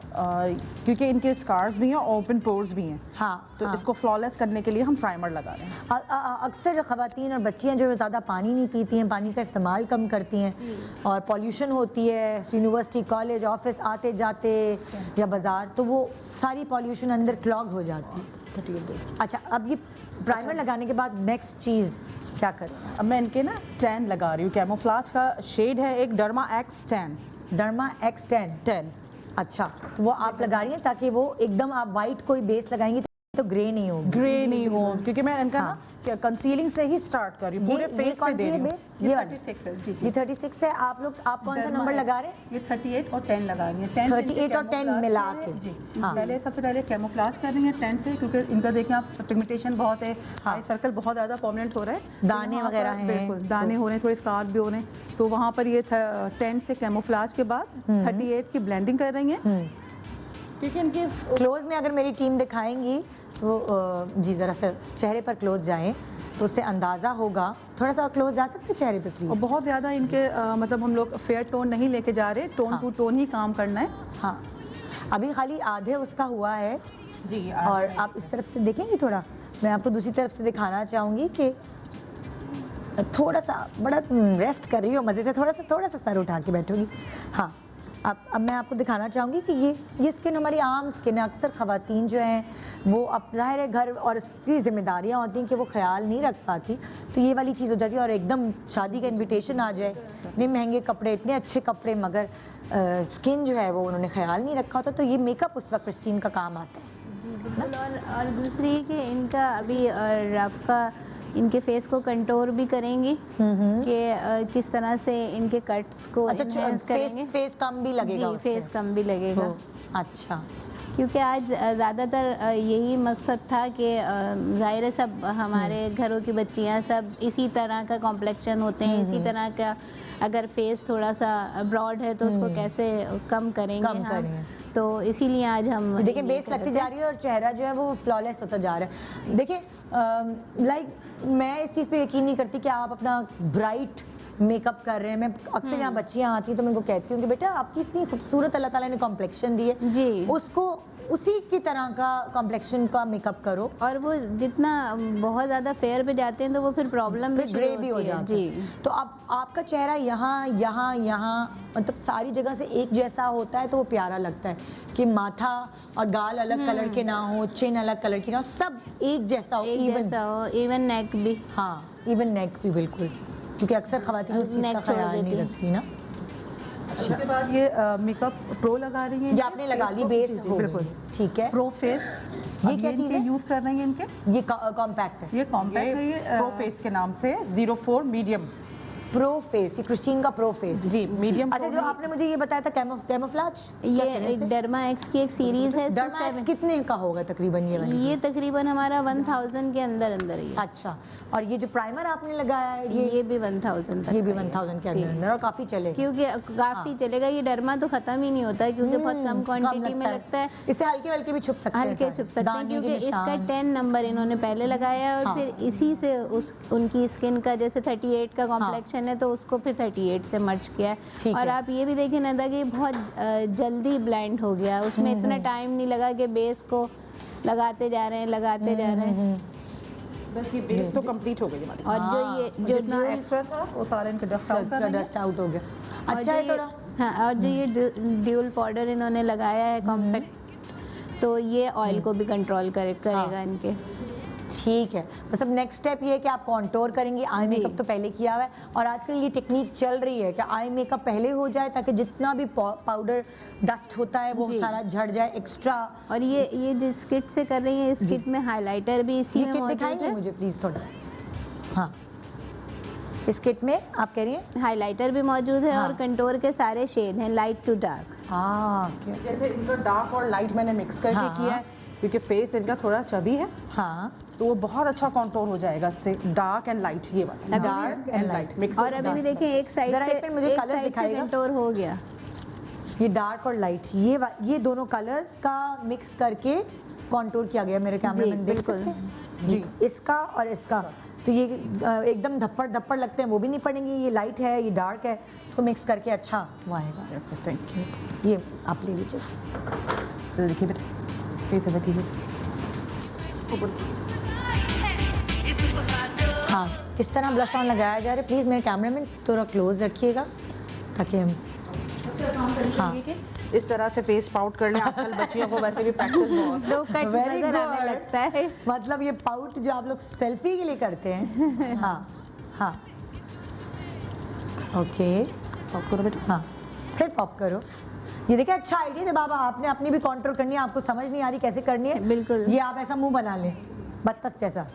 क्योंकि इनके स्कार्स भी हैं, ओपन पोर्स भी हैं, हाँ, तो इसको फ्लॉलेस करने के लिए हम प्राइमर लगा रहे हैं। अक्सर जो ख़वातीन और बच्चियाँ जो ज़्यादा पानी नहीं पीती हैं, पानी का इस्तेमाल कम करती हैं और पॉल्यूशन होती है यूनिवर्सिटी, कॉलेज, ऑफिस आते जाते या बाज़ार, तो वो सारी पॉल्यूशन अंदर क्लॉग हो जाती है। अच्छा, अब ये प्राइमर लगाने के बाद नेक्स्ट चीज़ क्या करें? अब मैं इनके ना टैन लगा रही हूँ। कैमोफ्लाज का शेड है एक, derma x tan. Derma X10। 10। अच्छा, तो वो आप लगा रही हैं ताकि वो एकदम आप वाइट कोई बेस लगाएंगी तो ग्रे नहीं होगी। ग्रे नहीं हो, क्योंकि मैं इनका ना कंसीलिंग से ही स्टार्ट कर रही हूँ, पूरे फेस पे दे रही हूँ। ये वाला 36 है जी। ये 36 है। आप कौन सा नंबर लगा रहे हैं? ये 38 और 10 लगा रही हैं। 10 से 38 और 10 मिला के जी। हाँ। पहले सबसे पहले कैमोफ्लाज कर रही हैं 10 से, क्योंकि इनका देखें आप पिगमेंटेशन बहुत है, हाँ। आई सर्कल बहुत ज़्यादा प्रोमिनेंट हो रहा है, दाने वहाँ वगैरह पर हैं। बिल्कुल दाने हो रहे हैं, थोड़े स्कार भी हो रहे हैं, तो वहाँ पर ये 10 से कैमोफ्लाज के बाद 38 की ब्लेंडिंग कर रही हैं। क्योंकि इनकी क्लोज में अगर मेरी टीम दिखाएंगी तो जी ज़रा सा चेहरे पर क्लोज जाएं तो उससे अंदाज़ा होगा। थोड़ा सा क्लोज जा सकते हैं चेहरे पे प्लीज़? और बहुत ज़्यादा इनके मतलब हम लोग फेयर टोन नहीं लेके जा रहे, टोन हाँ। टू टोन ही काम करना है। हाँ, अभी खाली आधे उसका हुआ है जी। और आप इस तरफ से देखेंगी थोड़ा, मैं आपको दूसरी तरफ से दिखाना चाहूँगी कि थोड़ा सा बड़ा रेस्ट कर रही हो मज़े से, थोड़ा सा सर उठा के बैठोगी। हाँ, अब मैं आपको दिखाना चाहूँगी कि ये स्किन हमारी आम स्किन है। अक्सर ख़वातीन जो हैं वो अब ज़ाहिर है घर और इसकी ज़िम्मेदारियाँ होती हैं कि वो ख्याल नहीं रख पाती, तो ये वाली चीज़ हो जाती है। और एकदम शादी का इन्विटेशन आ जाए, इतने महंगे कपड़े, इतने अच्छे कपड़े, मगर स्किन जो है वो उन्होंने ख्याल नहीं रखा होता, तो ये मेकअप उस वक्त प्रिस्टीन का काम आता है। जी बिल्कुल। और दूसरी कि इनका अभी रफ का इनके फेस को कंटोर भी करेंगी कि किस तरह से इनके कट्स को अच्छा, enhance करेंगे। फेस कम भी लगेगा जी, उससे? फेस कम भी लगेगा। अच्छा, क्योंकि आज ज़्यादातर यही मकसद था कि ज़ाहिर है सब हमारे घरों की बच्चियां सब इसी तरह का कॉम्प्लेक्शन होते हैं, इसी तरह का। अगर फेस थोड़ा सा ब्रॉड है तो उसको कैसे कम करेंगे हम, तो इसीलिए आज हम देखिए बेस लगती जा रही है और चेहरा जो है वो फ्लॉलेस होता जा रहा है। देखिए लाइक मैं इस चीज़ पे यकीन नहीं करती कि आप अपना ब्राइट मेकअप कर रहे हैं। मैं अक्सर यहाँ बच्चियाँ आती हैं तो मैं उनको कहती हूँ कि बेटा आपकी इतनी खूबसूरत अल्लाह ताला ने कॉम्प्लेक्शन दी है जी, उसको उसी की तरह का कॉम्प्लेक्शन का मेकअप करो। और वो जितना बहुत ज़्यादा फेयर पे जाते हैं तो वो फिर प्रॉब्लम भी फिर ग्रे भी हो जाता जी। है। तो अब आपका चेहरा यहाँ मतलब सारी जगह से एक जैसा होता है तो वो प्यारा लगता है कि माथा और गाल अलग कलर के ना हो, चिन अलग कलर की ना हो, सब एक जैसा हो, एक जैसा हो, इवन नेक भी। हाँ, इवन नेक भी बिल्कुल, क्योंकि अक्सर ख़वातीन उस चीज़ का neck छोड़ ख्याल नहीं देती हैं। रखती ना। उसके बाद ये मेकअप प्रो लगा रही हैं। ये आपने लगा ली बेस हो गई। बिल्कुल ठीक है। प्रो फेस ये क्या चीज़ है? यूज़ कर रही हैं इनके, ये कॉम्पैक्ट है, ये कॉम्पैक्ट है, ये प्रो फेस के नाम से 04 मीडियम। प्रो फेस, ये क्रिस्टीन का प्रो फेस। जी, मीडियम। अच्छा, जो आपने मुझे ये बताया था कैमोफ्लाज, ये एक डर्मा एक्स की एक सीरीज है। डर्मा एक्स कितने का होगा तकरीबन ये वाली? ये तकरीबन हमारा 1000 के अंदर अंदर ही है। अच्छा, और ये जो प्राइमर आपने लगाया है ये भी 1000 तक ये भी का ही है। 1000 के जी। अंदर अंदर और काफ़ी चले, क्योंकि काफ़ी चलेगा। ये डर्मा तो ख़त्म ही नहीं होता है क्योंकि बहुत कम क्वांटिटी में लगता है। इससे हल्के हल्के भी छुप सकते हैं, हल्के छुप सकते हैं दाने क्योंकि के इसका निशान। 10 नंबर इन्होंने पहले लगाया है और हाँ। फिर इसी से उनकी स्किन का जैसे 38 का कॉम्प्लेक्शन है तो उसको फिर 38 से मर्ज किया ठीक है। और है। आप ये भी देखें नदा कि बहुत जल्दी ब्लेंड हो गया, उसमें इतना टाइम नहीं लगा कि बेस को लगाते जा रहे हैं। बस ये बेस तो कंप्लीट हो गई हमारी। और जो ये जो जितना एक्स्ट्रा था वो सारे इनके डस्ट आउट कर रही हैं। डस्ट आउट हो गया। और अच्छा जो है ये- थोड़ा। हाँ, और जो ये ड्यूल पाउडर इन्होंने लगाया है कॉम्पैक्ट, तो ये ऑयल को भी कंट्रोल करेगा इनके। ठीक है, बस अब नेक्स्ट स्टेप ये है कि आप कॉन्टोर करेंगे। आई मेकअप तो पहले किया हुआ है और आजकल ये टेक्निक चल रही है कि आई मेकअप पहले हो जाए ताकि जितना भी पाउडर डस्ट होता है वो जी। सारा झड़ जाए एक्स्ट्रा। और ये जिस किट से कर रही है इस किट में हाइलाइटर भी इसी ये में किट मौजूद दिखाएंगे है। मुझे प्लीज़ थोड़ा? हाँ, इस किट में आप कह रही हैं? हाइलाइटर भी मौजूद है हाँ। और कंटोर के सारे शेड हैं, लाइट टू डार्क। हाँ, जैसे इनका डार्क और लाइट मैंने मिक्स करके हाँ, किया है क्योंकि फेस इनका थोड़ा चबी है, हाँ, तो वो बहुत अच्छा कॉन्टोर हो जाएगा इससे। डार्क एंड लाइट, ये वाला अभी डार्क एंड लाइट मिक्स। और अभी भी देखें एक साइड जरा से एक मिनट मुझे एक colour साइड से दिखाइएगा। कंटोर हो गया। ये डार्क और लाइट ये दोनों कलर्स का मिक्स करके कॉन्टूर किया गया, मेरे कैमरामैन देख बिल्कुल। सकते हैं जी, इसका और इसका। तो ये एकदम धप्पड़ धप्पड़ लगते हैं वो भी नहीं पड़ेंगे, ये लाइट है ये डार्क है, इसको मिक्स करके अच्छा वो आएगा। Thank you. ये आप ले लीजिए। देखिए बेटा, फेस ऐसा कीजिए। हाँ, किस तरह ब्लश ऑन लगाया जा रहा है, प्लीज़ मेरे कैमरामैन थोड़ा क्लोज रखिएगा ताकि हम हाँ इस तरह से फेस पाउट कर लें। आजकल बच्चियों को वैसे भी प्रैक्टिस बहुत। 2 कट Very नजर आने good. लगता है। मतलब ये पाउट जो आप लोग सेल्फी के लिए करते हैं। हाँ हाँ ओके, पॉप करो बेटा। हाँ फिर पॉप करो। ये देखिए अच्छा आइडिया है बाबा, आपने अपनी भी कंट्रोल करनी है, आपको समझ नहीं आ रही कैसे करनी है। बिल्कुल। ये आप ऐसा मुंह बना लें बत्तख जैसा।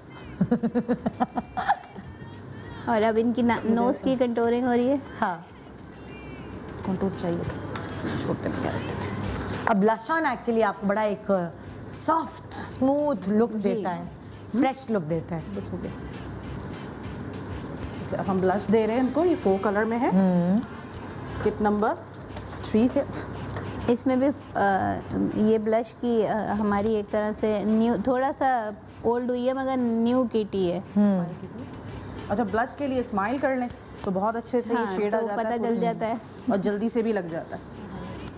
और अब इनकी नोज की कंटूरिंग हो रही है। हाँ कंटूर चाहिए था, छोड़ते नहीं क्या। अब ब्लश ऑन एक्चुअली आपको बड़ा एक सॉफ्ट स्मूथ लुक देता है, फ्रेश लुक देता है। बस हो गया। अच्छा, अब हम ब्लश दे रहे हैं इनको, ये 4 कलर में है। टिप नंबर 3 से इसमें भी ये ब्लश की हमारी एक तरह से न्यू, थोड़ा सा ओल्ड हुई है मगर न्यू किटी है। अच्छा, ब्लश के लिए स्माइल कर लें तो बहुत अच्छे से हाँ, ये शेड आ तो जाता पता है चल जाता है। और जल्दी से भी लग जाता है।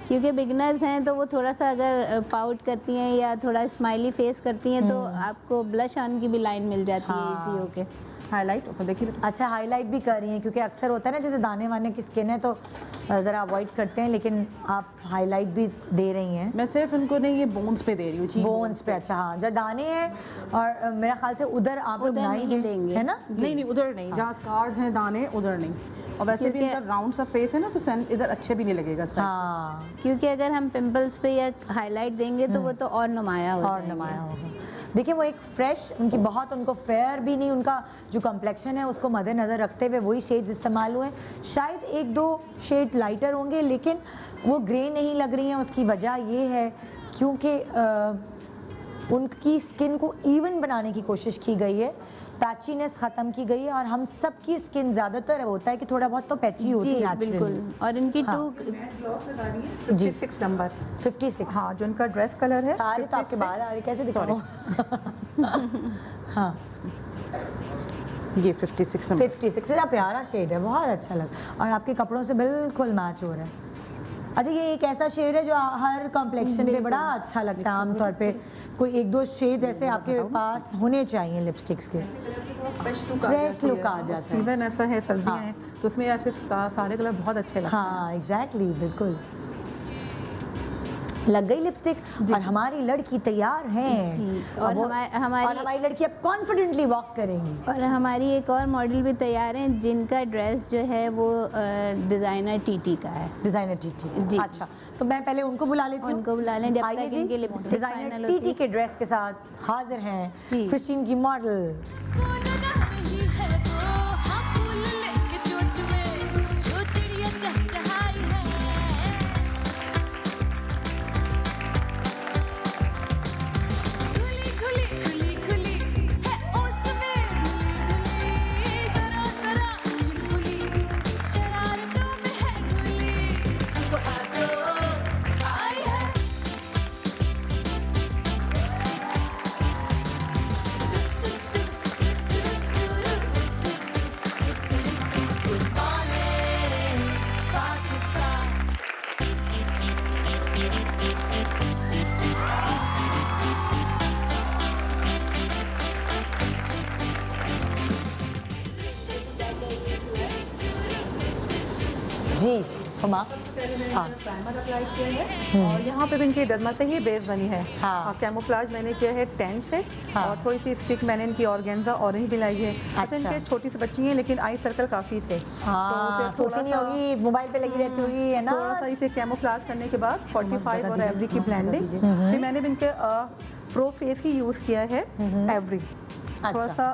क्योंकि बिगनर्स हैं तो वो थोड़ा सा अगर पाउट करती हैं या थोड़ा स्माइली फेस करती हैं तो आपको ब्लश ऑन की भी लाइन मिल जाती है इजी होके। हाईलाइट ऊपर देखिए बेटा। अच्छा हाईलाइट भी कर रही हैं, क्योंकि अक्सर होता है ना जैसे दाने वाने की स्किन है तो ज़रा अवॉइड करते हैं, लेकिन आप हाईलाइट भी दे रही हैं। मैं सिर्फ इनको नहीं, ये बोन्स पे दे रही हूँ। बोन्स पे, अच्छा हाँ, जो दाने हैं और मेरा ख्याल से उधर आप लोग उधर नहीं नहीं देंगे। है ना? नहीं नहीं, उधर नहीं, जहाँ स्कार्स हैं दाने उधर नहीं। और वैसे भी क्योंकि- इनका राउंड सा फेस है ना तो इधर अच्छे भी नहीं लगेगा। हाँ क्योंकि अगर हम पिंपल्स पे या हाईलाइट देंगे तो वो तो और नुमाया हो और जाएंगे। नुमाया होगा। देखिए वो एक फ्रेश, उनकी बहुत, उनको फेयर भी नहीं, उनका जो कम्प्लेक्शन है उसको मद्देनज़र रखते हुए वही शेड्स इस्तेमाल हुए। शायद 1-2 शेड लाइटर होंगे लेकिन वो ग्रे नहीं लग रही हैं। उसकी वजह ये है क्योंकि उनकी स्किन को इवन बनाने की कोशिश की गई है, पैचीनेस ख़त्म की गई है। और हम सब की स्किन ज़्यादातर होता है कि थोड़ा बहुत तो पैची होती जी है बिल्कुल। नेचुरली। और इनकी हाँ। 2 ग्लव्स लगा रही है 56 नंबर। 56 हाँ, जो उनका ड्रेस कलर है सारे तो आपके 56 बाहर आ रही, कैसे दिखाऊं? हाँ ये 56 नंबर। 56 इतना प्यारा शेड है, बहुत अच्छा लगा और आपके कपड़ों से बिल्कुल मैच हो रहा है। अच्छा ये एक ऐसा शेड है जो हर कॉम्प्लेक्शन पे बड़ा अच्छा लगता है। आमतौर पे कोई 1-2 शेड ऐसे आपके पास होने चाहिए लिपस्टिक्स के, फ्रेश लुक आ जाता है। सीजन ऐसा है, सर्दियाँ हाँ। हैं तो उसमें ऐसे सारे कलर बहुत अच्छे लगते हैं। हाँ एग्जैक्टली, बिल्कुल लग गई लिपस्टिक और हमारी लड़की तैयार है। जी, अब और वो- हमारी और हमारी लड़की अब कॉन्फिडेंटली वॉक करेंगी। और हमारी एक और मॉडल भी तैयार हैं जिनका ड्रेस जो है वो डिज़ाइनर टीटी का है। डिजाइनर टीटी, जी। अच्छा तो मैं पहले उनको बुला लेती हूँ। उनको बुला लें जब आइए तक जी, इनकी लिपस्टिक डिजाइनर फाइनल होती टीटी है। के ड्रेस के साथ हाजिर हैं जी। क्रिस्टीन की मॉडल। जी हुमा, हाँ प्राइमर अप्लाई किया है और यहाँ पे भी इनकी डर्मा से ही बेस बनी है। हाँ। और कैमोफ्लाज मैंने किया है टेंट से। हाँ। और थोड़ी सी स्टिक मैंने इनकी ऑर्गेन्जा ऑरेंज भी लाई है। अच्छा, अच्छा। इनके छोटी सी बच्ची हैं लेकिन आई सर्कल काफ़ी थे हाँ तो उसे सोती नहीं होगी, मोबाइल पे लगी रहती होगी, है ना? थोड़ा सा इसे कैमोफ्लाज करने के बाद 45 और एवरी की ब्लेंडिंग। हम्म। फिर मैंने भी इनके प्रो फेस ही यूज़ किया है एवरी। थोड़ा सा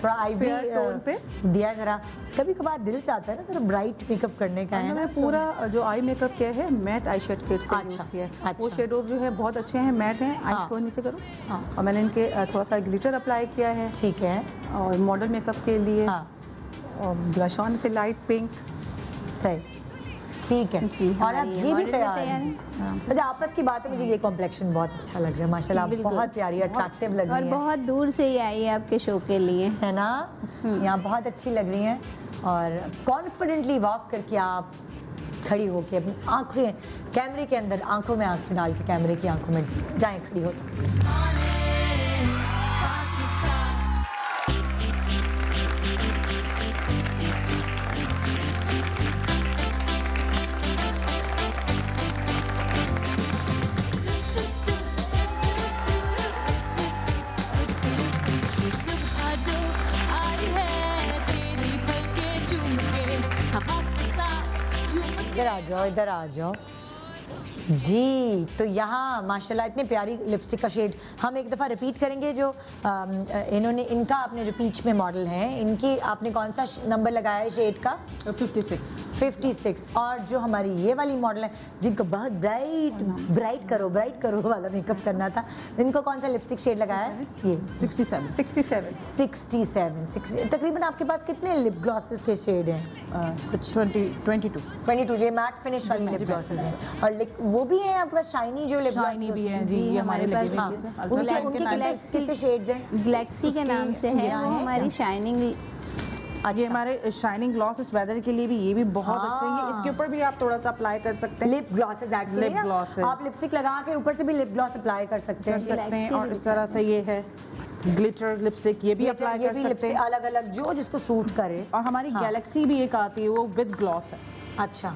थोड़ा आईवी फेयर टोन पे दिया जरा। कभी कभार दिल चाहता है ना थोड़ा ब्राइट मेकअप करने का, है ना? मैंने पूरा जो आई मेकअप किया है मैट आई शेड किट से अच्छा, यूज़ किया है। अच्छा। वो शेडोज जो है बहुत अच्छे हैं, मैट हैं। आई हाँ। थोड़ा नीचे करो। हाँ। और मैंने इनके थोड़ा सा ग्लिटर अप्लाई किया है ठीक है। और मॉडल मेकअप के लिए। हाँ और ब्लश ऑन से लाइट पिंक। सही, ठीक है जी, और आप हमारी ये भी model भी तैयार तैयार हैं है। हाँ। अच्छा आपस की बात है मुझे ये कॉम्प्लेक्शन बहुत अच्छा लग रहा है माशाल्लाह आप बिल्कुल। बहुत प्यारी अट्रैक्टिव लग और रही है बहुत दूर से ही आई है आपके शो के लिए। है ना यहाँ बहुत अच्छी लग रही हैं और कॉन्फिडेंटली वॉक करके आप खड़ी होके अपनी आंखें कैमरे के अंदर आंखों में आंखें डाल के कैमरे की आंखों में जाएं खड़ी हो सुबह जो आई है तेरी पलकें चूम के हवा के साथ झूम के इधर आ जाओ जी तो यहाँ माशाल्लाह इतने प्यारी लिपस्टिक का शेड हम एक दफ़ा रिपीट करेंगे जो इन्होंने इनका आपने जो पीच में मॉडल है इनकी आपने कौन सा नंबर लगाया है शेड का 56 और जो हमारी ये वाली मॉडल है जिनको बहुत ब्राइट करो वाला मेकअप करना था इनको कौन सा लिपस्टिक शेड लगाया है ये 67 तकरीबन आपके पास कितने लिप ग्लॉसेस के शेड हैं कुछ 22 ये मैट फिनिश वाली लिप ग्लॉसेस हैं और वो भी है आपके पास शाइनी जो लिप शाइनी भी है जी, ये हमारे लगे हुए हैं। हाँ, उनके कितने शेड्स हैं गैलेक्सी के नाम से है वो हमारी शाइनिंग। ये हमारे शाइनिंग ग्लॉस इस वेदर के लिए भी ये भी बहुत अच्छे हैं इसके ऊपर भी आप थोड़ा सा अप्लाई कर सकते हैं lip glosses actually Lip glosses। आप लिपस्टिक लगा के ऊपर से भी लिप ग्लॉस अप्लाई कर सकते हैं और इस तरह से ये है ग्लिटर लिपस्टिक ये भी अप्लाई कर सकते हैं अलग अलग जो जिसको सूट करे और हमारी गैलेक्सी भी एक आती है वो विद ग्लॉस है अच्छा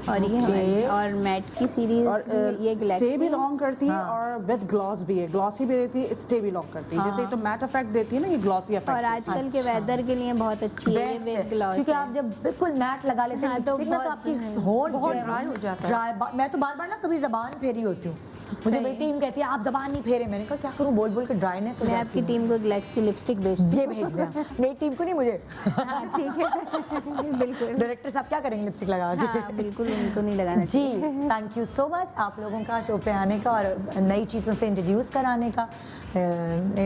और ये हमारी और मैट की सीरीज और ये स्टे गैलेक्सी भी लॉन्ग करती है और विद ग्लॉस भी है ग्लॉसी भी रहती है स्टे भी लॉन्ग करती है जैसे तो मैट इफेक्ट देती है ना ये ग्लॉसी इफेक्ट और आजकल के वेदर के लिए बहुत अच्छी है ये विद ग्लॉस क्योंकि आप जब बिल्कुल मैट लगा लेते हैं हाँ, तो लिपस्टिक ना तो बहुत आपकी होंठ बहुत जो है dry हो जाता है। dry, मैं तो बार बार ना कभी जबान फेरी होती हूँ मुझे मेरी टीम कहती है आप जबान नहीं फेरे मैंने कहा क्या करूँ बोल बोल के ड्राइनेस हो मैं जाती आपकी है टीम को गैलेक्सी लिपस्टिक भेजती ये भेज दिया मेरी टीम को नहीं मुझे हाँ, ठीक है बिल्कुल डायरेक्टर साहब क्या करेंगे लिपस्टिक लगा के हाँ बिल्कुल उनको नहीं लगाना जी थैंक यू सो मच आप लोगों का शो पे आने का और नई चीज़ों से इंट्रोड्यूस कराने का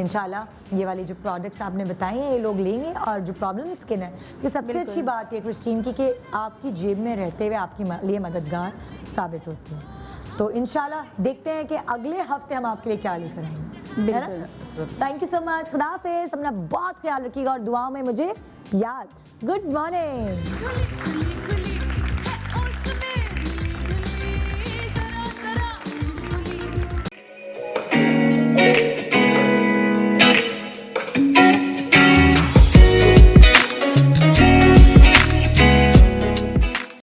इंशाल्लाह ये वाली जो प्रोडक्ट्स आपने बताए हैं ये लोग लेंगे और जो प्रॉब्लम स्किन है ये सबसे अच्छी बात है क्रिस्टीन की कि आपकी जेब में रहते हुए आपकी लिए मददगार साबित होती है तो इंशाल्लाह देखते हैं कि अगले हफ्ते हम आपके लिए क्या लेकर आएंगे है ना थैंक यू सो मच खुदा हाफिज़ अपना बहुत ख्याल रखिएगा और दुआओं में मुझे याद गुड मॉर्निंग खुली खुली